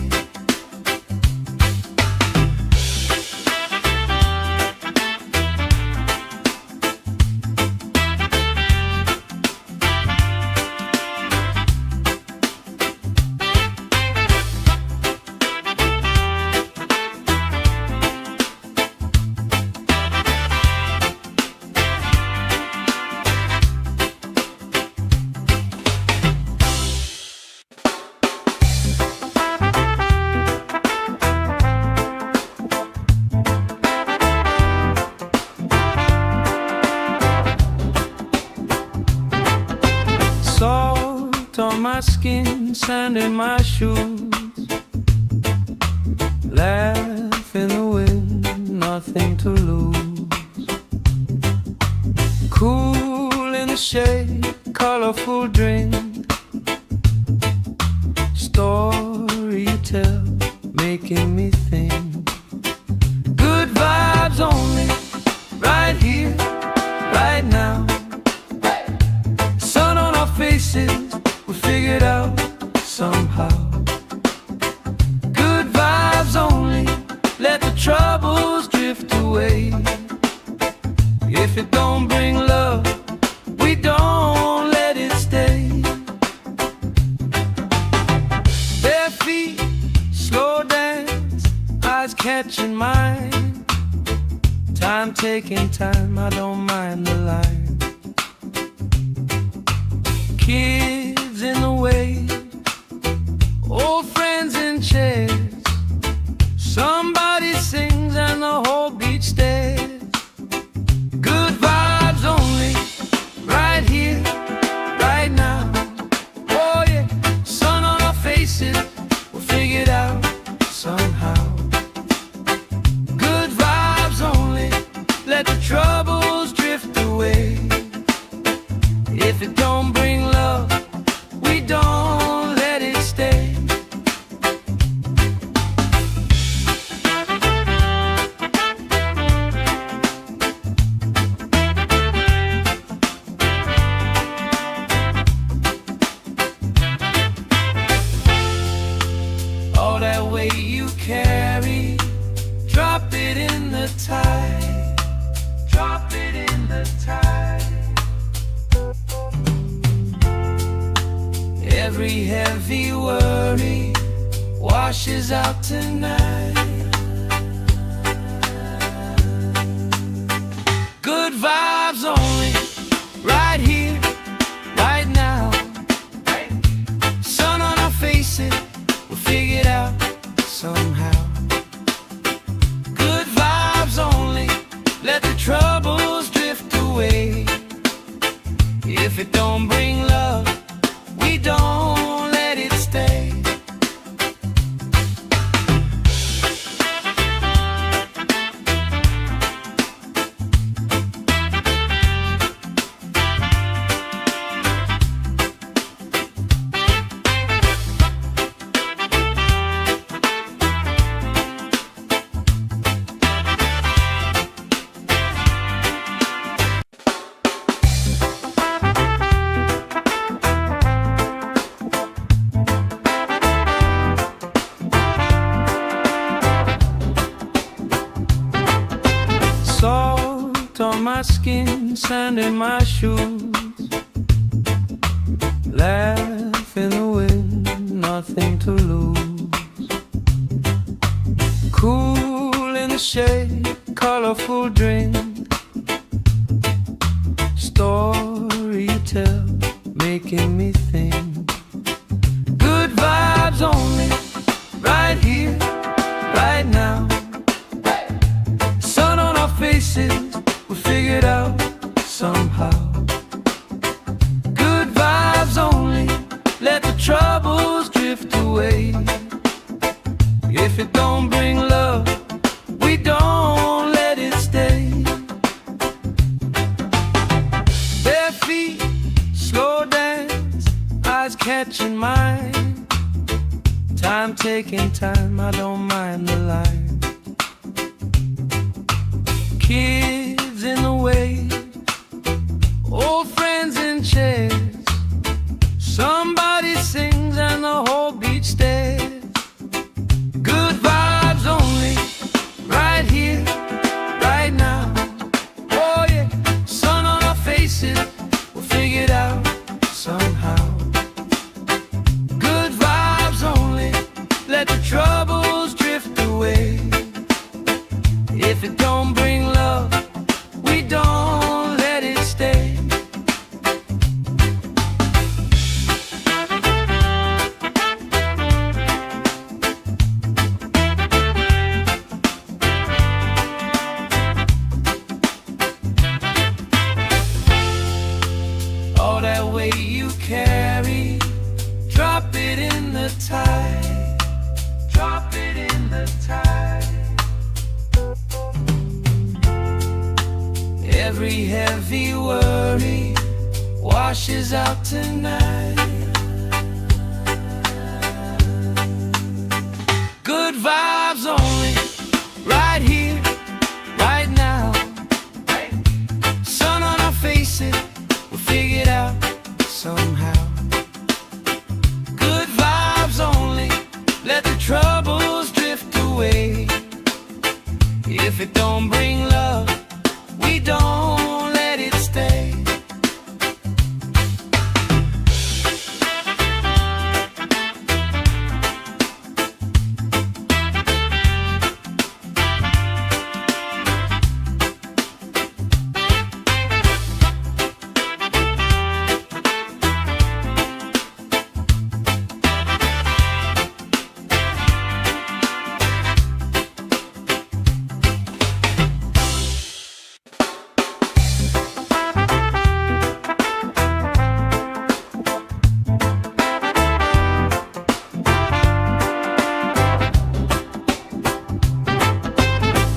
Salt on my skin, sand in my shoes. Laugh in the wind, nothing to lose. Cool in the shade, colorful drink. Story you tell, making me think. Good vibes only, right here, right now. Sun on our faces, we figured out somehow. Good vibes only, let the troubles drift away. If it don't bring love, we don't let it stay. Bare feet, slow dance, eyes catching mine. Time taking time, I don't mind the line. Kids in the way, old friends in chairs. Somebody sings and the whole beach stares. Good vibes only, right here, right now. Oh yeah, sun on our faces, we'll figure it out somehow. Good vibes only, let the troubles drift away. If it don't bring love, we don't let it stay. All that weight you carry, drop it in the tide. Drop it in the tide. Every heavy worry washes out tonight. Good vibes only, right here, right now. Sun on our faces, we'll figure it out somehow. Good vibes only, let the troubles drift away. If it don't bring love, we don't let it stay. Salt on my skin, sand in my shoes. Laugh in the wind, nothing to lose. Cool in the shade, colorful drink. Story you tell, making me think. Good vibes only, right here, right now. Sun on our faces, we figure it out somehow. Good vibes only, let the troubles drift away. If it don't bring love, we don't let it stay. Bare feet, slow dance, eyes catching mine. Time taking time, I don't mind the line. Kids in the way, old friends in chairs. Somebody sings and the whole beach stares. Good vibes only, right here, right now. Oh yeah, sun on our faces, we'll figure it out somehow. Good vibes only, let the troubles drift away. If it don't bring love, we don't let it stay. All that weight you carry, drop it in the tide. Drop it in the tide. Every heavy worry washes out tonight. Good vibes only, right here, right now. Sun on our faces, we'll figure it out somehow. Good vibes only, let the troubles drift away. If it don't bring love, we don't let it stay.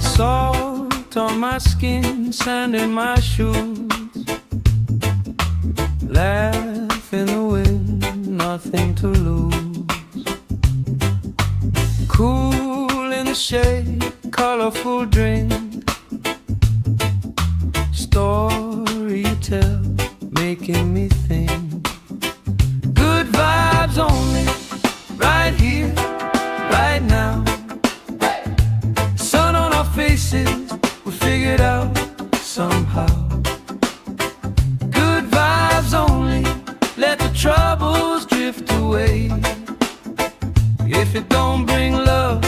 Salt on my skin, sand in my shoes. Laugh in the wind, nothing to lose. Cool in the shade, colorful drink. Story you tell, making me think. Good vibes only, right here, right If it don't bring love,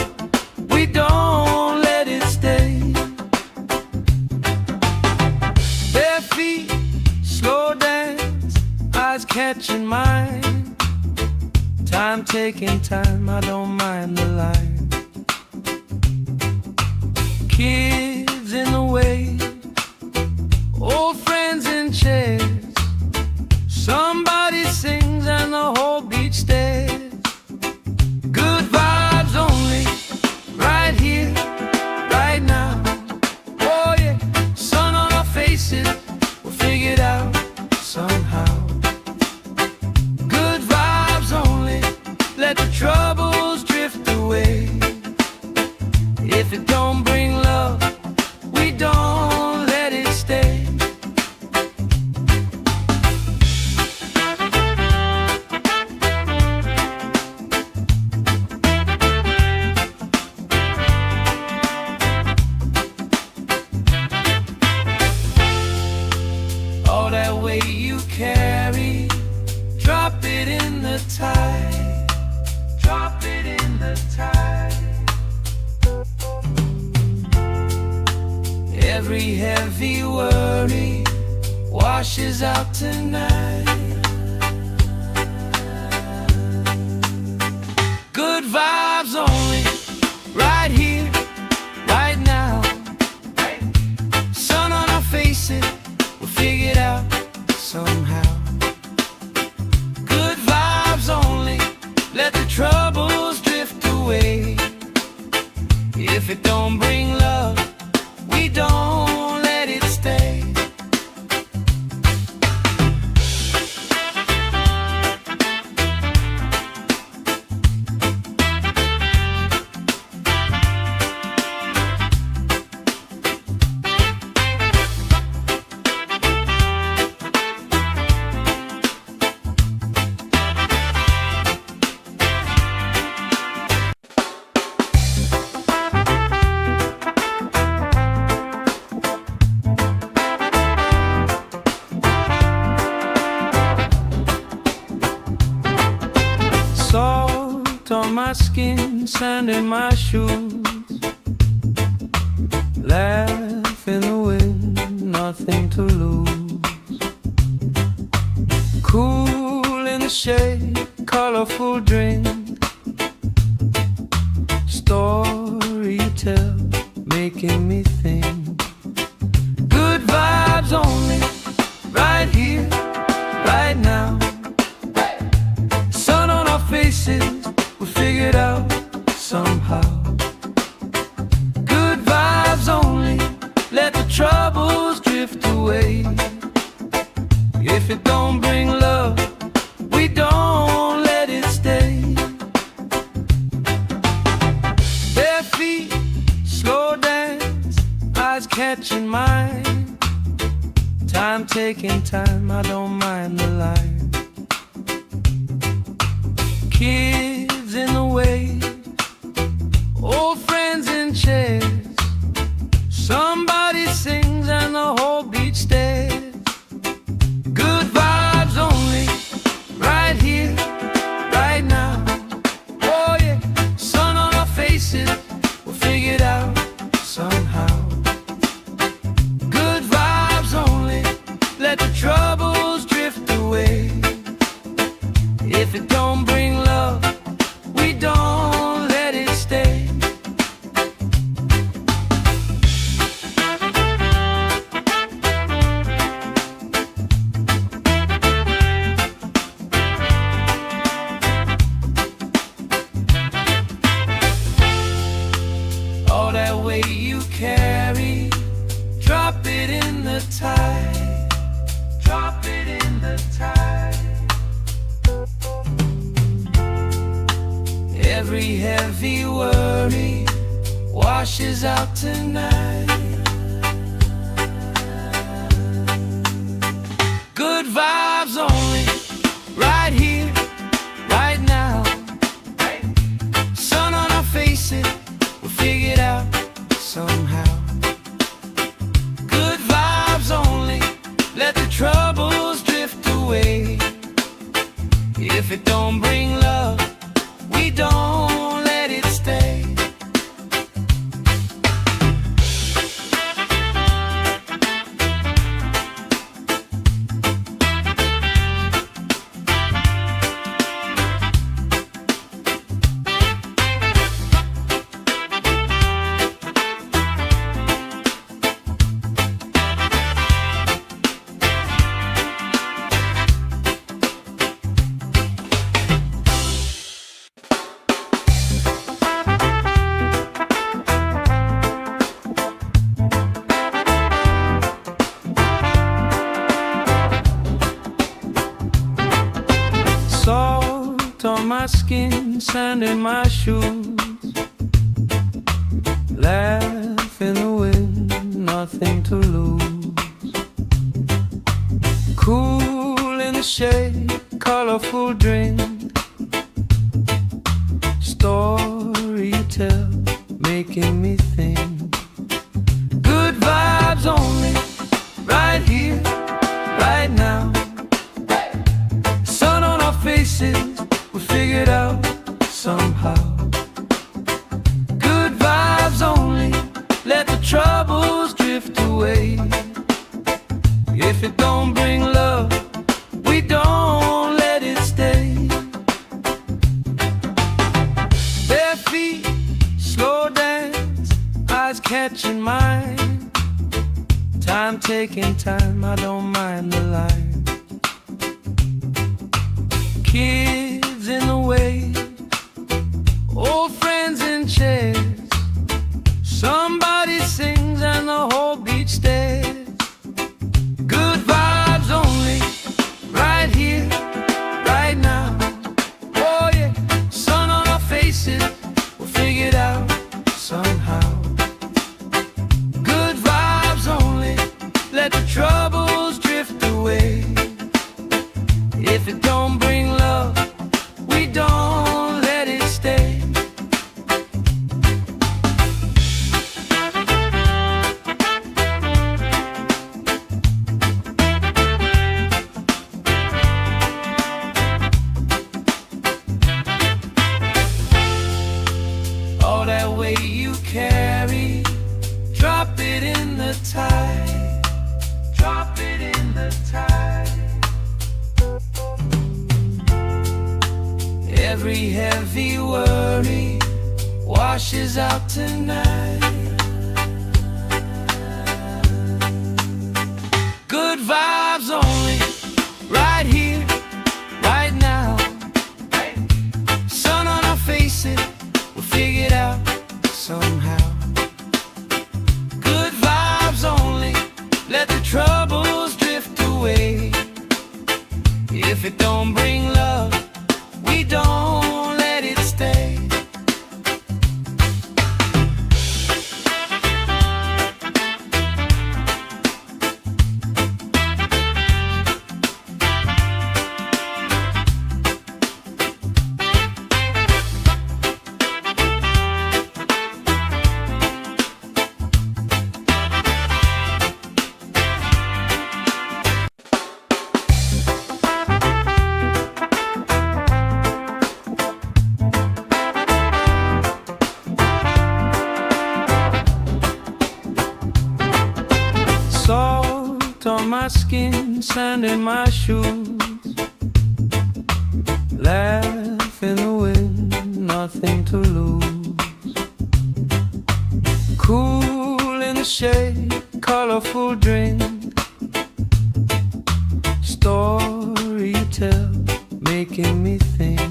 we don't let it stay. Bare feet, slow dance, eyes catching mine. Time taking time, I don't mind the line. Kids in the way, old friends in chairs. Somebody sings and the whole beach stares. Good vibes only, right here, right now. Oh yeah, sun on our faces, we'll figure it out somehow. Good vibes only, let the troubles drift away. If it don't bring love, we don't let it stay. All that weight you carry, drop it in the tide. Drop it in the tide. Every heavy worry washes out tonight. Good vibes only, right here, right now. Sun on our faces, we'll figure it out somehow. Good vibes only, let the troubles drift away. If it don't bring love, we don't let it stay. Salt on my skin, sand in my shoes. Laugh in the wind, nothing to lose. Cool in the shade, colorful drink. Story you tell, making me think. Good vibes only, right here, right now. Sun on our faces, we'll figure it out somehow. Good vibes only, let the troubles drift away. If it don't bring love, we don't let it stay. Bare feet, slow dance, eyes catching mine. Time taking time, I don't mind the line. Kids in the way, old friends in chairs. Somebody sings and the whole beach stares. Good vibes only, right here, right now. Oh yeah, sun on our faces, we'll figure it out somehow. Good vibes only, let the troubles drift away. If it don't bring love, we don't let it stay. All that weight you carry, drop it in the tide. Drop it in the tide. Every heavy worry washes out tonight. Good vibes only, right here, right now. Sun on our faces, we'll figure it out somehow. Good vibes only, let the troubles drift away. If it don't bring love, we don't my skin, sand in my shoes. Laugh in the wind, nothing to lose. Cool in the shade, colorful drink. Story you tell, making me think. Good vibes only, right here, right now. Sun on our faces, we figured out somehow. Good vibes only, let the troubles drift away. If it don't bring love, we don't let it stay. Bare feet, slow dance, eyes catching mine. Time taking time, I don't mind the line. Kids in the wave, old friends in chairs. Somebody sings and the whole beach stares. Good vibes only, right here, right now. Oh yeah, sun on our faces, we'll figure it out somehow. Good vibes only, let the troubles drift away. If it don't bring love, we don't let it stay. All that weight you carry, drop it in the tide. Drop it in the tide. Every heavy worry washes out tonight. Good vibes only, right here, right now. Sun on our faces, we'll figure it out somehow. Good vibes only, let the troubles drift away. If it don't bring love, we don't let it stay. Salt on my skin, sand in my shoes. Laugh in the wind, nothing to lose. Cool in the shade, colorful drink. Story you tell, making me think.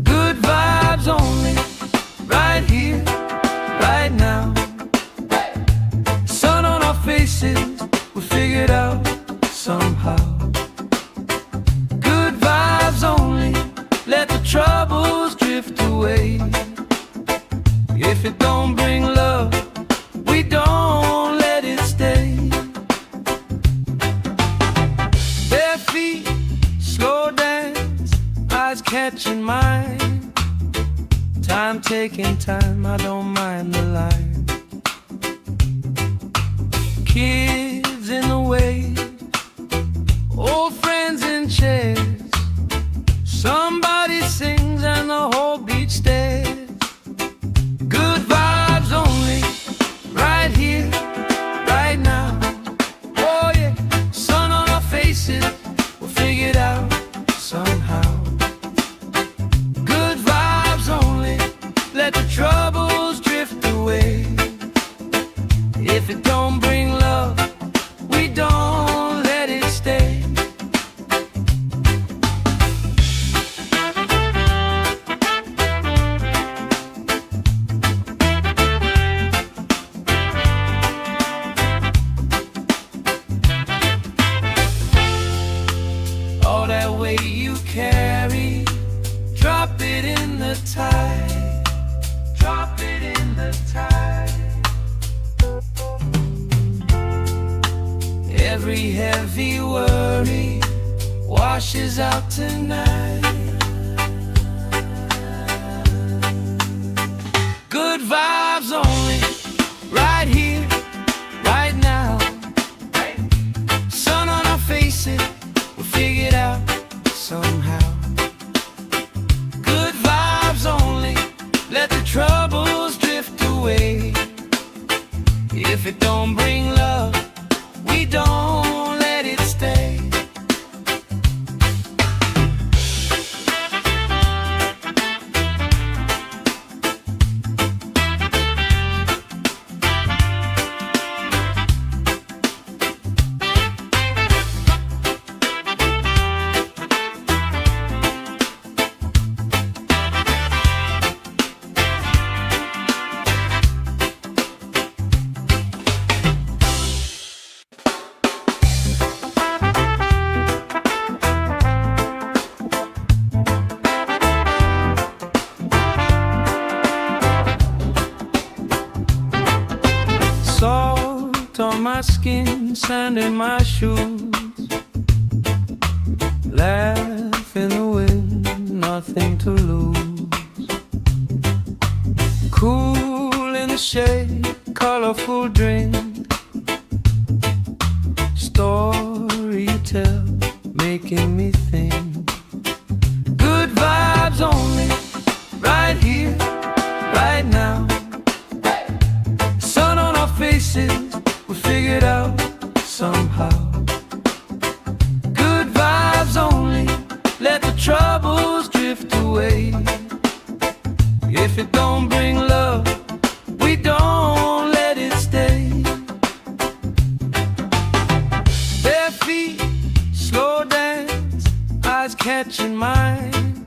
Good vibes only, right here, right now. Sun on our faces, we figured out somehow. Good vibes only, let the troubles drift away. If it don't bring love, we don't let it stay. Bare feet, slow dance, eyes catching mine. Time taking time, I don't mind the line. Kids in the wave, old friends in chairs. Somebody sings and the whole beach stares. Good vibes only, right here, right now. Oh yeah, sun on our faces, we'll figure it out somehow. Good vibes only, let the troubles drift away. If it don't bring love, we don't let it stay. washes out tonight. Good vibes only, right here, right now. Sun on our faces, we'll figure it out somehow. Good vibes only, let the troubles drift away. If it don't bring love, we don't let it stay. Salt on my skin, sand in my shoes. Laugh in the wind, nothing to lose. Cool in the shade, colorful drink. Story you tell, making me think. Good vibes only, right here, right now. Faces, we'll figure it out somehow. Good vibes only, let the troubles drift away. If it don't bring love, we don't let it stay. Bare feet, slow dance, eyes catching mine.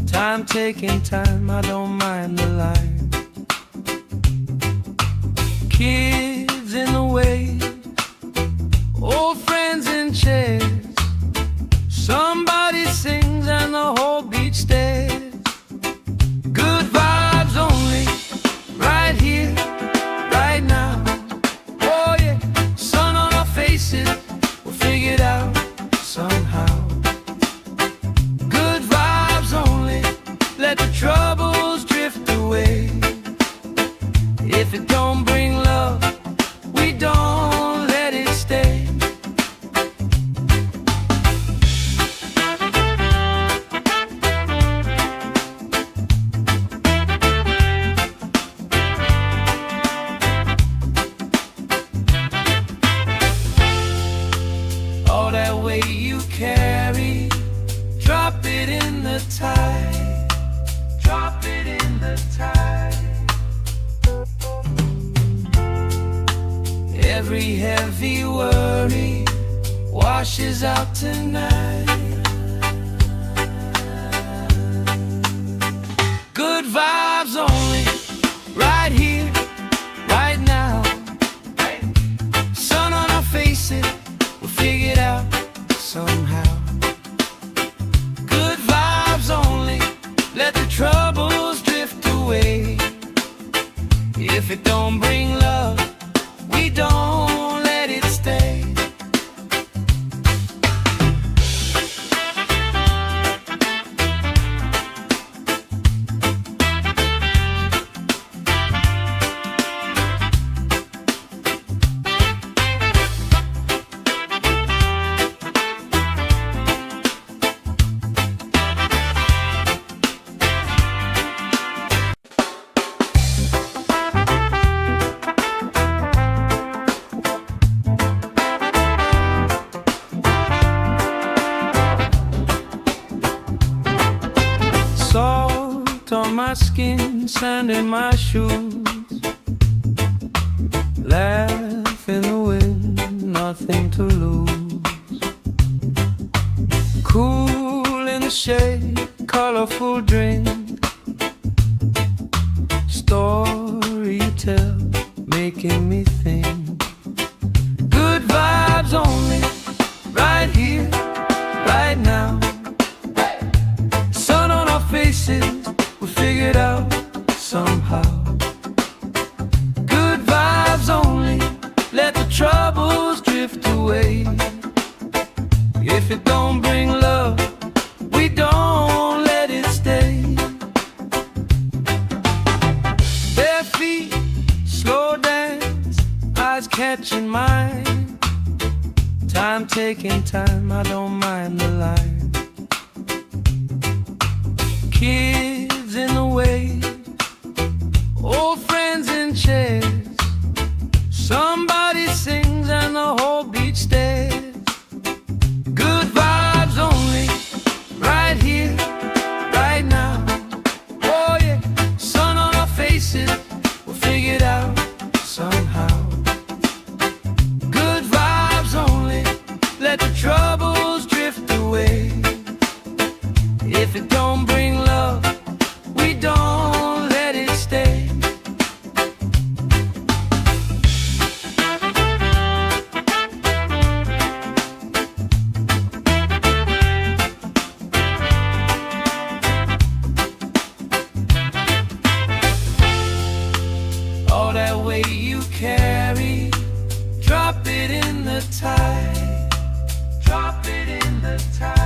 Time taking time, I don't mind the line. Kids in the way, old friends in chairs. Somebody sings and the whole beach stares. Good vibes only, right here, right now. Oh yeah, sun on our faces, we'll figure it out somehow. Good vibes only, let the troubles drift away. If it don't bring love, we don't let it stay. All that weight you carry, drop it in the tide. Drop it in the tide. Every heavy worry washes out tonight. Good vibes only, right here, right now. Sun on our faces, we'll figure it out somehow. Good vibes only, let the troubles drift away. If it don't bring love, we don't let it stay. Salt on my skin, sand in my shoes. Laugh in the wind, nothing to lose. Cool in the shade, colorful drink. Story you tell, making me think. Good vibes only, right here, right now. Sun on our faces, we'll figure it out somehow. Good vibes only, let the troubles drift away. If it don't bring love, catching mine. Time taking time, I don't mind the line. Kids in the way, old friends in chairs. Somebody sings and the whole beach stares. Good vibes only, right here, right now. Oh yeah, sun on our faces, we'll figure it out somehow. Good vibes only, let the troubles drift away. If it don't bring love, we don't let it stay. All that weight you carry, drop it in the tide. Drop it in the tide.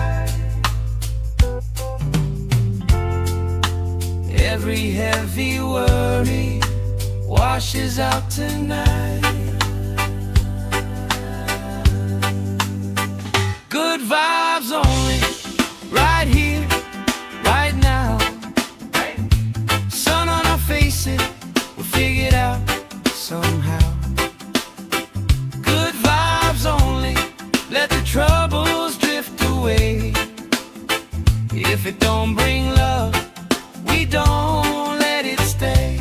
Every heavy worry washes out tonight. Good vibes only, right here, right now. Sun on our faces, we'll figure it out somehow. Good vibes only, let the troubles drift away. If it don't bring love, we don't let it stay.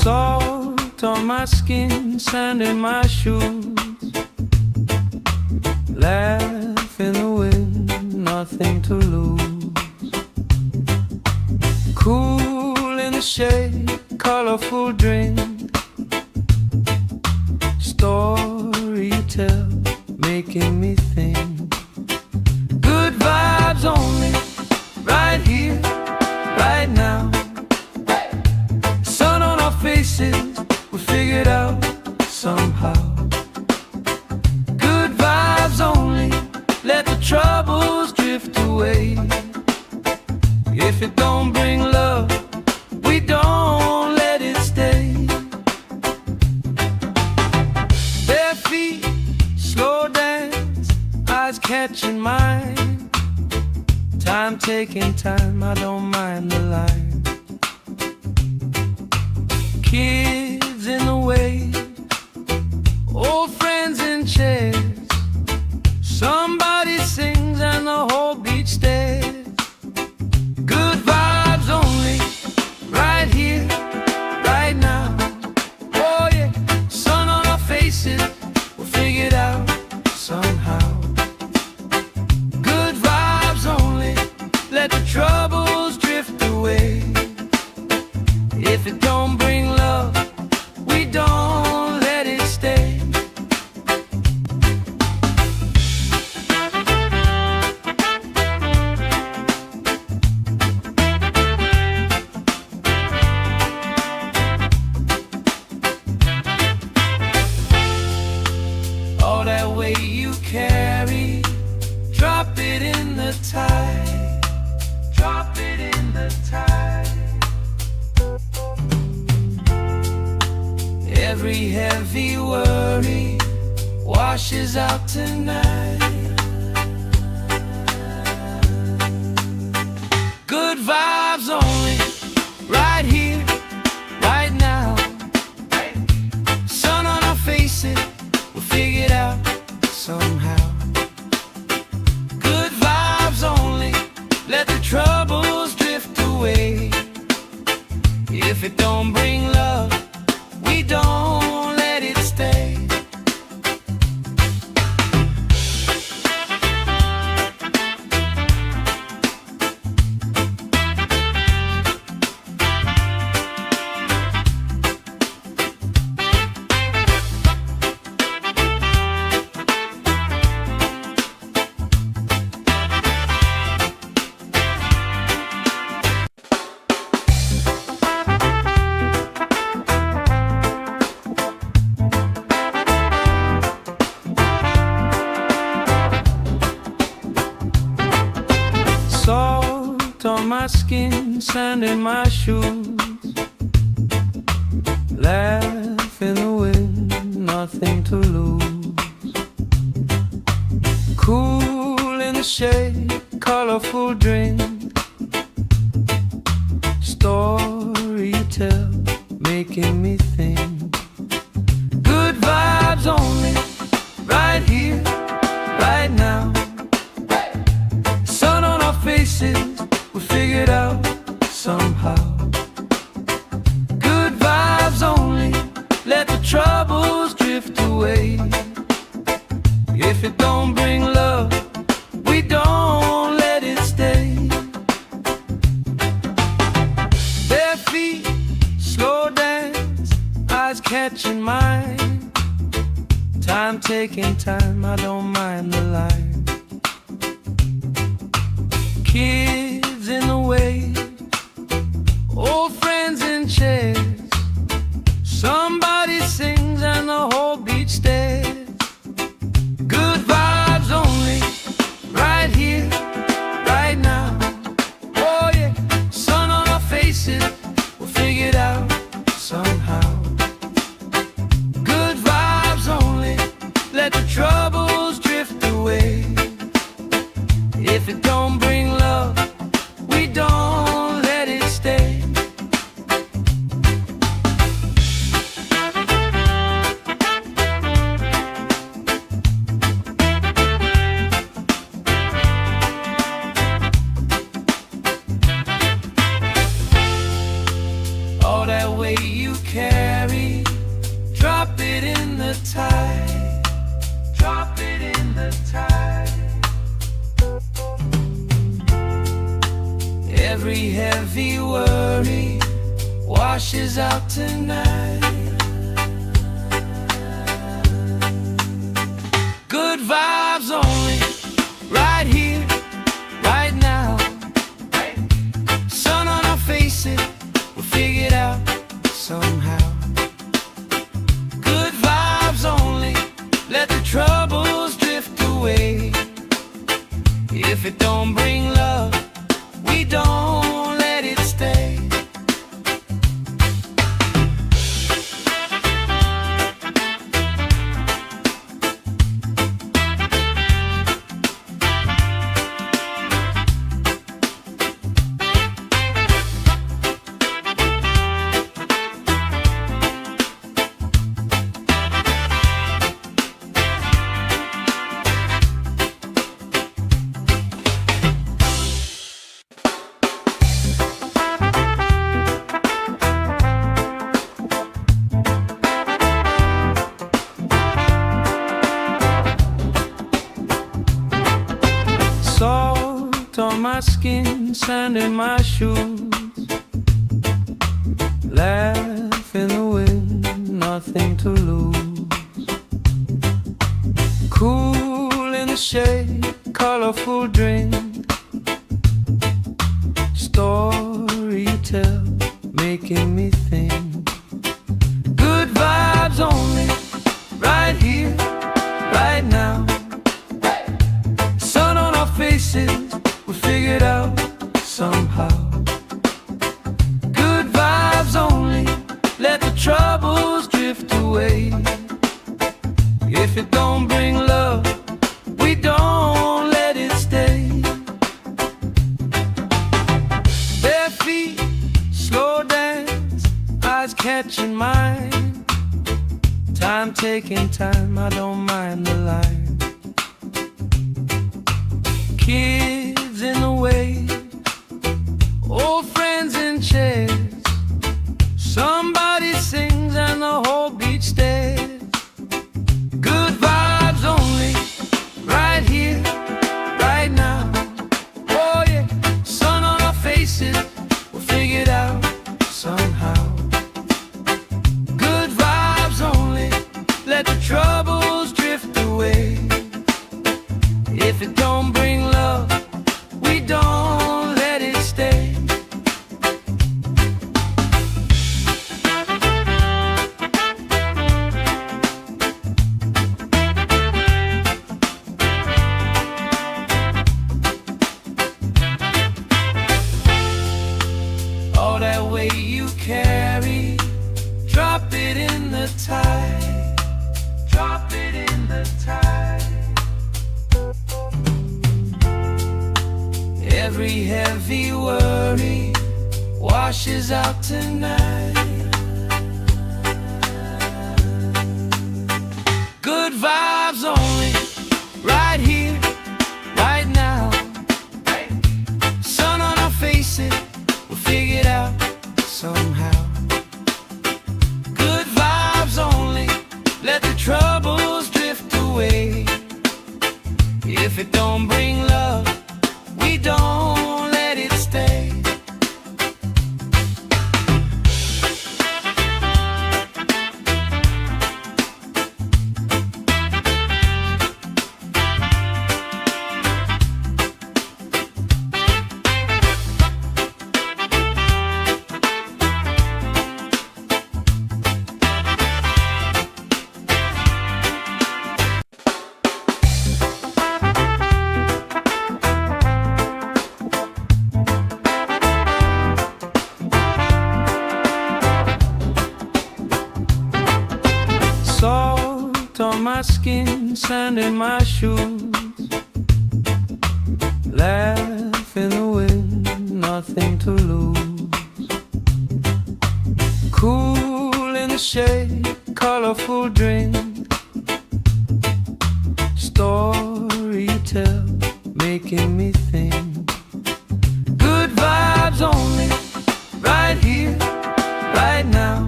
Salt on my skin, sand in my shoes. Laugh in the wind, nothing to lose. Cool in the shade, colorful drink. Story you tell, making me think. Good vibes only, right here, right now. Sun on our faces, we'll figure it out somehow. Good vibes only, let the troubles drift away. If it don't bring love, we don't let it stay. Bare feet, slow dance, eyes catching mine. Time taking time, I don't mind the line. Kids in the way, old friends in chairs. Somebody sings and the whole beach stares. Good vibes only, right here, right now. Oh yeah, sun on our faces, we'll figure it out somehow. Good vibes only, let the troubles drift away. If it don't bring love, we don't let it stay. All that weight you carry, drop it in the tide. Drop it in the tide. Every heavy worry washes out tonight. Good vibes only, right here, right now. Sun on our faces, we'll figure it out somehow. Good vibes only, let the troubles drift away. If it don't bring love, we don't let it stay. my skin, sand in my shoes. Laugh in the wind, nothing to lose. Cool in the shade, colorful drink. Story you tell, making me think. Good vibes only, right here, right now. Sun on our faces, we figured out somehow. Good vibes only, let the troubles drift away. If it don't bring love, we don't let it stay. Bare feet, slow dance, eyes catching mine. Time taking time, I don't mind the line. Kids in the wave, old friends in chairs. Somebody sings and the whole beach stares. Good vibes only, right here, right now. Oh yeah, sun on our faces, we'll figure it out somehow. Good vibes only, let the troubles drift away. If it don't bring love, we don't let it stay. All that weight you carry, drop it in the tide. Drop it in the tide. Every heavy worry washes out tonight. Good vibes only, right here, right now. Sun on our faces, we'll figure it out somehow. Good vibes only, let the troubles drift away. If it don't bring love, we don't let it stay. Salt on my skin, sand in my shoes. Laugh in the wind, nothing to lose. Cool in the shade, colorful drink. Story you tell, making me think. Good vibes only, right here, right now. Sun on our faces, we figured out somehow. Good vibes only, let the troubles drift away. If it don't bring love, we don't let it stay. Bare feet, slow dance, eyes catching mine. Time taking time, I don't mind the line. Kids in the wave, old friends in chairs. Somebody sings and the whole beach stares. Good vibes only. Every heavy worry washes out tonight. Good vibes only, right here, right now. Sun on our faces, we'll figure it out somehow. Good vibes only, let the troubles drift away. If it don't bring love, we don't let it stay. Salt on my skin, sand in my shoes. Laugh in the wind, nothing to lose. Cool in the shade, colorful drink. Story you tell, making me think. Good vibes only, right here, right now.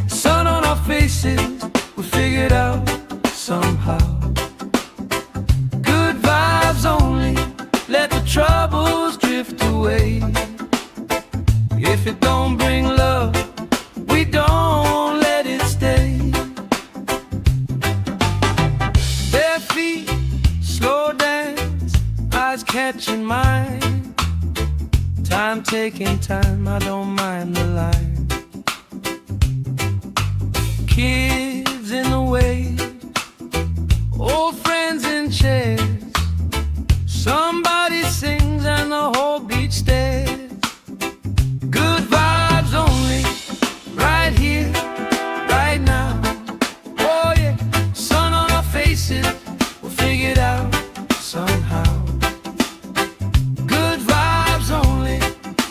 Sun on our faces, we figured out somehow. Good vibes only, let the troubles drift away. If it don't bring love, we don't let it stay. Bare feet, slow dance, eyes catching mine. Time taking time, I don't mind the line. Kids in the way, old friends in chairs. Somebody sings and the whole beach stares. Good vibes only, right here, right now. Oh yeah, sun on our faces, we'll figure it out somehow. Good vibes only,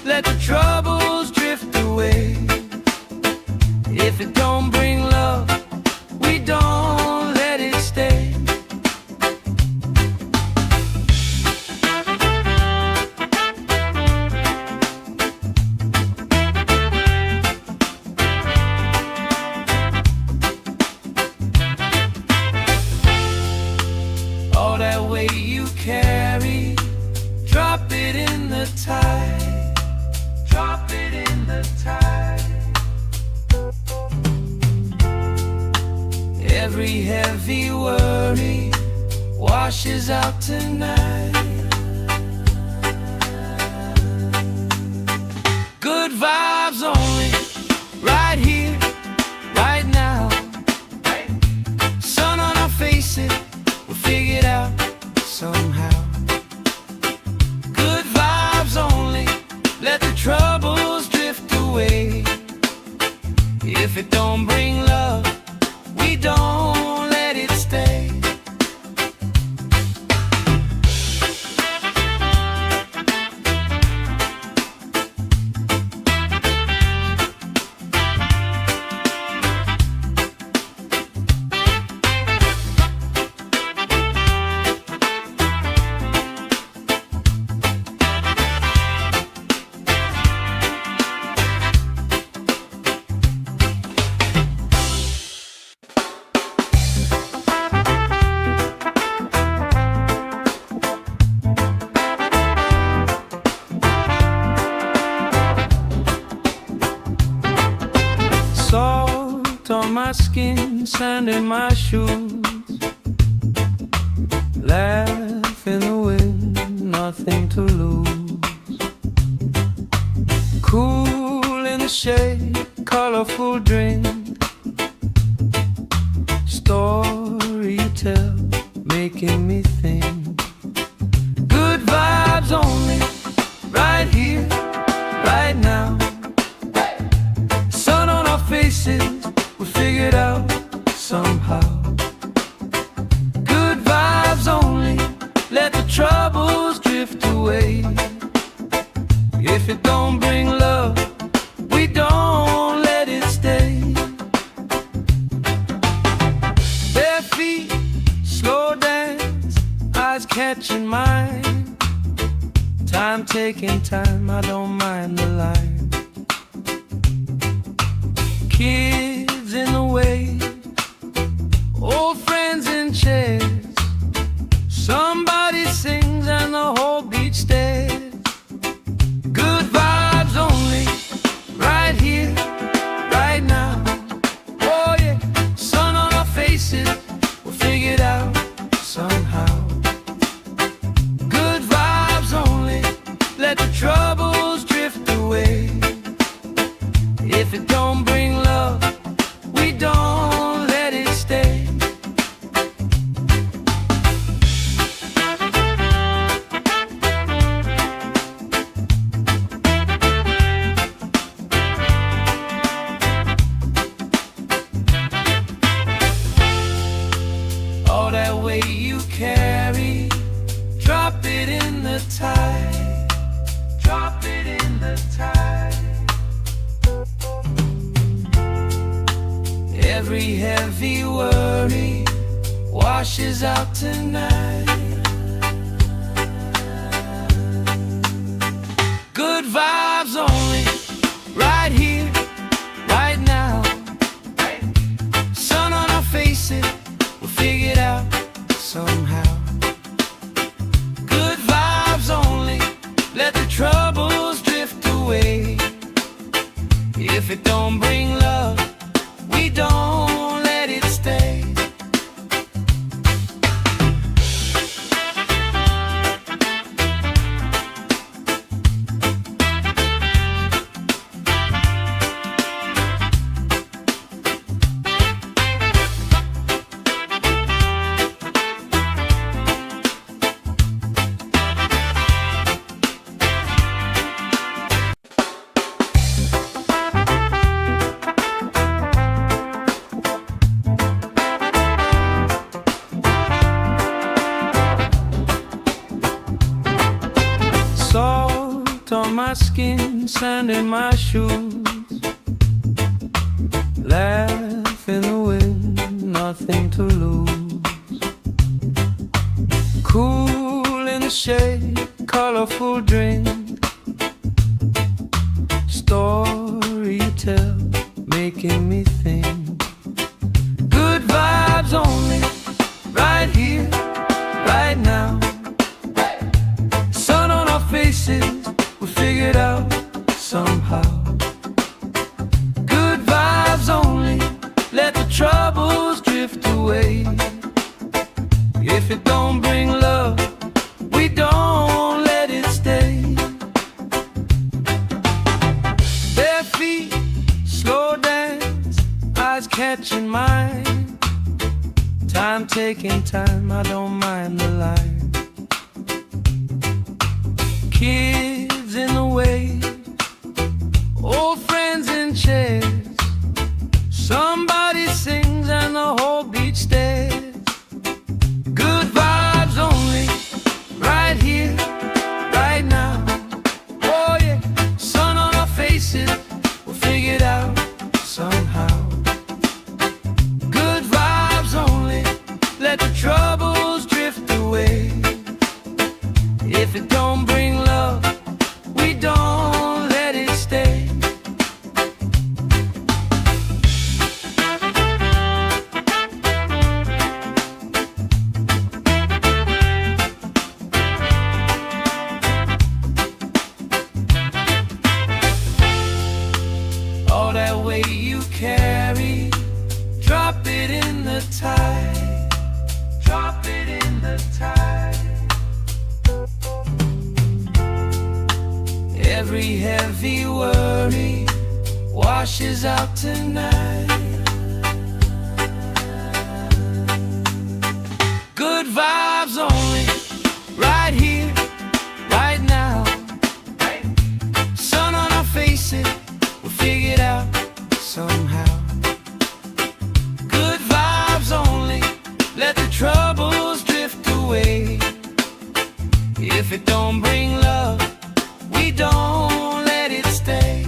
let the troubles drift away. If it don't bring love, we don't let it stay. All that weight you carry, drop it in the tide. Drop it in the tide. Every heavy worry washes out tonight. Good vibes only, right here, right now. Sun on our faces, we'll figure it out somehow. Good vibes only, let the troubles drift away. If it don't bring love, we don't let it stay. Salt on my skin, sand in my shoes. Laugh in the wind, nothing to lose. Cool in the shade, colorful drink. Story you tell, making me think. Good vibes only, right here, right now. Sun on our faces, we figured out somehow. Good vibes only, let the troubles drift away. catching mine. Time taking time, I don't mind the line. Kids in the way, old friends in chairs. Somebody sings and the whole beach stares. Good vibes only, right here, right now. Oh yeah, sun on our faces, we'll figure it out somehow. Good vibes only, let the troubles drift away. If it don't bring love, we don't let it stay. All that weight you carry, drop it in the tide. Drop it in the tide. Every heavy worry washes out tonight. Good vibes only, right here, right now. Sun on our faces, we'll figure it out somehow. Good vibes only, let the troubles drift away. If it don't bring love, we don't let it stay. Salt on my skin, sand in my shoes. Laugh in the wind, nothing to lose. Cool in the shade, colorful drink. Story you tell, making me think. Good vibes only, right here, right now. Sun on our faces, we figure it out somehow. Good vibes only, let the troubles drift away. If it don't bring love, we don't let it stay. Bare feet, slow dance, eyes catching mine. Time taking time, I don't mind the line. Kids in the way, old friends in chairs. Somebody sings and the whole beach stares. Good vibes only, right here, right now. Oh yeah, sun on our faces, we'll figure it out somehow. Good vibes only, let the troubles drift away. If it don't bring love, we don't let it stay. All that weight you carry, drop it in the tide. Drop it in the tide. Every heavy worry washes out tonight. Good vibes only, right here, right now. Sun on our faces, we'll figure it out somehow. Good vibes only, let the troubles drift away. If it don't bring love, we don't let it stay.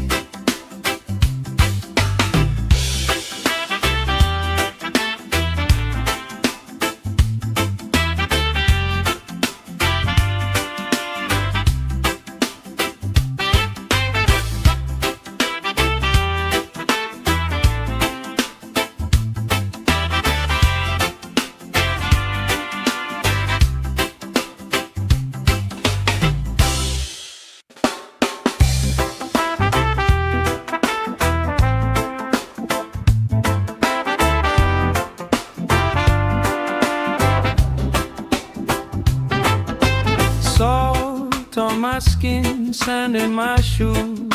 my skin, sand in my shoes.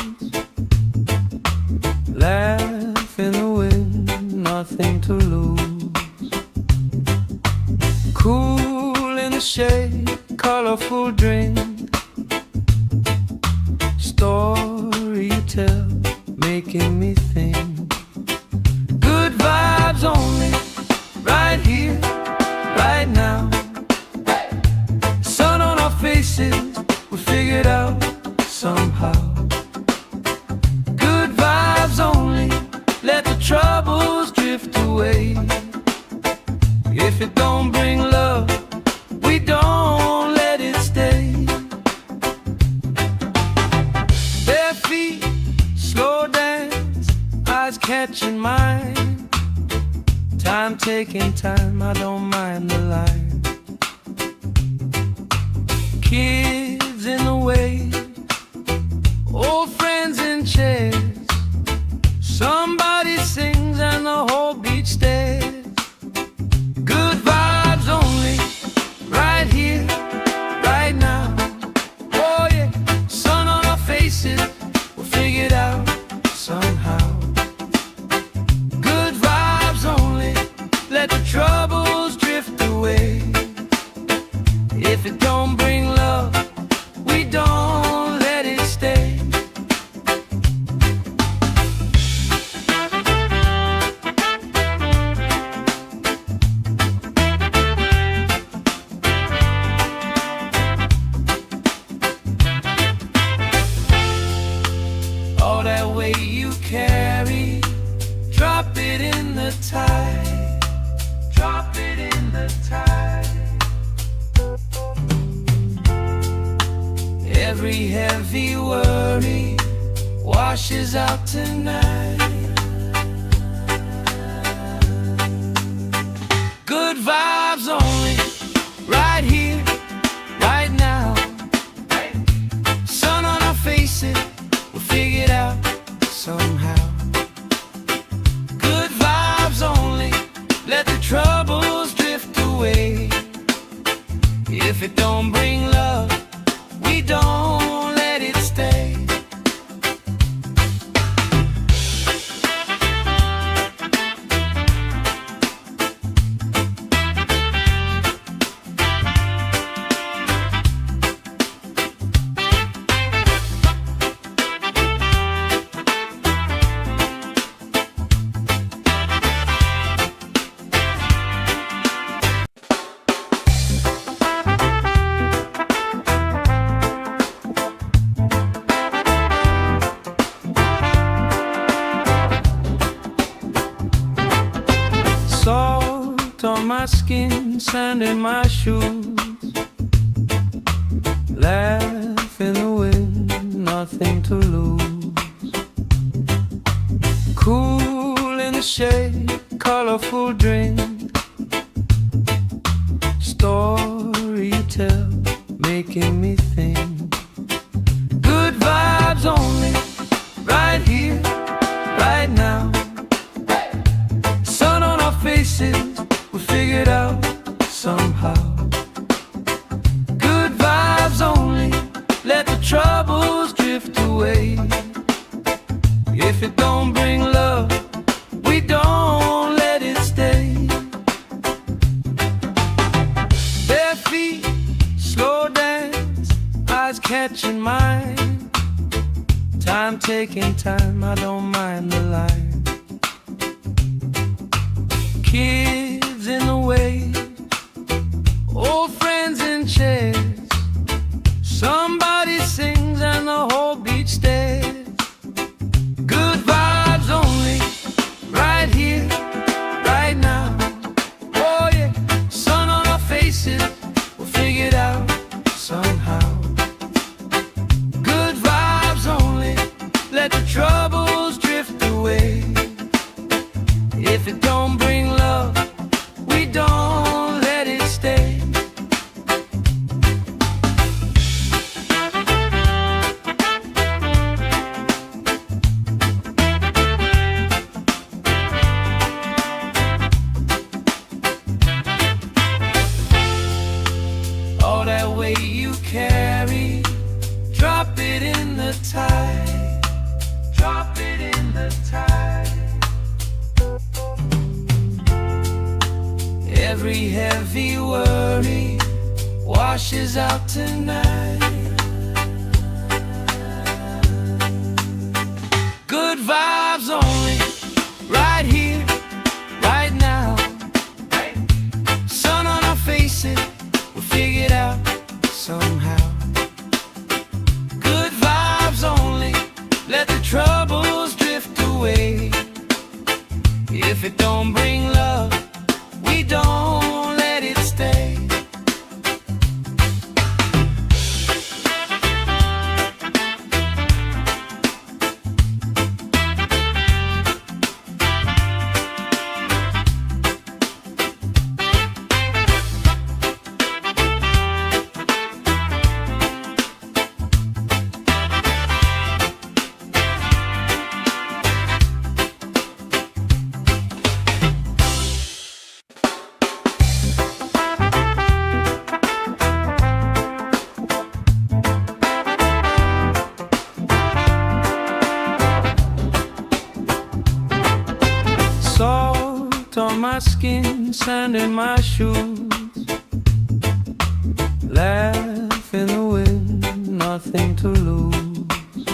Laugh in the wind, nothing to lose. Cool in the shade, colorful drink. Story you tell, making me think. Good vibes only, right here, right now. Sun on our faces, we figured out somehow. Good vibes only, let the troubles drift away. If it don't bring love, we don't let it stay. Bare feet, slow dance, eyes catching mine. Time taking time, I don't mind the line. Kids in the way, old friends in chairs. Somebody sings and the whole beach stares. Good vibes only, right here, right now. Oh yeah, sun on our faces, we'll figure it out somehow. Good vibes only, let the troubles drift away. If it don't bring love, we don't let it stay. All that weight you carry, drop it in the tide. Drop it in the tide. Every heavy worry washes out tonight. Good vibes only, right here, right now. Sun on our faces, we'll figure it out somehow. Good vibes only, let the troubles drift away. If it don't bring love, we don't let it stay. Salt on my skin, sand in my shoes. Laugh in the wind, nothing to lose. Cool in the shade, colorful drink. Story you tell, making me think. Good vibes only, right here, right now. Sun on our faces, we figured out somehow. Good vibes only, let the troubles drift away. If it don't bring love, we don't let it stay. Bare feet, slow dance, eyes catching mine. Time taking time, I don't mind the line. Kids in the way, old friends in chairs. Somebody sings and the whole beach stares. Good vibes only, right here, right now. Oh yeah, sun on our faces, we'll figure it out somehow. Good vibes only, let the troubles drift away. If it don't bring love, we don't heavy worry washes out tonight. Good vibes only, right here, right now. Sun on our faces, we'll figure it out somehow. Good vibes only, let the troubles drift away. If it don't bring love, we don't let it stay. Salt on my skin, sand in my shoes. Laugh in the wind, nothing to lose.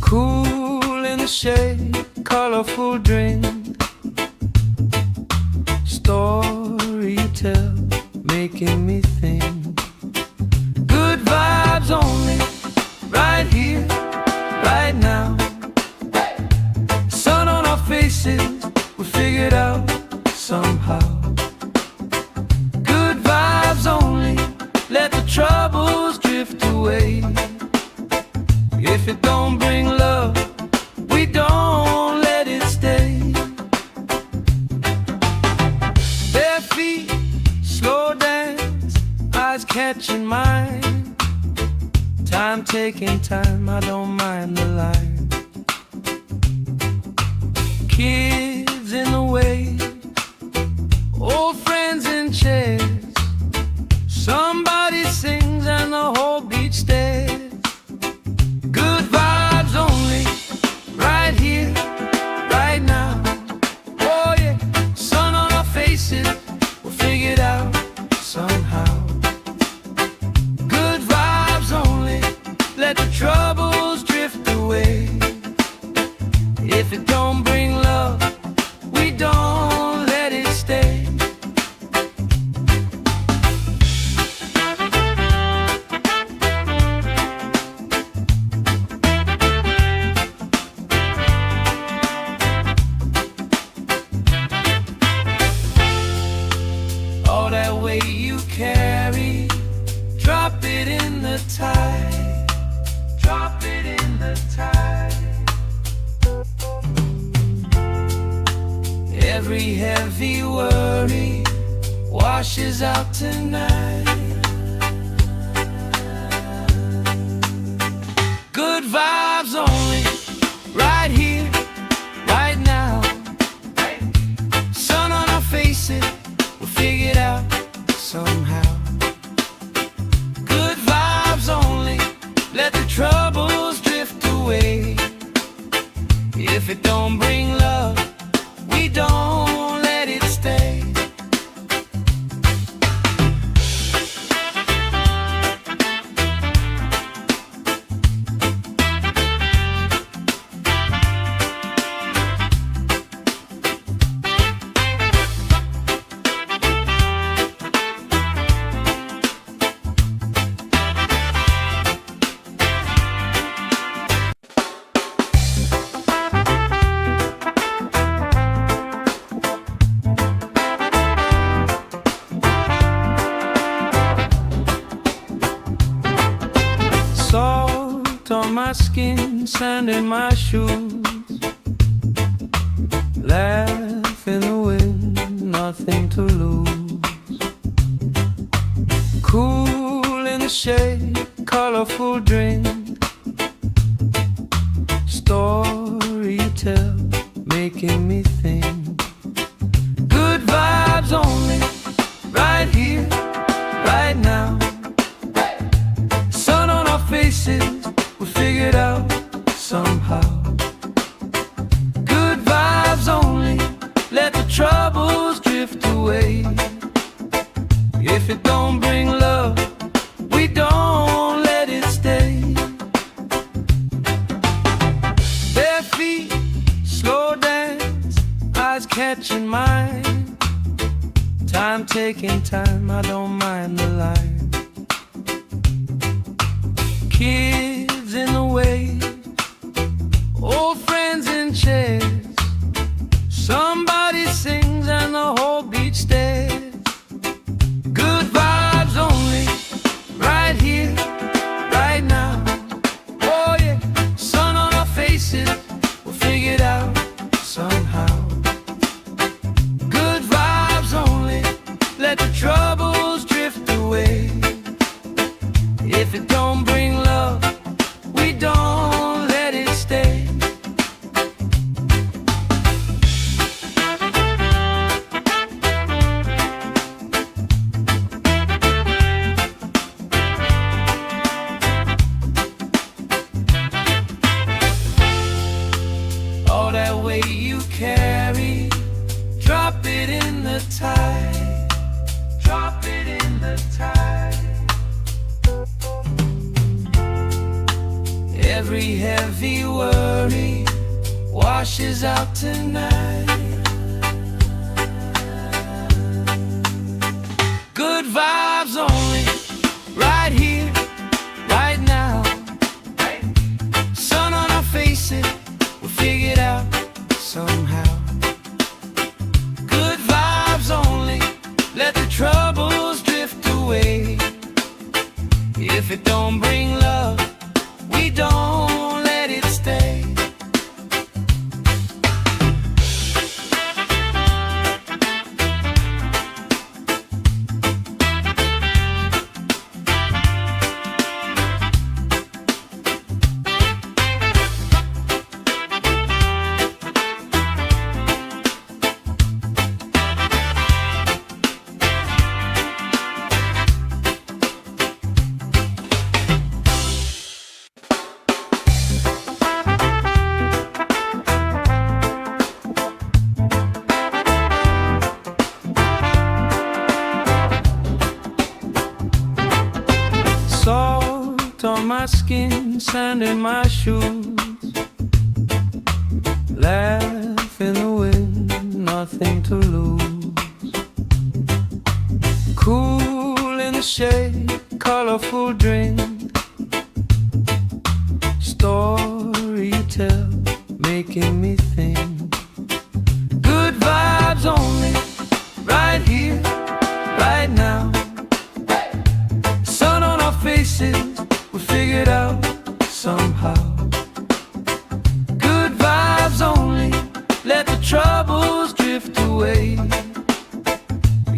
Cool in the shade, colorful drink. Story you tell, making me think. Good vibes only, right here, right now. Sun on our faces, we figured out somehow. Good vibes only, let the troubles drift away. If it don't bring love, we don't let it stay. Bare feet, slow dance, eyes catching mine. Time taking time, I don't mind the line. Kids in the way, old friends in chairs. Somebody sings and the whole beach stares. Good vibes only, right here, right now. Oh yeah, sun on our faces, we'll figure it out somehow. Good vibes only, let the troubles drift away. If it don't bring love, we don't let it stay. All that weight you carry, drop it in the tide. Drop it in the tide. Every heavy worry washes out tonight. Good vibes only, right here, right now. Sun on our faces, we'll figure it out somehow. Good vibes only, let the troubles drift away. If it don't bring love, we don't let it stay. Salt on my skin, sand in my shoes. Laugh in the wind, nothing to lose. Cool in the shade, colorful drink. Story you tell, making me think. Good vibes only, right here, right now. Sun on our faces, we figured out somehow. Good vibes only, let the troubles drift away. Time taking time, I don't mind the line. Kids in the way, old friends in chairs. Somebody sings and the whole beach stares. Good vibes only, right here, right now. Oh yeah, sun on our faces, we'll figure it out somehow. Good vibes only, let the troubles drift away. If it don't bring love, we don't let it stay. All that weight you carry, drop it in the tide. Drop it in the tide. Every heavy worry washes out tonight. Good vibes only, right here, right now. Sun on our faces, we'll figure it out somehow. Good vibes only, let the troubles drift away. If it don't bring love, we don't let it stay. Salt on my skin, sand in my shoes. Laugh in the wind, nothing to lose. Cool in the shade, colorful drink. Story you tell, making me think. Good vibes only, right here, right now. Sun on our faces, we'll figure it out somehow. Good vibes only, let the troubles drift away.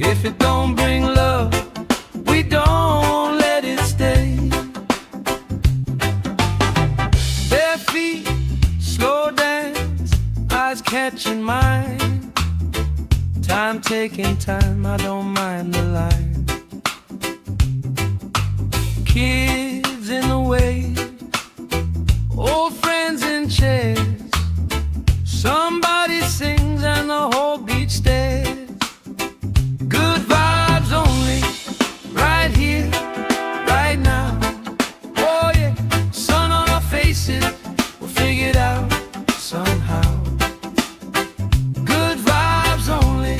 If it don't bring love, we don't let it stay. Bare feet, slow dance, eyes catching mine. Time taking time, I don't mind the line. Kids in the way, old friends in chairs. Somebody sings and the whole beach stares. Good vibes only, right here, right now. Oh yeah, sun on our faces, we'll figure it out somehow. Good vibes only,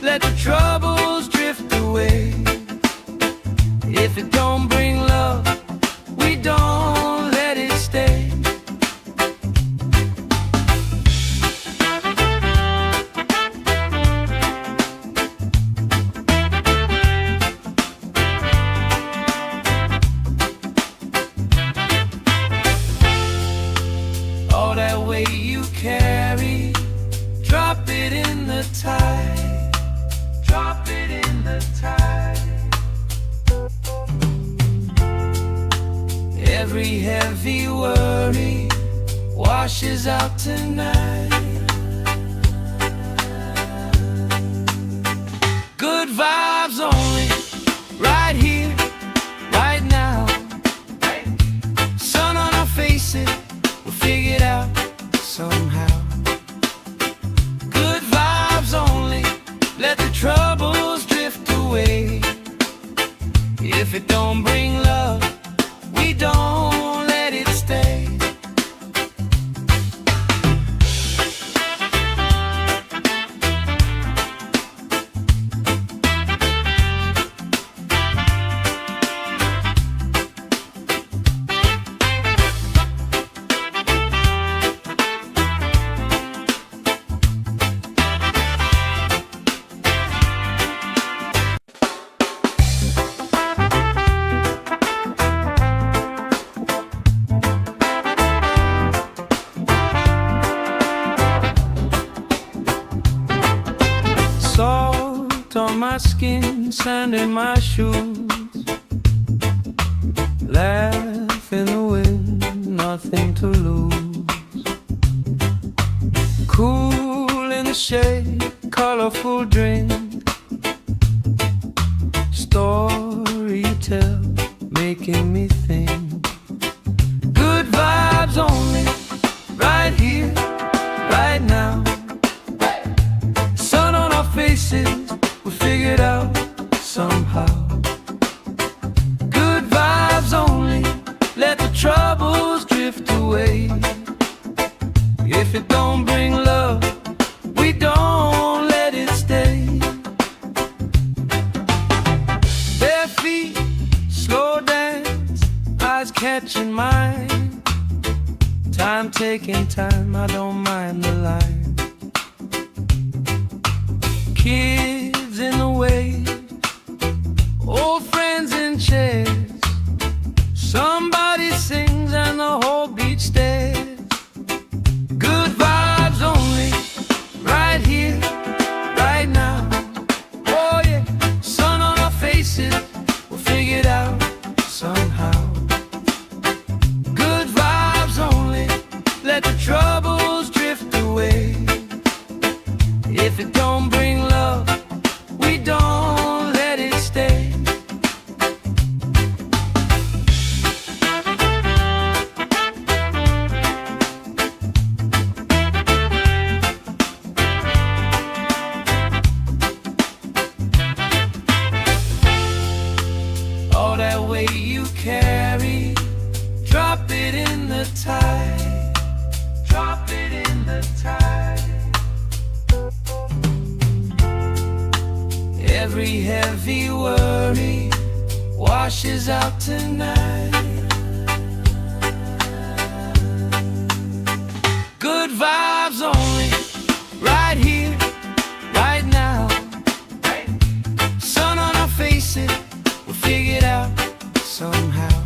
let the troubles drift away. If it don't bring love, we don't let it stay. All that weight you carry, drop it in the tide. Drop it in the tide. Every heavy worry washes out tonight. Good vibes only, right here, right now. Sun on our faces, we'll figure it out somehow. Good vibes only, let the troubles drift away. If it don't bring love, we don't let it stay. skin, sand in my shoes. Laugh in the wind, nothing to lose. Cool in the shade, colorful drink. Story you tell, making me think. Good vibes only, right here, right now. Sun on our faces, we figured out somehow. Good vibes only, let the troubles drift away. If it don't bring love, we don't let it stay. Bare feet, slow dance, eyes catching mine. Time taking time, I don't mind the line. Kids in the way, old friends in chairs. Somebody sings and the whole beach stares. Good vibes only, right here, right now. Oh yeah, sun on our faces, we'll figure it out somehow. Good vibes only, let the troubles drift away. If it don't bring love, we don't let it stay. All that weight you carry, drop it in the tide. Drop it in the tide. Every heavy worry washes out tonight. Good vibes only, right here, right now. Sun on our faces, we'll figure it out somehow.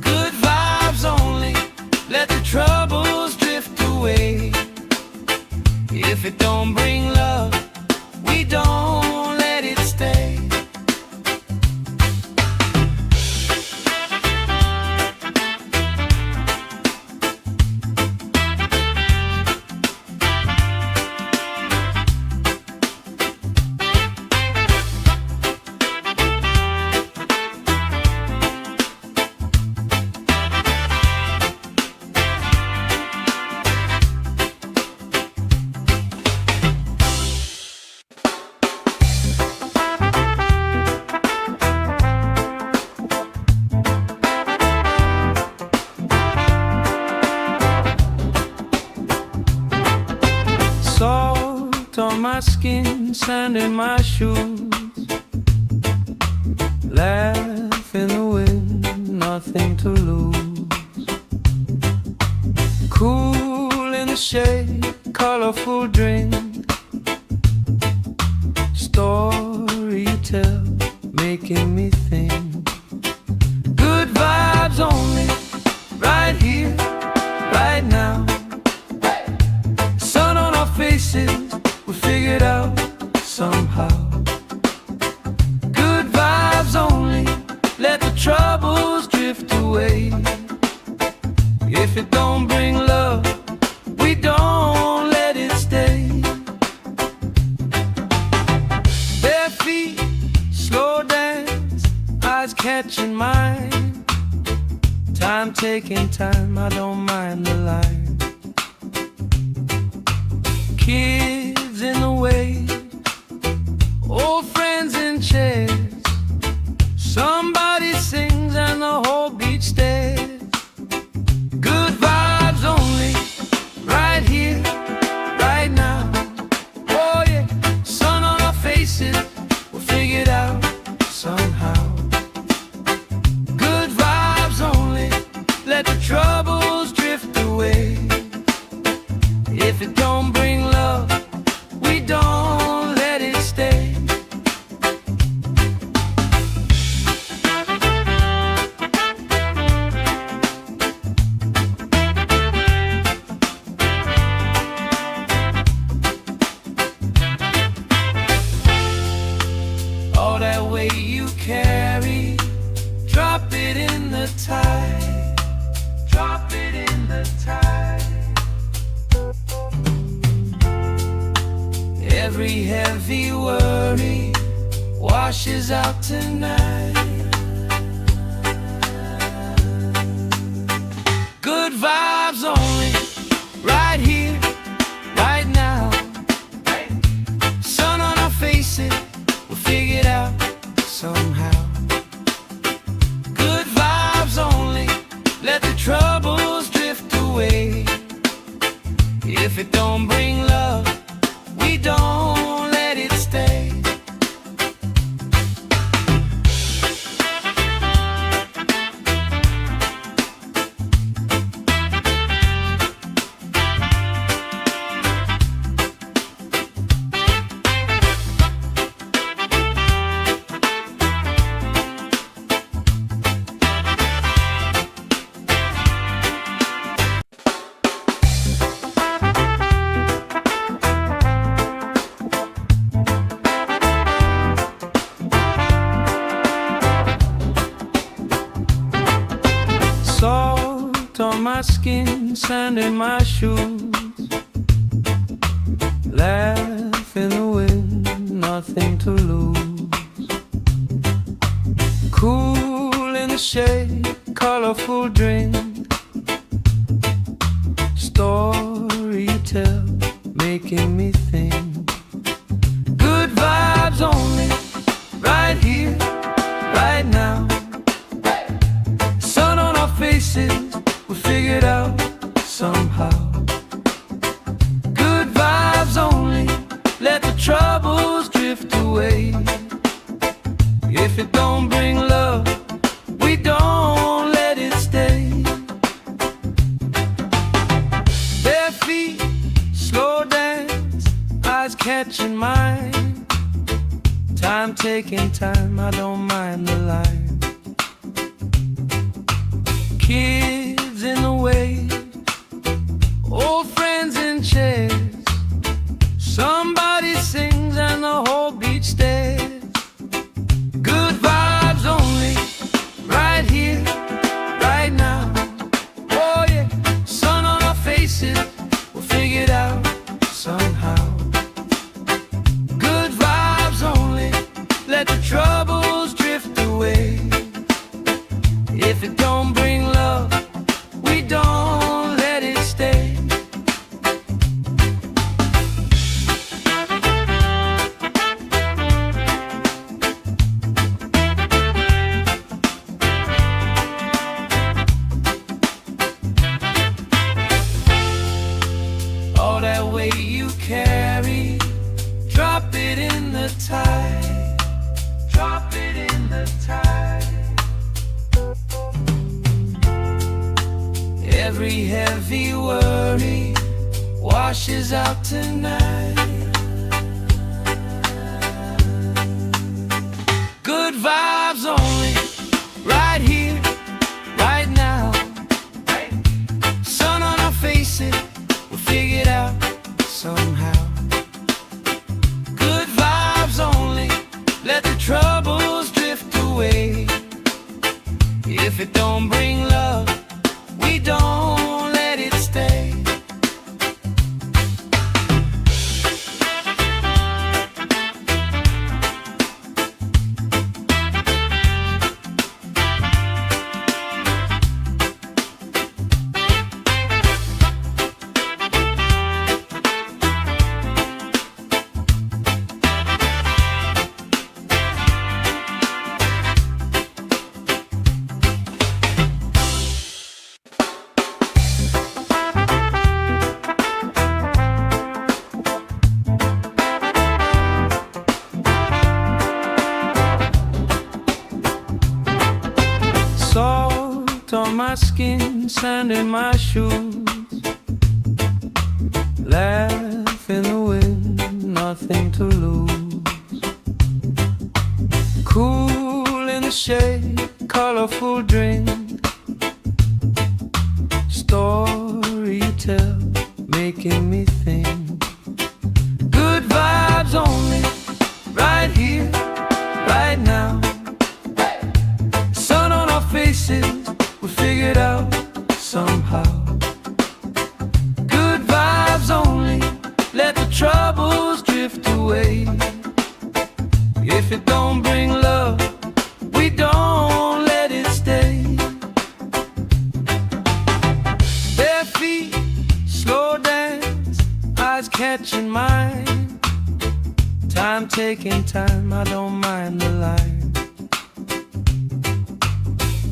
Good vibes only, let the troubles drift away. If it don't bring love, we don't let it stay. Salt on my skin, sand in my shoes. Laugh in the wind, nothing to lose. Cool in the shade, colorful drink. Story you tell, making me think. Good vibes only, right here, right now. Sun on our faces, we figured out somehow. Good vibes only, let the troubles drift away. If it don't bring love, we don't let it stay. Bare feet, slow dance, eyes catching mine. Time taking time, I don't mind the line. Kids in the way, old friends in chairs. Somebody sings and the whole beach stares. Good vibes only, right here, right now. Oh yeah, sun on our faces, we'll figure it out somehow. Good vibes only, let the troubles drift away. If it don't bring love, we don't let it stay. all that weight you carry, drop it in the tide, drop it in the tide. Every heavy worry washes out tonight. Good vibes only, right here, right now. Sun on our faces, we'll figure it out somehow. Good vibes only, let the troubles drift away. If it don't bring love, we don't let it stay. Salt on my skin, sand in my shoes, laugh in the wind, nothing to lose. Cool in the shade, colorful drink, story you tell, making me think. Good vibes only, right here, right now. Sun on our faces, we'll figure it out somehow. Good vibes only, let the troubles drift away. If it don't bring love, we don't let it stay. Bare feet, slow dance, eyes catching mine. Time taking time, I don't mind the line. Kids in the wave, old friends in chairs. Somebody sings and the whole beach stares. Good vibes only, right here, right now. Oh yeah, sun on our faces, we'll figure it out somehow. Good vibes only, let the troubles drift away. If it don't bring love, we don't let it stay. All that weight you carry, drop it in the tide, drop it in the tide. Every heavy worry washes out tonight. Good vibes only, right here, right now. Sun on our faces, we'll figure it out somehow. Good vibes only, let the troubles drift away. If it don't bring love, we don't let it stay. Salt on my skin, sand in my shoes, laugh in the wind, nothing to lose. Cool in the shade, colorful drink, story you tell, making me think. Good vibes only, right here, right it don't bring love, we don't let it stay. Bare feet, slow dance, eyes catching mine. Time taking time, I don't mind the line.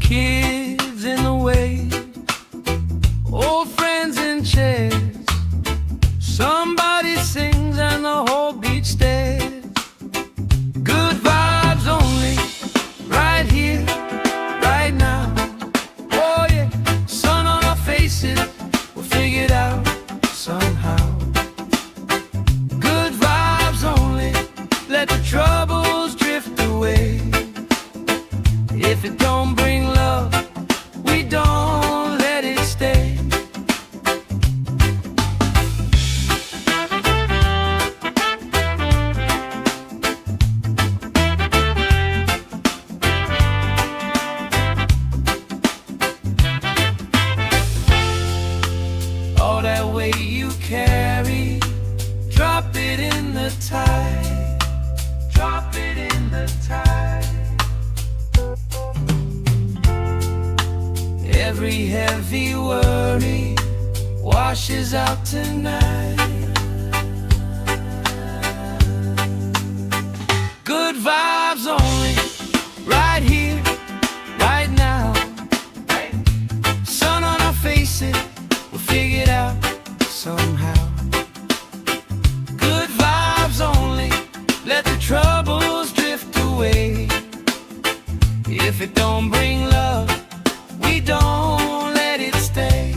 Kids in the way, old friends in chairs. Somebody sings and the whole beach stares. Good vibes only, right here, right now. Oh yeah, sun on our faces, we'll figure it out somehow. Good vibes only, let the troubles drift away. If it don't bring love, we don't let it stay. All that weight you carry, drop it in the tide. Drop it in the tide. Every heavy worry washes out tonight. Good vibes only, right here, right now. Sun on our faces, we'll figure it out somehow. Good vibes only, let the troubles drift away. If it don't bring love, we don't let it stay.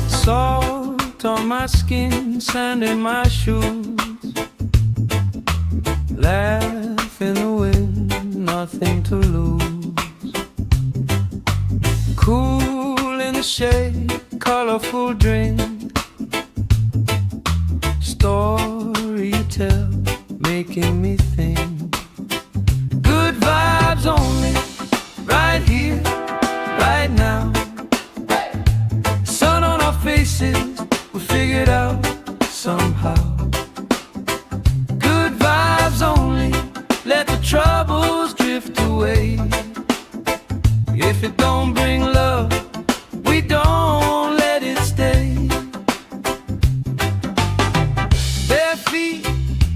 Salt on my skin, sand in my shoes. Laugh in the wind, nothing to lose. Cool in the shade, colorful drink. Story you tell, making me think. Good vibes only, right here, right now. Sun on our faces, we'll figure it out somehow. Good vibes only, let the troubles drift away. If it don't bring love, we don't let it stay. Bare feet,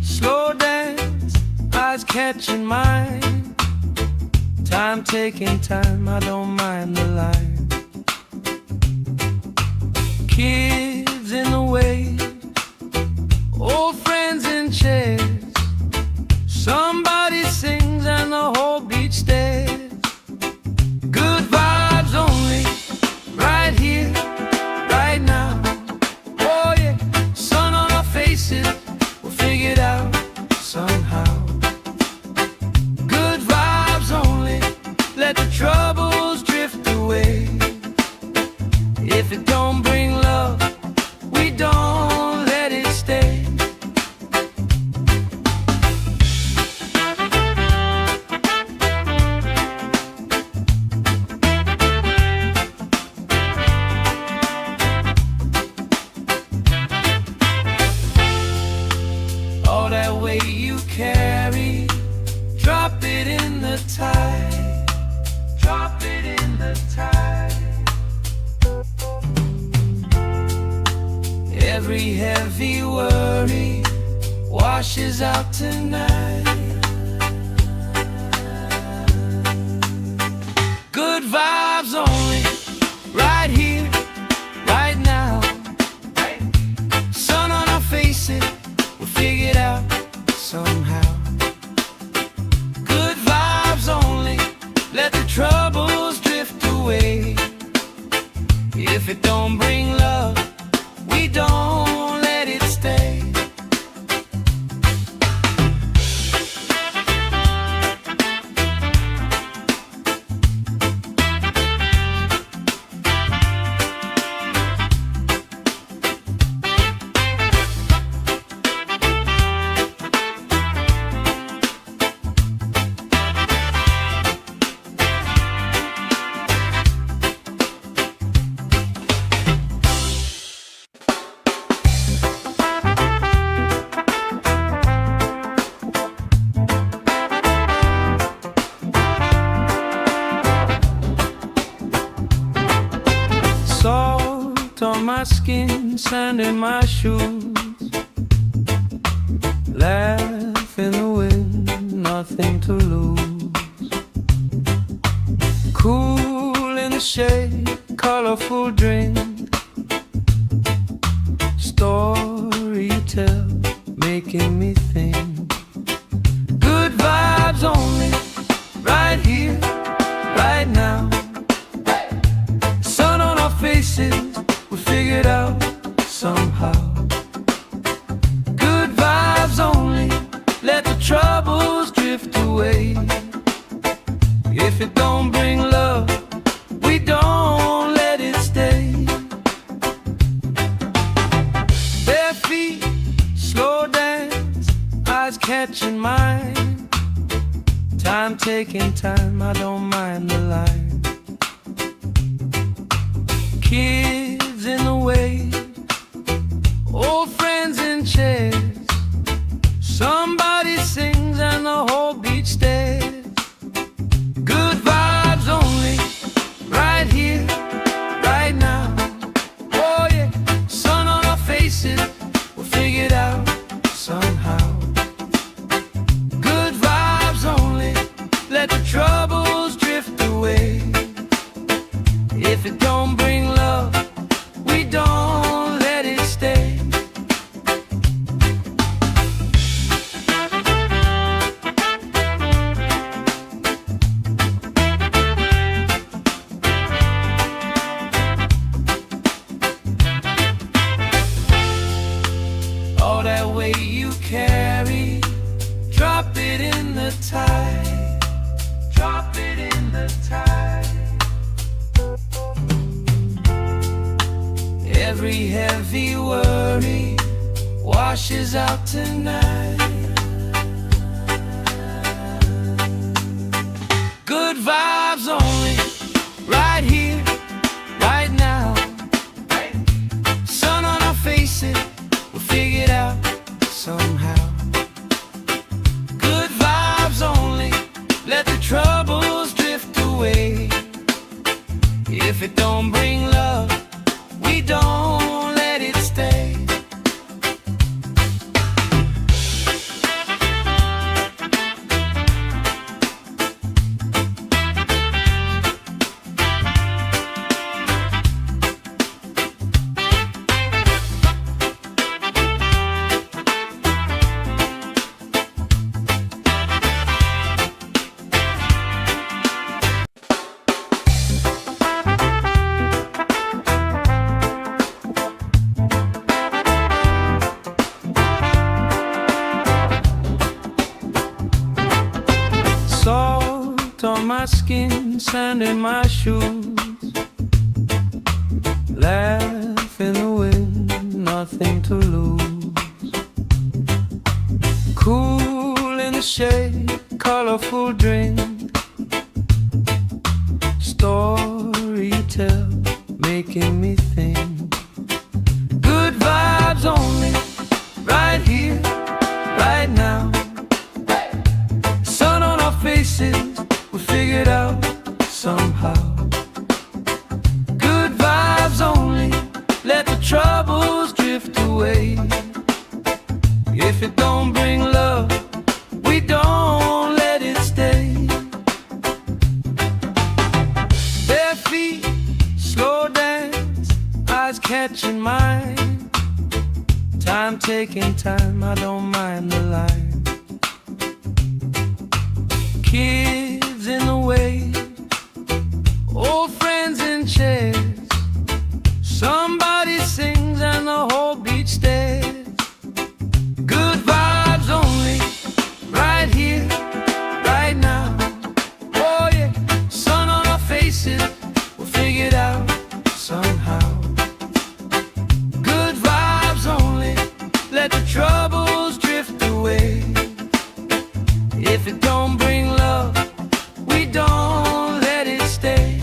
slow dance, eyes catching mine. Time taking time, I don't mind the line. Kids in the way, old friends in chairs. Somebody sings and the whole beach stares. Good vibes only, right here, right now. Oh yeah, sun on our faces, we'll figure it out somehow. Good vibes only, let the troubles drift away. If it don't bring love, we don't let it stay. All that weight you carry, drop it in the tide. Drop it in the tide. Every heavy worry washes out tonight. Good vibes only, right here, right now. Sun on our faces, we'll figure it out somehow. Good vibes only, let the troubles drift away. If it don't bring love, we don't let sand in my shoes. Laugh in the wind, nothing to lose. Cool in the shade, colorful drink. Story you tell, making me think. Good vibes only, right here, right now. Sun on our faces, we figured out somehow. Good vibes only, let the troubles drift away. If it don't bring love, we don't let it stay. Bare feet, slow dance, eyes catching mine. Time taking time, I don't mind the line. Kids in the wave, old friends in chairs. Somebody sings and the whole beach stares. Good vibes only, right here, right now. Oh yeah, sun on our faces, we'll figure it out somehow. Good vibes only, let the troubles drift away. If it don't bring love, we don't let it stay. All that weight you carry, drop it in the tide. Drop it in the tide. Every heavy worry washes out tonight. Good vibes only, right here, right now. Sun on our faces, we'll figure it out somehow. Good vibes only, let the troubles drift away. If it don't bring love, we don't let it stay. Salt on my skin, sand in my shoes. Laugh in the wind, nothing to lose. Cool in the shade, colorful drink. Story you tell, making me think. Good vibes only, right here, right now. Sun on our faces, we figured out somehow. Good vibes only, let the troubles drift away. If it don't bring love, we don't let it stay. Bare feet, slow dance, eyes catching mine. Time taking time, I don't mind the line. Kids in the wave, old friends in chairs. Somebody sings and the whole beach stares. Good vibes only, right here, right now. Oh yeah, sun on our faces, we'll figure it out somehow. Good vibes only, let the troubles drift away. If it don't bring love, we don't let it stay.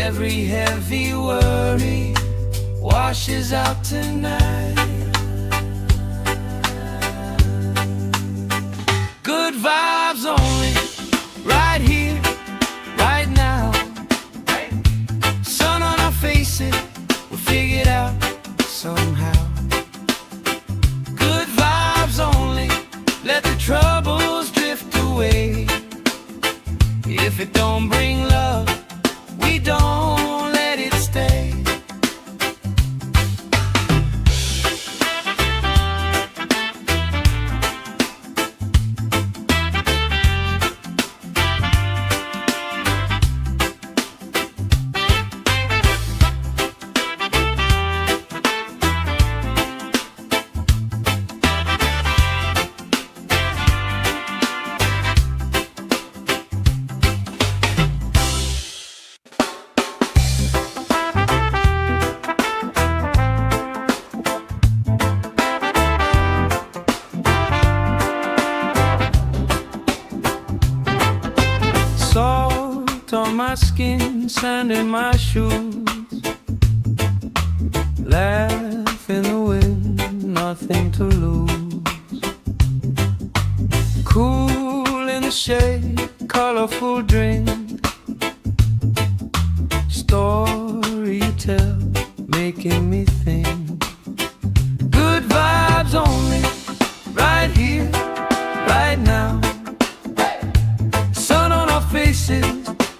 Every heavy worry washes out tonight. Good vibes only, right here, right now. Sun on our faces, we'll figure it out somehow. Good vibes only, let the troubles drift away. If it don't bring love, we don't let it stay. Salt on my skin, sand in my shoes. Laugh in the wind, nothing to lose. Cool in the shade, colorful drink. Story you tell, making me think. Good vibes only, right here, right now. Sun on our faces,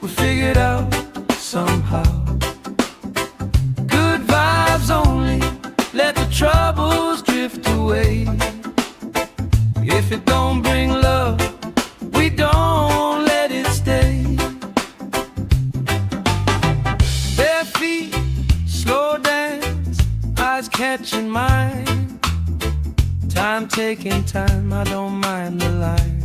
we figure it out somehow. Good vibes only, let the troubles drift away. If it don't bring love, we don't let it stay. Bare feet, slow dance, eyes catching mine. Time taking time, I don't mind the line.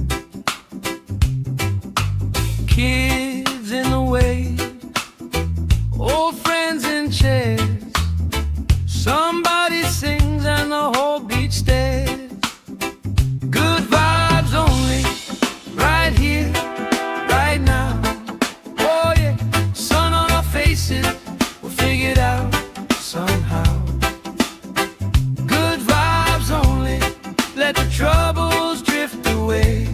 Kids in the way, old friends in chairs. Somebody sings and the whole beach stares. Good vibes only, right here, right now. Oh yeah, sun on our faces, we'll figure it out somehow. Good vibes only, let the troubles drift away.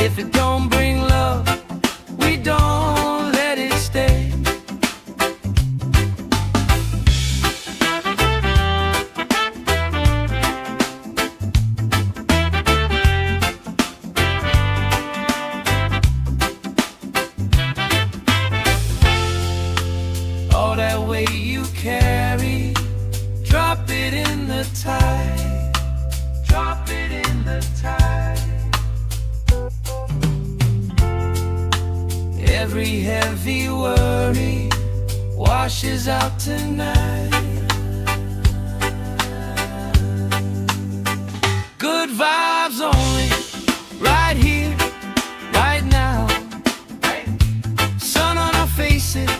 If it don't bring love, we don't let it stay. All that weight you carry, drop it in the tide. Drop it in the tide. Every heavy worry washes out tonight. Good vibes only, right here, right now. Sun on our faces,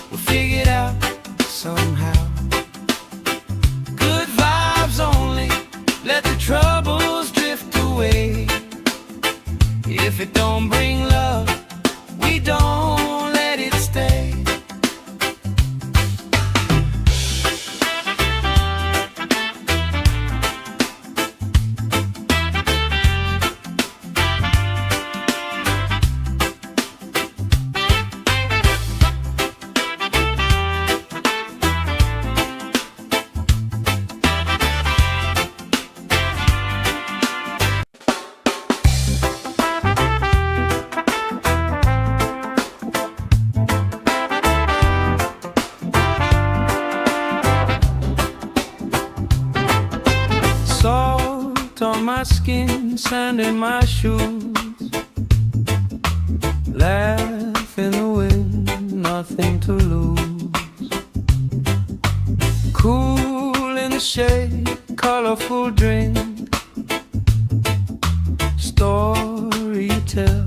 we'll figure it out somehow. Good vibes only, let the troubles drift away. If it don't bring love, we don't let it stay. Salt on my skin, sand in my shoes. Laugh in the wind, nothing to lose. Cool in the shade, colorful drink. Story you tell,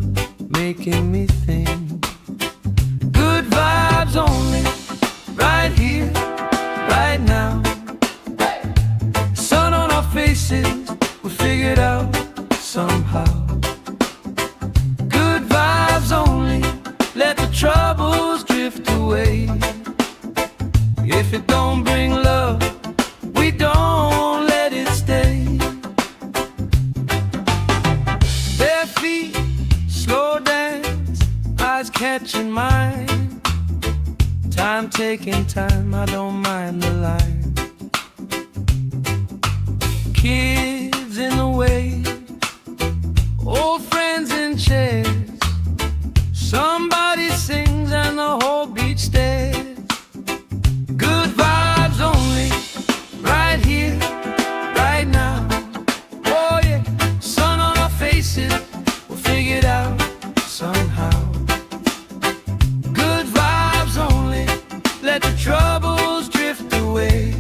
making me think. Good vibes only, right here, right now. Sun on our faces, we figure it out somehow. Good vibes only, let let the troubles drift away. If it don't bring love, we don't let it stay. Bare feet, slow dance, eyes catching mine. Time taking time, I don't mind the line. Kids in the way, old friends in chairs. Somebody sings and the whole beach stares. Good vibes only, right here, right now. Oh yeah, sun on our faces, we'll figure it out somehow. Good vibes only, let the troubles drift away.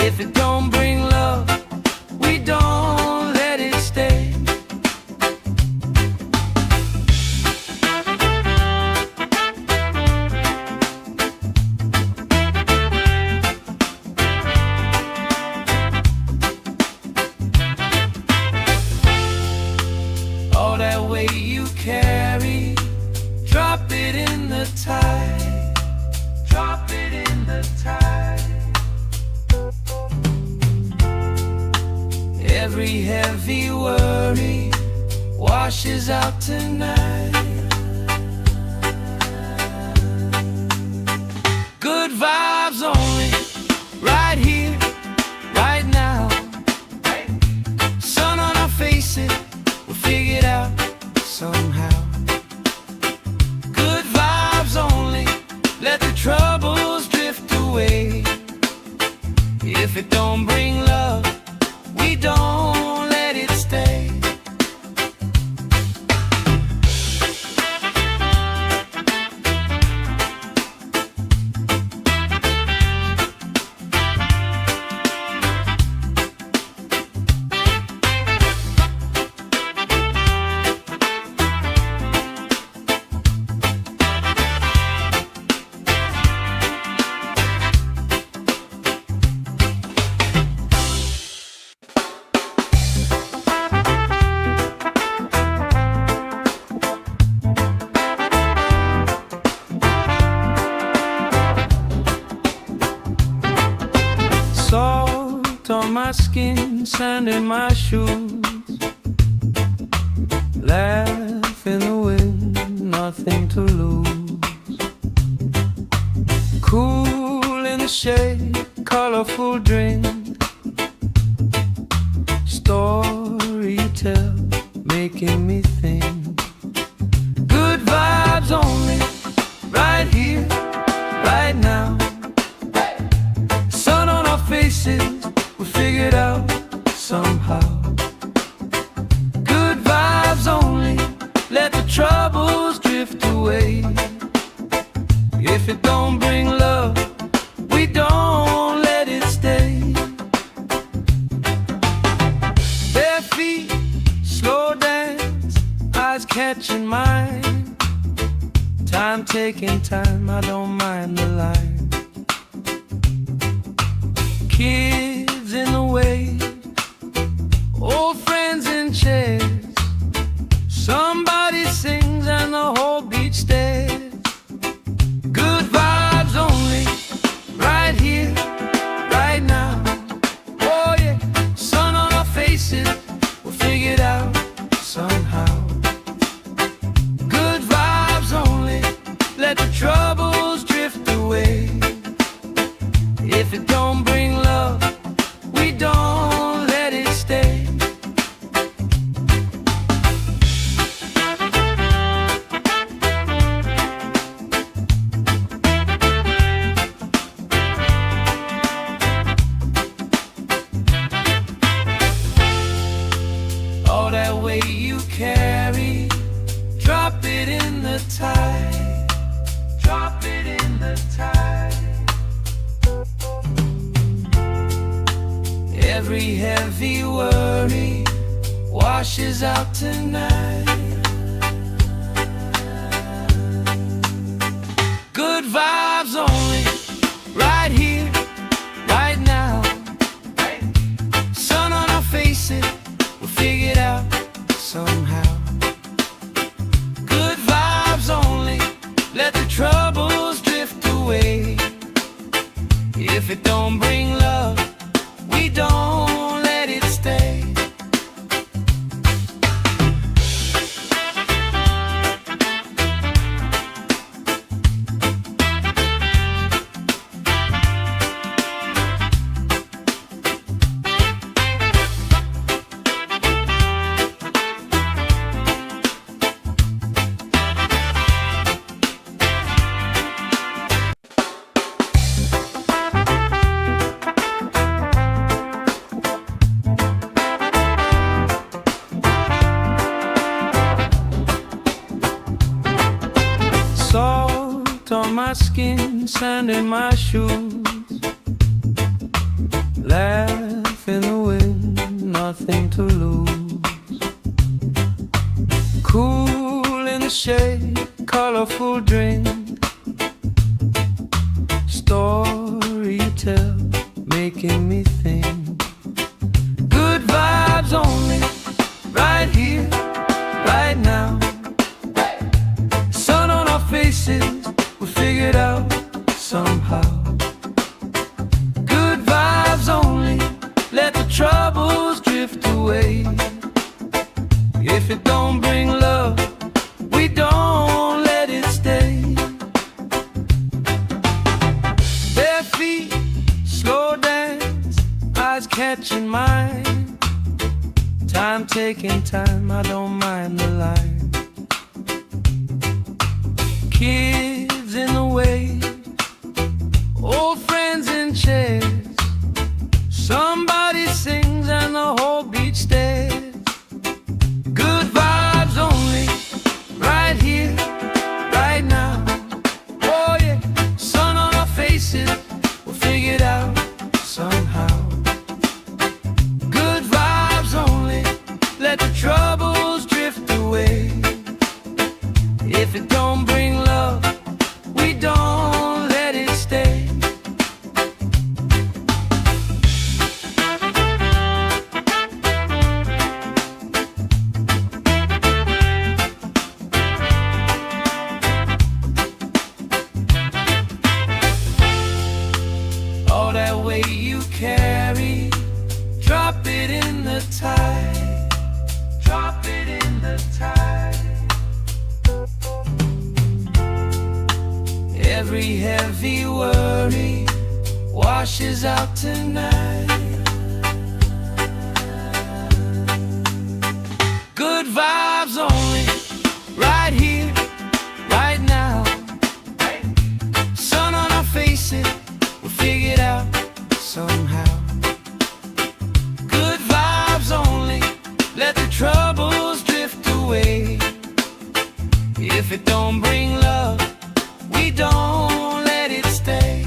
If it don't bring love, we don't let it stay. All that weight you carry, drop it in the tide. Drop it in the tide. Every heavy worry washes out tonight. Good vibes only, right here, right now. Sun on our faces, we'll figure it out somehow. Good vibes only, let the troubles drift away. If it don't bring love, we don't let it stay. Salt on my skin, sand in my shoes. Laugh in the wind, nothing to lose. Cool in the shade, colorful drink. Story you tell, making me think. Good vibes only, right here, right now. Sun on our faces, we figure it out somehow. Good vibes only, let the troubles drift away. If it don't bring love, we don't let it stay. Bare feet, slow dance, eyes catching mine. Time taking time, I don't mind the line. Kids in the way, old friends in chairs. Somebody sings and the whole beach stares. Good vibes only, right here, right now. Oh yeah, sun on our faces, we'll figure it out somehow. Good vibes only, let the troubles drift away. If it don't bring love, we don't let it stay. All that weight you carry, drop it in the tide. Drop it in the tide. Every heavy worry washes out tonight. Good vibes only, right here, right now. Sun on our faces, we'll figure it out somehow. Good vibes only. my skin, sand in my shoes. Laugh in the wind, nothing to lose. Cool in the shade, colorful drink. Story you tell, making me think. Good vibes only, right here, right now. Sun on our faces, we figured out somehow. Good vibes only, let the troubles drift away. If it don't bring love, we don't let it stay. Bare feet, slow dance, eyes catching mine. Time taking time, I don't mind the line. Kids in the wave, old friends in chairs. Somebody sings and the whole beach stares. Good vibes only, right here, right now. Oh yeah, sun on our faces, we'll figure it out somehow. Good vibes only, let the troubles drift away. If it don't bring love, we don't let it stay. All that weight you carry, drop it in the tide. Drop it in the tide. Every heavy worry washes out tonight. Good vibes only, right here, right now. Sun on our faces, we'll figure it out somehow. Good vibes only, let the troubles drift away. If it don't bring love, we don't let it stay.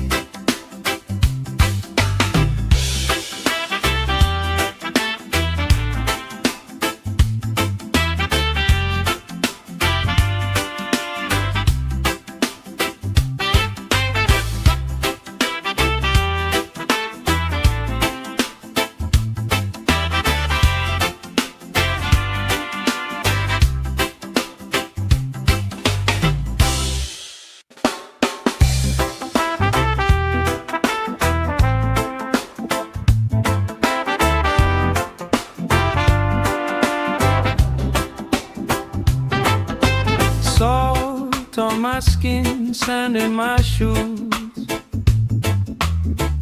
Salt on my skin, sand in my shoes.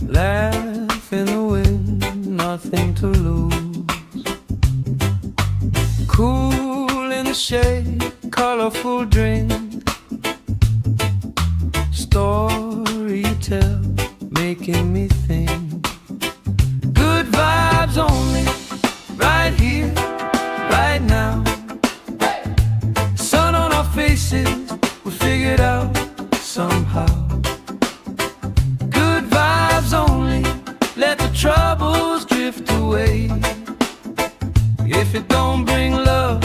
Laugh in the wind, nothing to lose. Cool in the shade, colorful drink. Story you tell, making me think. Good vibes only, right here, right now. Sun on our faces, we figured out somehow. Good vibes only, let the troubles drift away. If it don't bring love,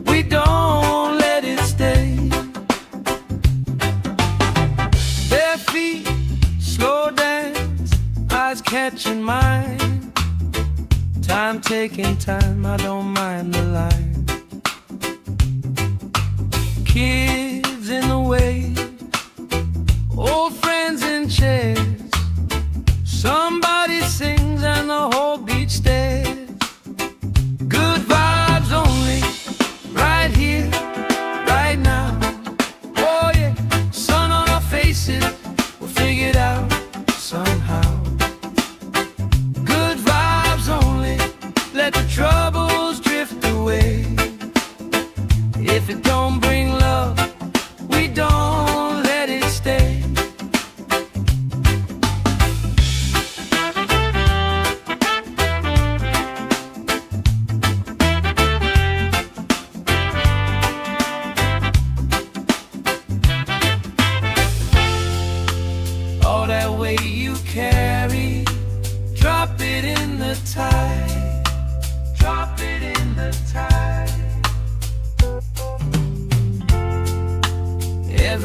we don't let it stay. Bare feet, slow dance, eyes catching mine. Time taking time, I don't mind the line. Kids in the wave, old friends in chairs. Somebody sings and the whole beach stares. Good vibes only, right here, right now. Oh yeah, sun on our faces, we'll figure it out somehow. Good vibes only, let the troubles drift away. If it don't bring love, we don't let it stay.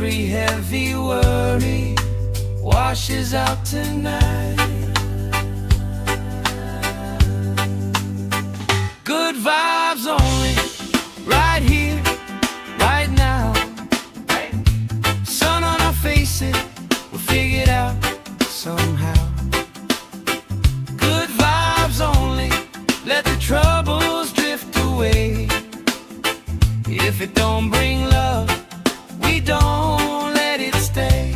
Every heavy worry washes out tonight. Good vibes only, right here, right now. Sun on our faces, we'll figure it out somehow. Good vibes only, let the troubles drift away. If it don't bring love, we don't let it stay.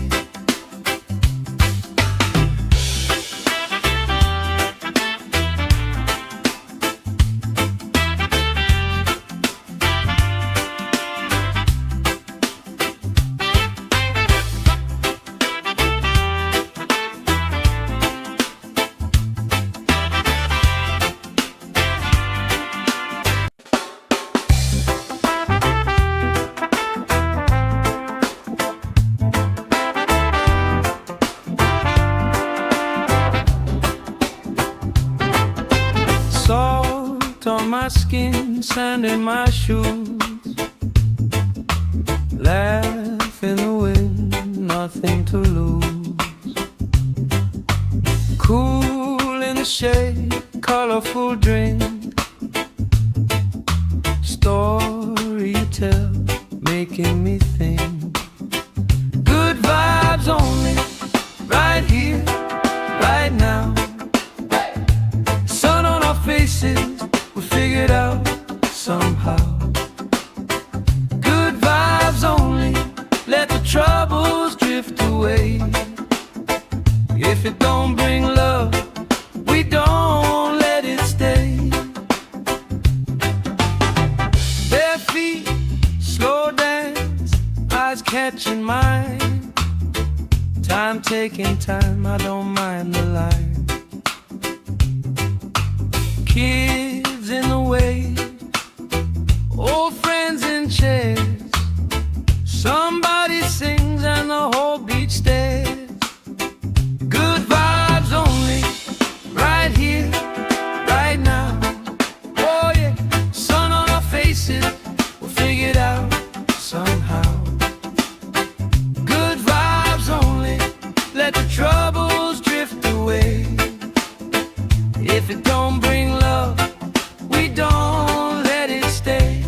Salt on my skin, sand in my shoes. Laugh in the wind, nothing to lose. Cool in the shade, colorful drink. Story you tell, making me think. Good vibes only, right here, right now. Sun on our faces, we'll figure it out somehow. Good vibes only, let the troubles drift away. If it don't bring love, we don't let it stay. Bare feet, slow dance, eyes catching mine. Time taking time, I don't mind the line. Kids in the way, old friends in chairs. Somebody sings and the whole beach stares. Good vibes only, right here, right now. Oh yeah, sun on our faces, we'll figure it out somehow. Good vibes only, let the troubles drift away. If it don't bring love, we don't let it stay.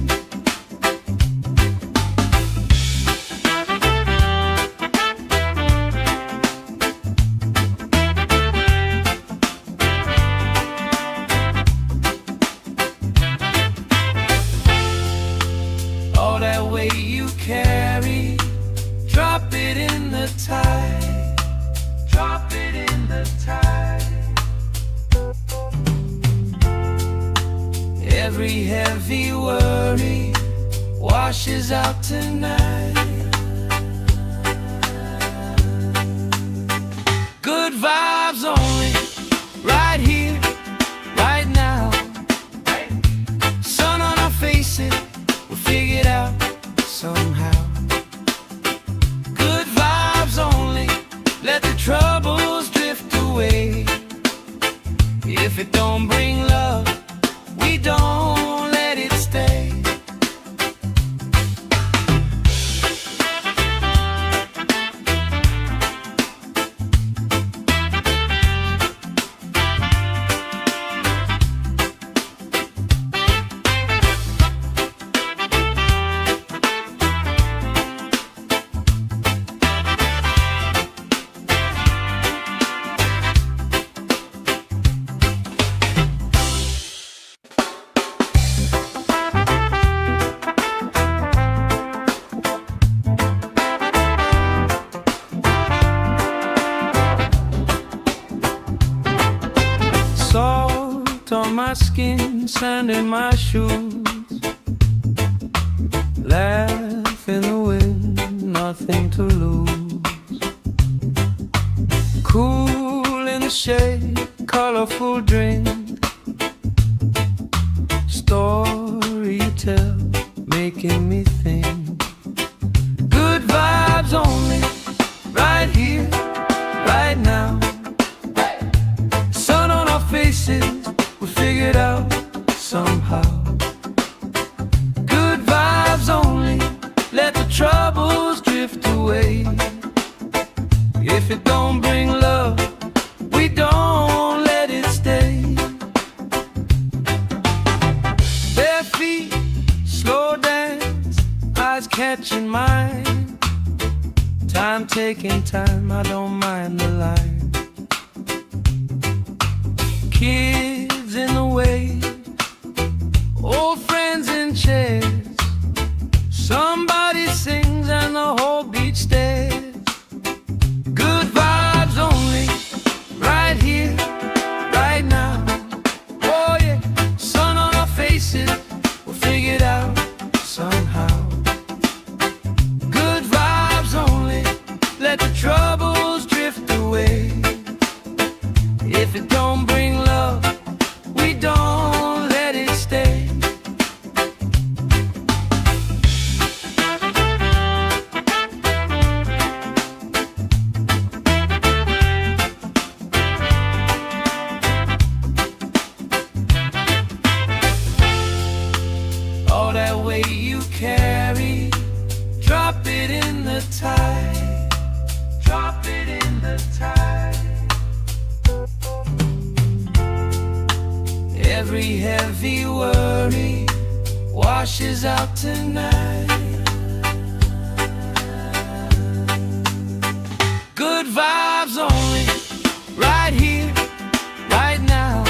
All that weight you carry, drop it in the tide. Drop it in the tide. Every heavy worry washes out tonight. Good vibes only, right here, right now. Sun on our faces, we'll figure it out somehow. Good vibes only, let the troubles drift away. If it don't bring love, we don't let it stay. Salt on my skin, sand in my shoes. Laugh in the wind, nothing to lose. Cool in the shade, colorful drink. Story you tell, making me think. Good vibes only, right here, right now. Sun on our faces, we'll figure it out somehow. Good vibes only, let the troubles drift drift away. If it don't bring love, we don't let it stay. Bare feet, slow dance, eyes catching mine. Time taking time, I don't mind the line. Kids in the way, old friends in chairs. Somebody sings and the whole beach stares. Good vibes only, right here, right now. Oh yeah, sun on our faces, we'll figure it out somehow. Good vibes only, let the troubles drift away. If it don't bring love, we don't let it stay. All that weight you carry, drop it in the tide. Drop it in the tide. Every heavy worry washes out tonight. Good vibes only, right here, right now.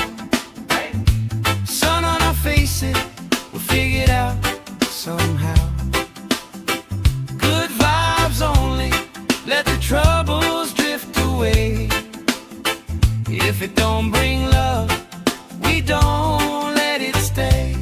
Sun on our faces, we'll figure it out somehow. Good vibes only, let the troubles drift away. If it don't bring love, we don't let it stay.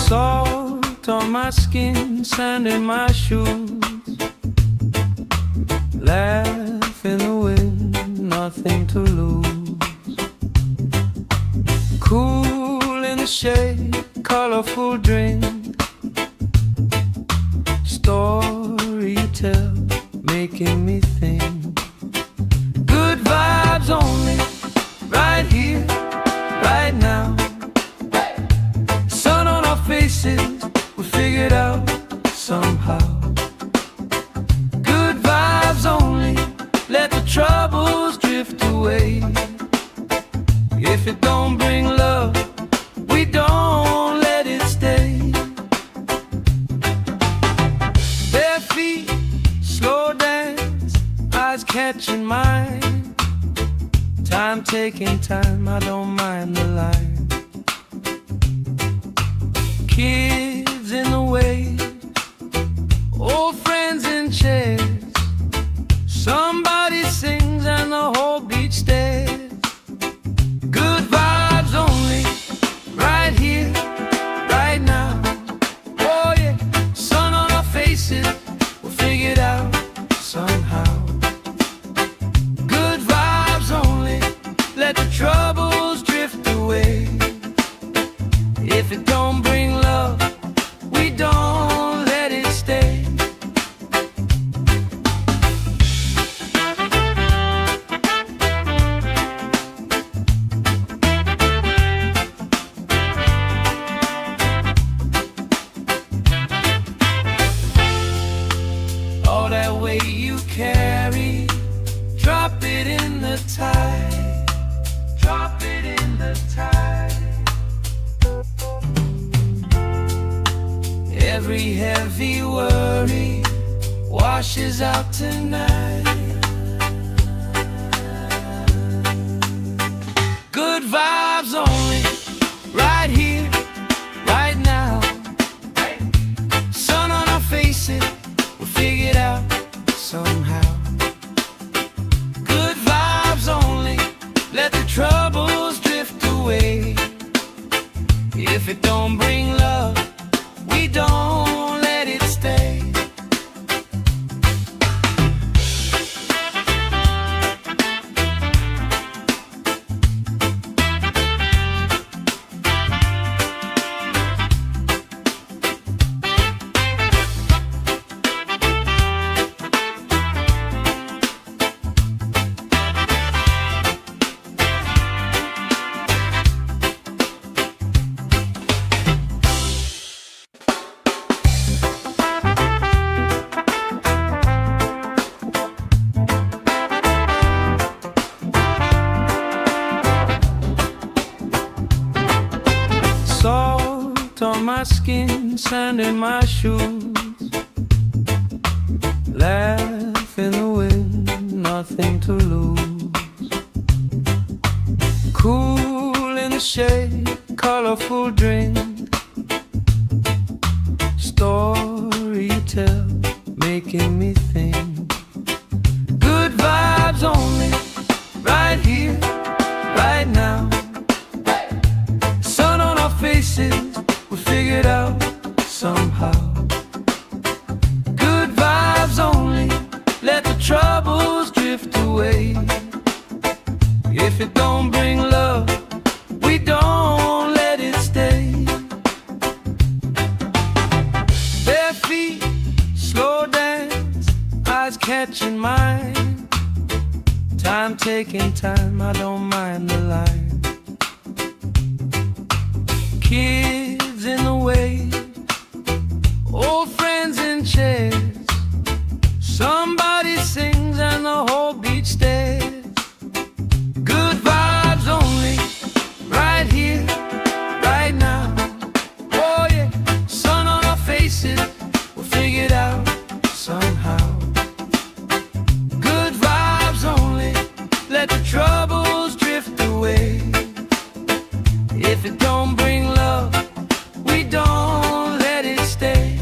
Salt on my skin, sand in my shoes. Laugh in the wind, nothing to lose. Cool in the shade, colorful drink. Story you tell, making me think. Good vibes only, right here, right now. Sun on our faces, we'll figure it out somehow. Good vibes only, let the troubles drift away. If it don't bring love, we don't let it stay. Bare feet, slow dance, eyes catching mine. Time taking time, I don't mind the line. Kids in the way, old friends in chairs. Somebody sings and the whole beach stares. Good vibes only, right here, right now. Oh yeah, sun on our faces, we'll figure it out somehow. Good vibes only, let the troubles drift away. If it don't bring love, we don't let it stay. All that weight you carry, drop it in the tide. Drop it in the tide. Every heavy worry washes out tonight. Good vibes only, right here, right now. Sun on our faces, we'll figure it out somehow. Good vibes only, let the troubles drift away. If it don't my skin, sand in my shoes. Laugh in the wind, nothing to lose. Cool in the shade, colorful drink. Story you tell, making me think. Good vibes only, right here, right now. Sun on our faces, we figured out somehow. Good vibes only, let the troubles drift away. If it don't bring love, we don't let it stay. Bare feet, slow dance, eyes catching mine. Time taking time, I don't mind the line. Kids in the way, old friends in chairs. Somebody sings and the whole beach stares. Good vibes only, right here, right now. Oh yeah, sun on our faces, we'll figure it out somehow. Good vibes only, let the troubles drift away. If it don't bring love, we don't let it stay.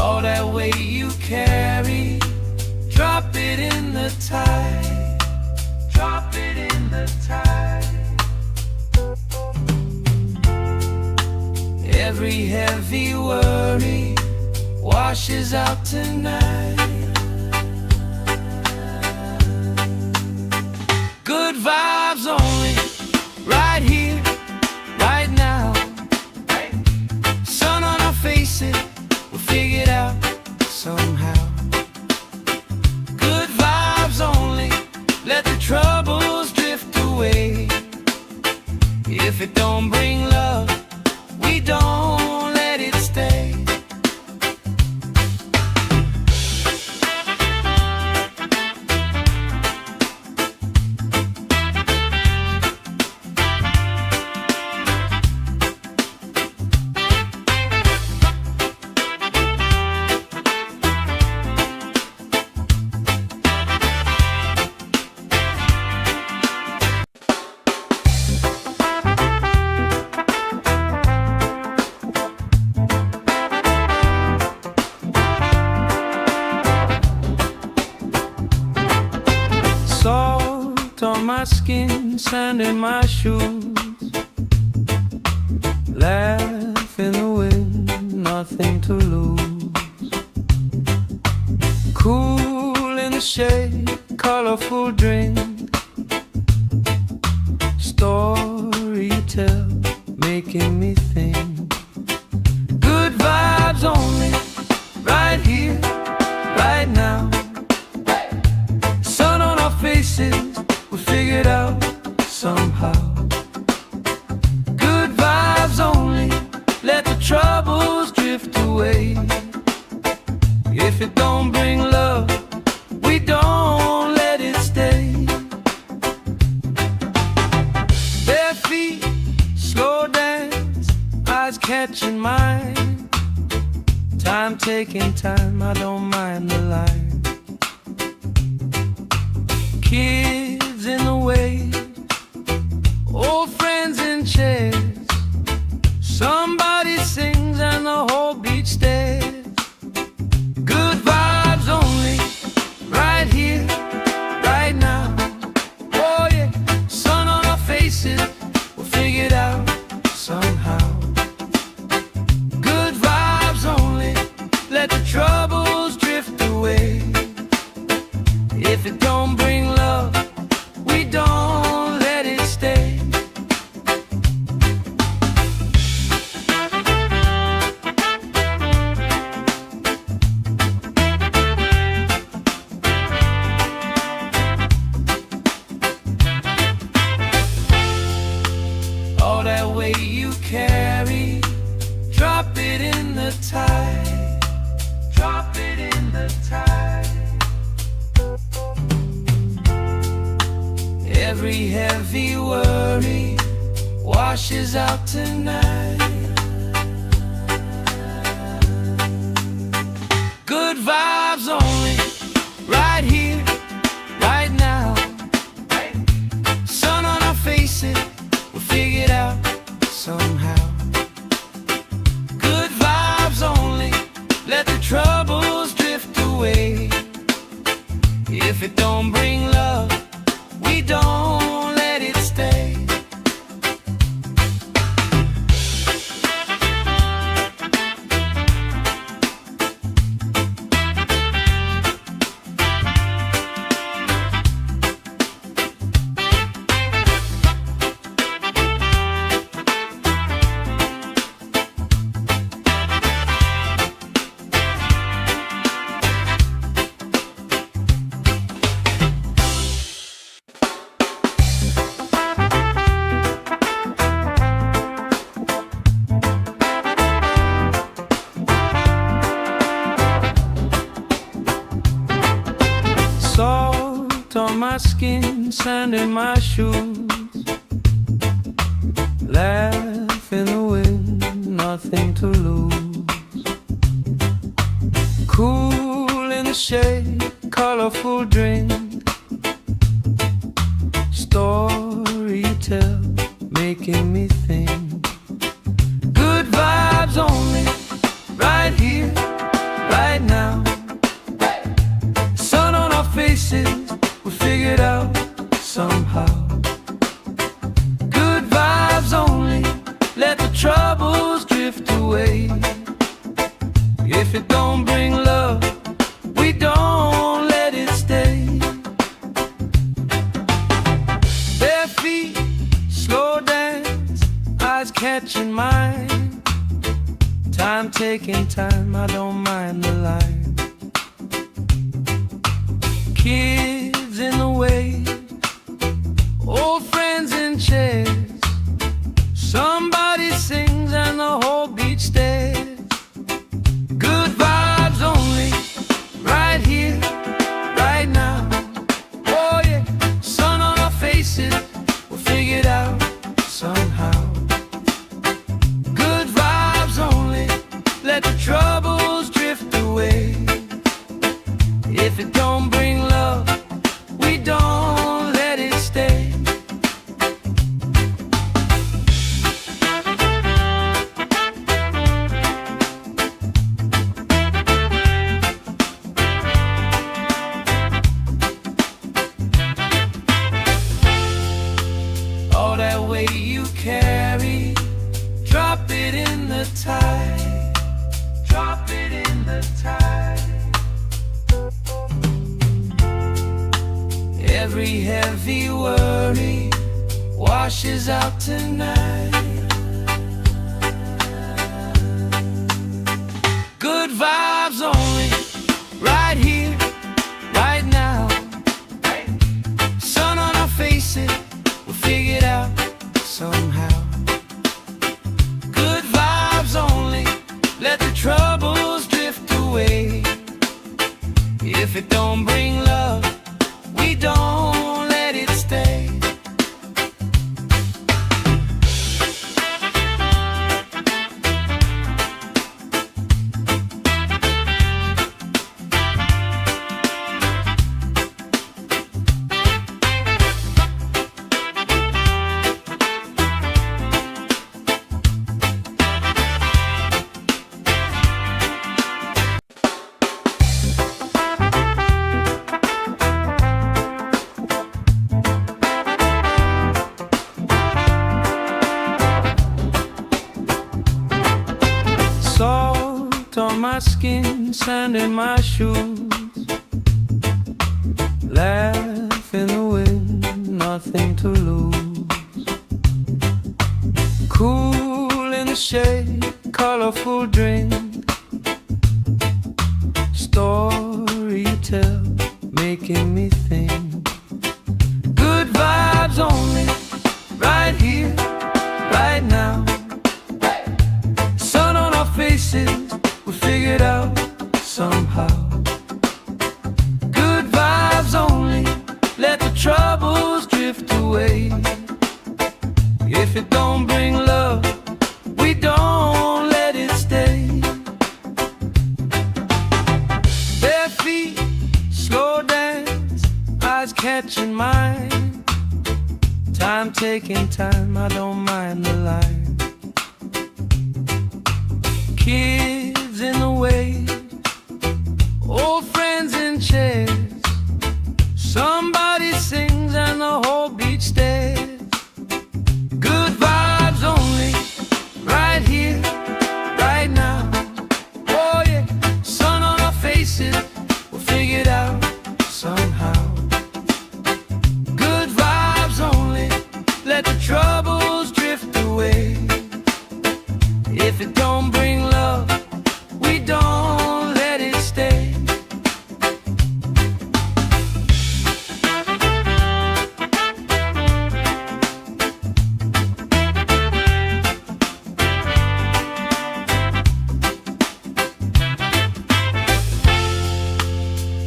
All that weight you carry, drop it in the tide. Drop it in the tide. Every heavy worry washes out tonight. Good vibes only, right here, right now. Sun on our faces, we'll figure it out somehow. Good vibes only, let the troubles drift away. If it don't bring love, we don't let it stay. Salt on my skin, sand in my shoes. Laugh in the wind, nothing to lose. Cool in the shade, colorful drink. Story you tell, making me think. Good vibes only, right here, right now. Sun on our faces, we figured out somehow. Good vibes only, let the troubles drift away. If it don't bring love, we don't let it stay. Bare feet, slow dance, eyes catching mine. Time taking time, I don't mind the line. Kids in the way, old friends in chairs. Somebody sings and the whole beach stares. Good vibes only, right here, right now. Oh yeah, sun on our faces, we'll figure it out somehow. Good vibes only, let the troubles drift away. If it don't bring love, Every heavy worry washes out tonight. Good vibes only, right here, right now. Sun on our faces, we'll figure it out somehow. Good vibes only, let the troubles drift away. If it don't bring love, we don't let it stay. Salt on my skin, sand in my shoes. Laugh in the wind, nothing to lose. Cool in the shade, colorful drink. Story you tell, making me think. Good vibes only, right here, right now. Sun on our faces, we figured out somehow. Good vibes only, let the troubles drift away. If it don't bring love, we don't let it stay. Bare feet, slow dance, eyes catching mine. Time taking time, I don't mind the line. Kids in the way, old friends in chairs. Somebody sings and the whole beach stares. Good vibes only, right here, right now. Oh yeah, sun on our faces, we'll figure it out somehow. Good vibes only, let the troubles drift away. If it don't bring love, we don't let it stay. All that weight you carry, drop it in the tide. Drop it in the tide. Every heavy worry washes out tonight. Good vibes only, right here, right now. Sun on our faces, we'll figure it out somehow. Good vibes only, let the troubles drift away. If it don't bring love, we don't let it stay. Salt on my skin, sand in my shoes. Laugh in the wind, nothing to lose. Cool in the shade, colorful drink. Story you tell, making me think. Good vibes only, right here, right now. Sun on our faces, we figured out somehow. Good vibes only, let the troubles drift away. Time taking time, I don't mind the line. Kids in the way, old friends in chairs. Somebody sings and the whole beach stares. Good vibes only, right here, right now. Oh yeah, sun on our faces, we'll figure it out somehow. Good vibes only, let the troubles drift away. If it don't bring love, we don't let it stay.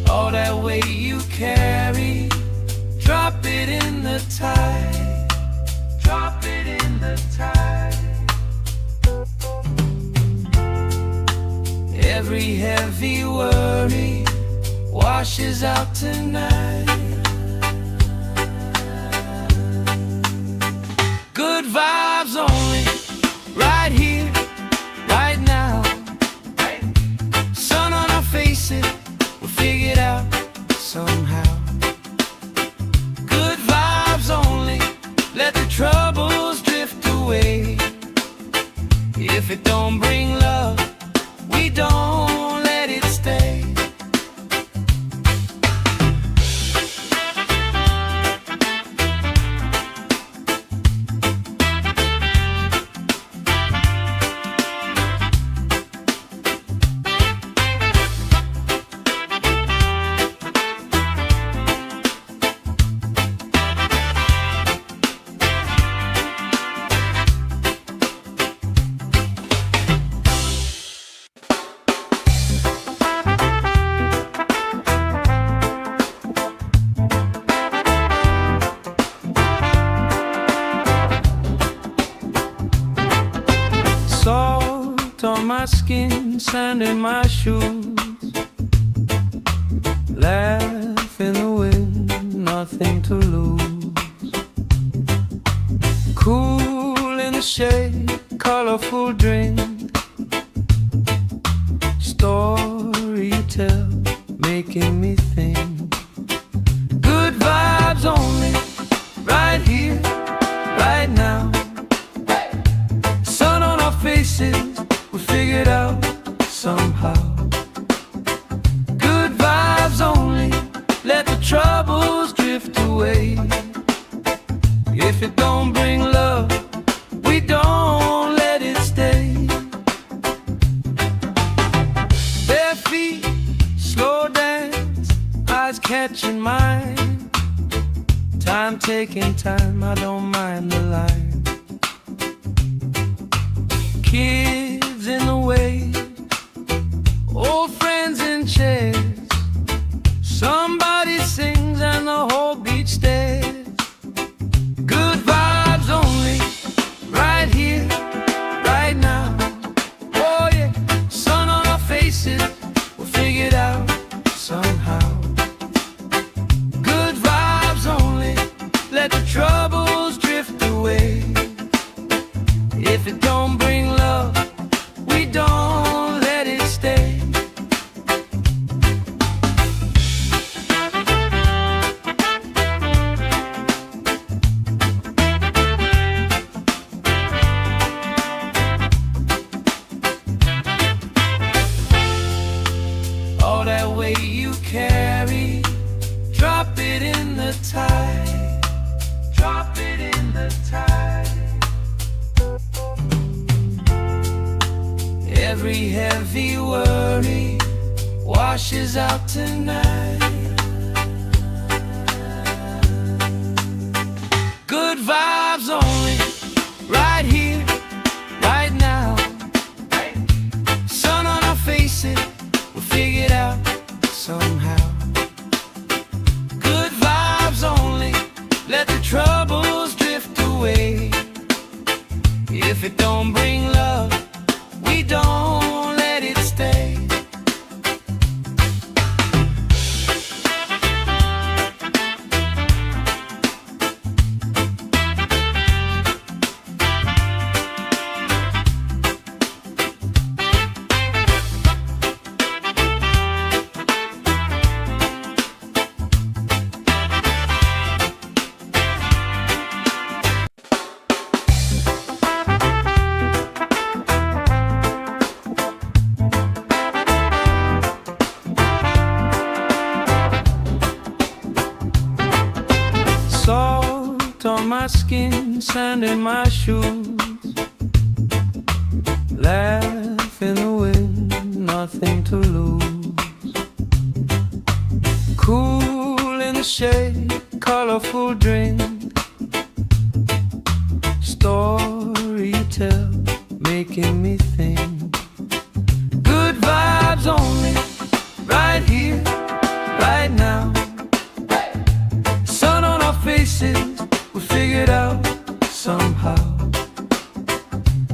All that weight you carry, drop it in the tide. Drop it in the tide. Every heavy worry washes out tonight. Good vibes only, right here, right now. Sun on our faces, we'll figure it out somehow. Good vibes only, let the troubles drift away. If it don't bring love, we don't let it stay. Salt on my skin, sand in my shoes. Laugh in the wind, nothing to lose. Cool in the shade, colorful drink. Story you tell, making me think. Good vibes only, right here, right now. Sun on our faces, we figure it out somehow. Good vibes only, let the troubles drift away. If it don't bring love, we don't let it stay. Bare feet, slow dance, eyes catching mine. Time taking time, I don't mind the line. Kids in the way, old friends in chairs. Somebody sings and the whole beach stares. Good vibes only, right here, right now. Oh yeah, sun on our faces, we'll figure it out somehow. Good vibes only, let the troubles drift away. If it don't bring love, we don't let it stay. All that weight you carry, drop it in the tide. Drop it in the tide. Every heavy worry washes out tonight. Good vibes only, right here, right now. Sun on our faces, we'll figure it out somehow. Good vibes only, let the troubles drift away. If it don't bring love, we don't let it stay. Salt on my skin, sand in my shoes. Laugh in the wind, nothing to lose. Cool in the shade, colorful drink. Story you tell, making me think. Good vibes only, right here, right now. Sun on our faces, we figured out somehow.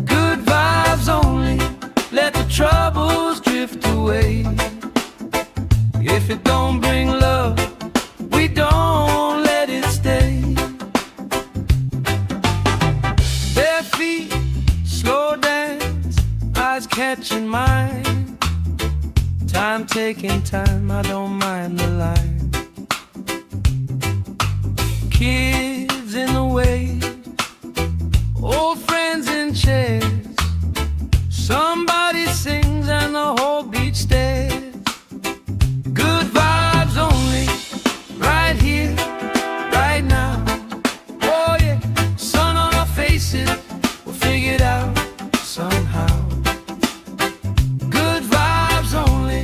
Good vibes only, let the troubles drift away. If it don't bring love, we don't let it stay. Bare feet, slow dance, eyes catching mine. Time taking time, I don't mind the line. Kids in the way, old friends in chairs. Somebody sings and the whole beach stares. Good vibes only, right here, right now. Oh yeah, sun on our faces, we'll figure it out somehow. Good vibes only,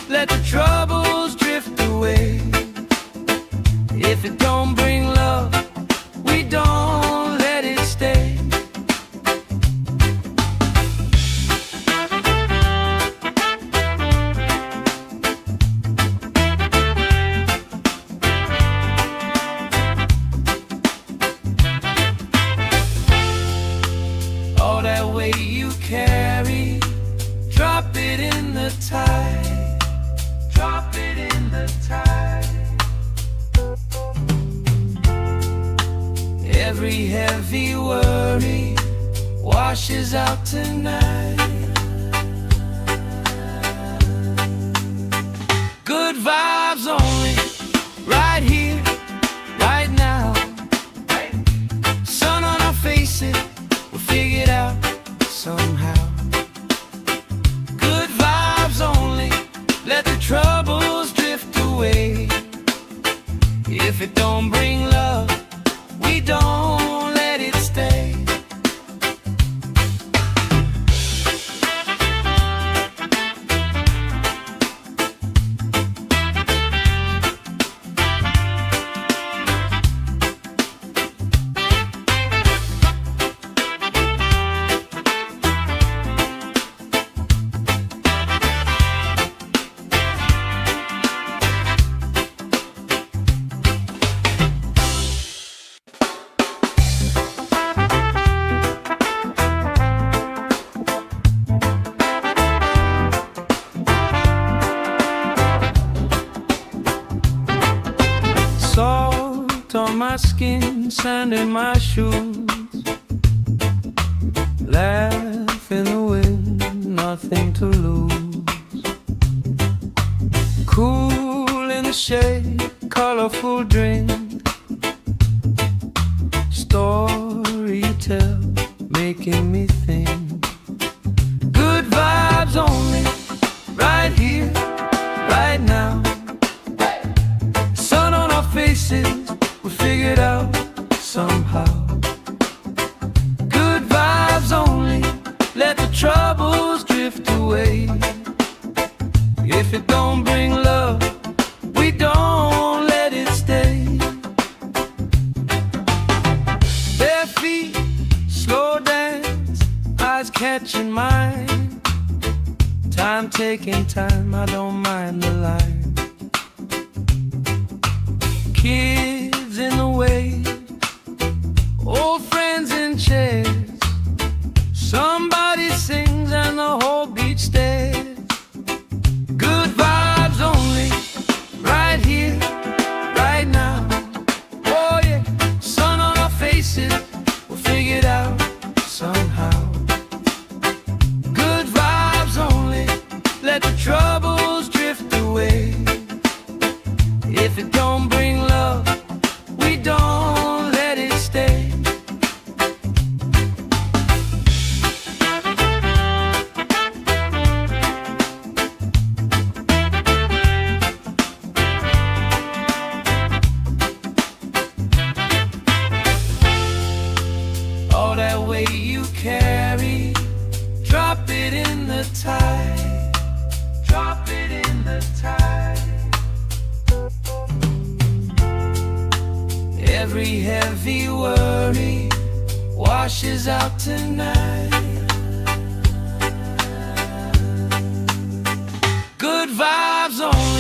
let the troubles drift away. If it don't bring love, we don't let it stay. All that weight you carry, drop it in the tide. Drop it in the tide. Every heavy worry washes out tonight. Good vibes only, right here, right now. Sun on our faces, we'll figure it out somehow. Good vibes only, let the troubles drift away. If it don't bring love, we don't let it stay. Salt on my skin, sand in my shoes. Laugh in the wind, nothing to lose. Cool in the shade, colorful drink. Story you tell, making me think. Good vibes only, right here, right now. Sun on our faces, we figured out somehow. Good vibes only, let the troubles drift away. If it don't bring love, we don't let it stay. Bare feet, slow dance, eyes catching mine. Time taking time, I don't mind the line. Kids in the way, old friends in chairs. Somebody sings and the whole beach stares. Good vibes only, right here, right now. Oh yeah, sun on our faces, we'll figure it out somehow. Good vibes only, let the troubles drift away. If it don't bring love, we don't let it stay. washes out tonight. Good vibes only.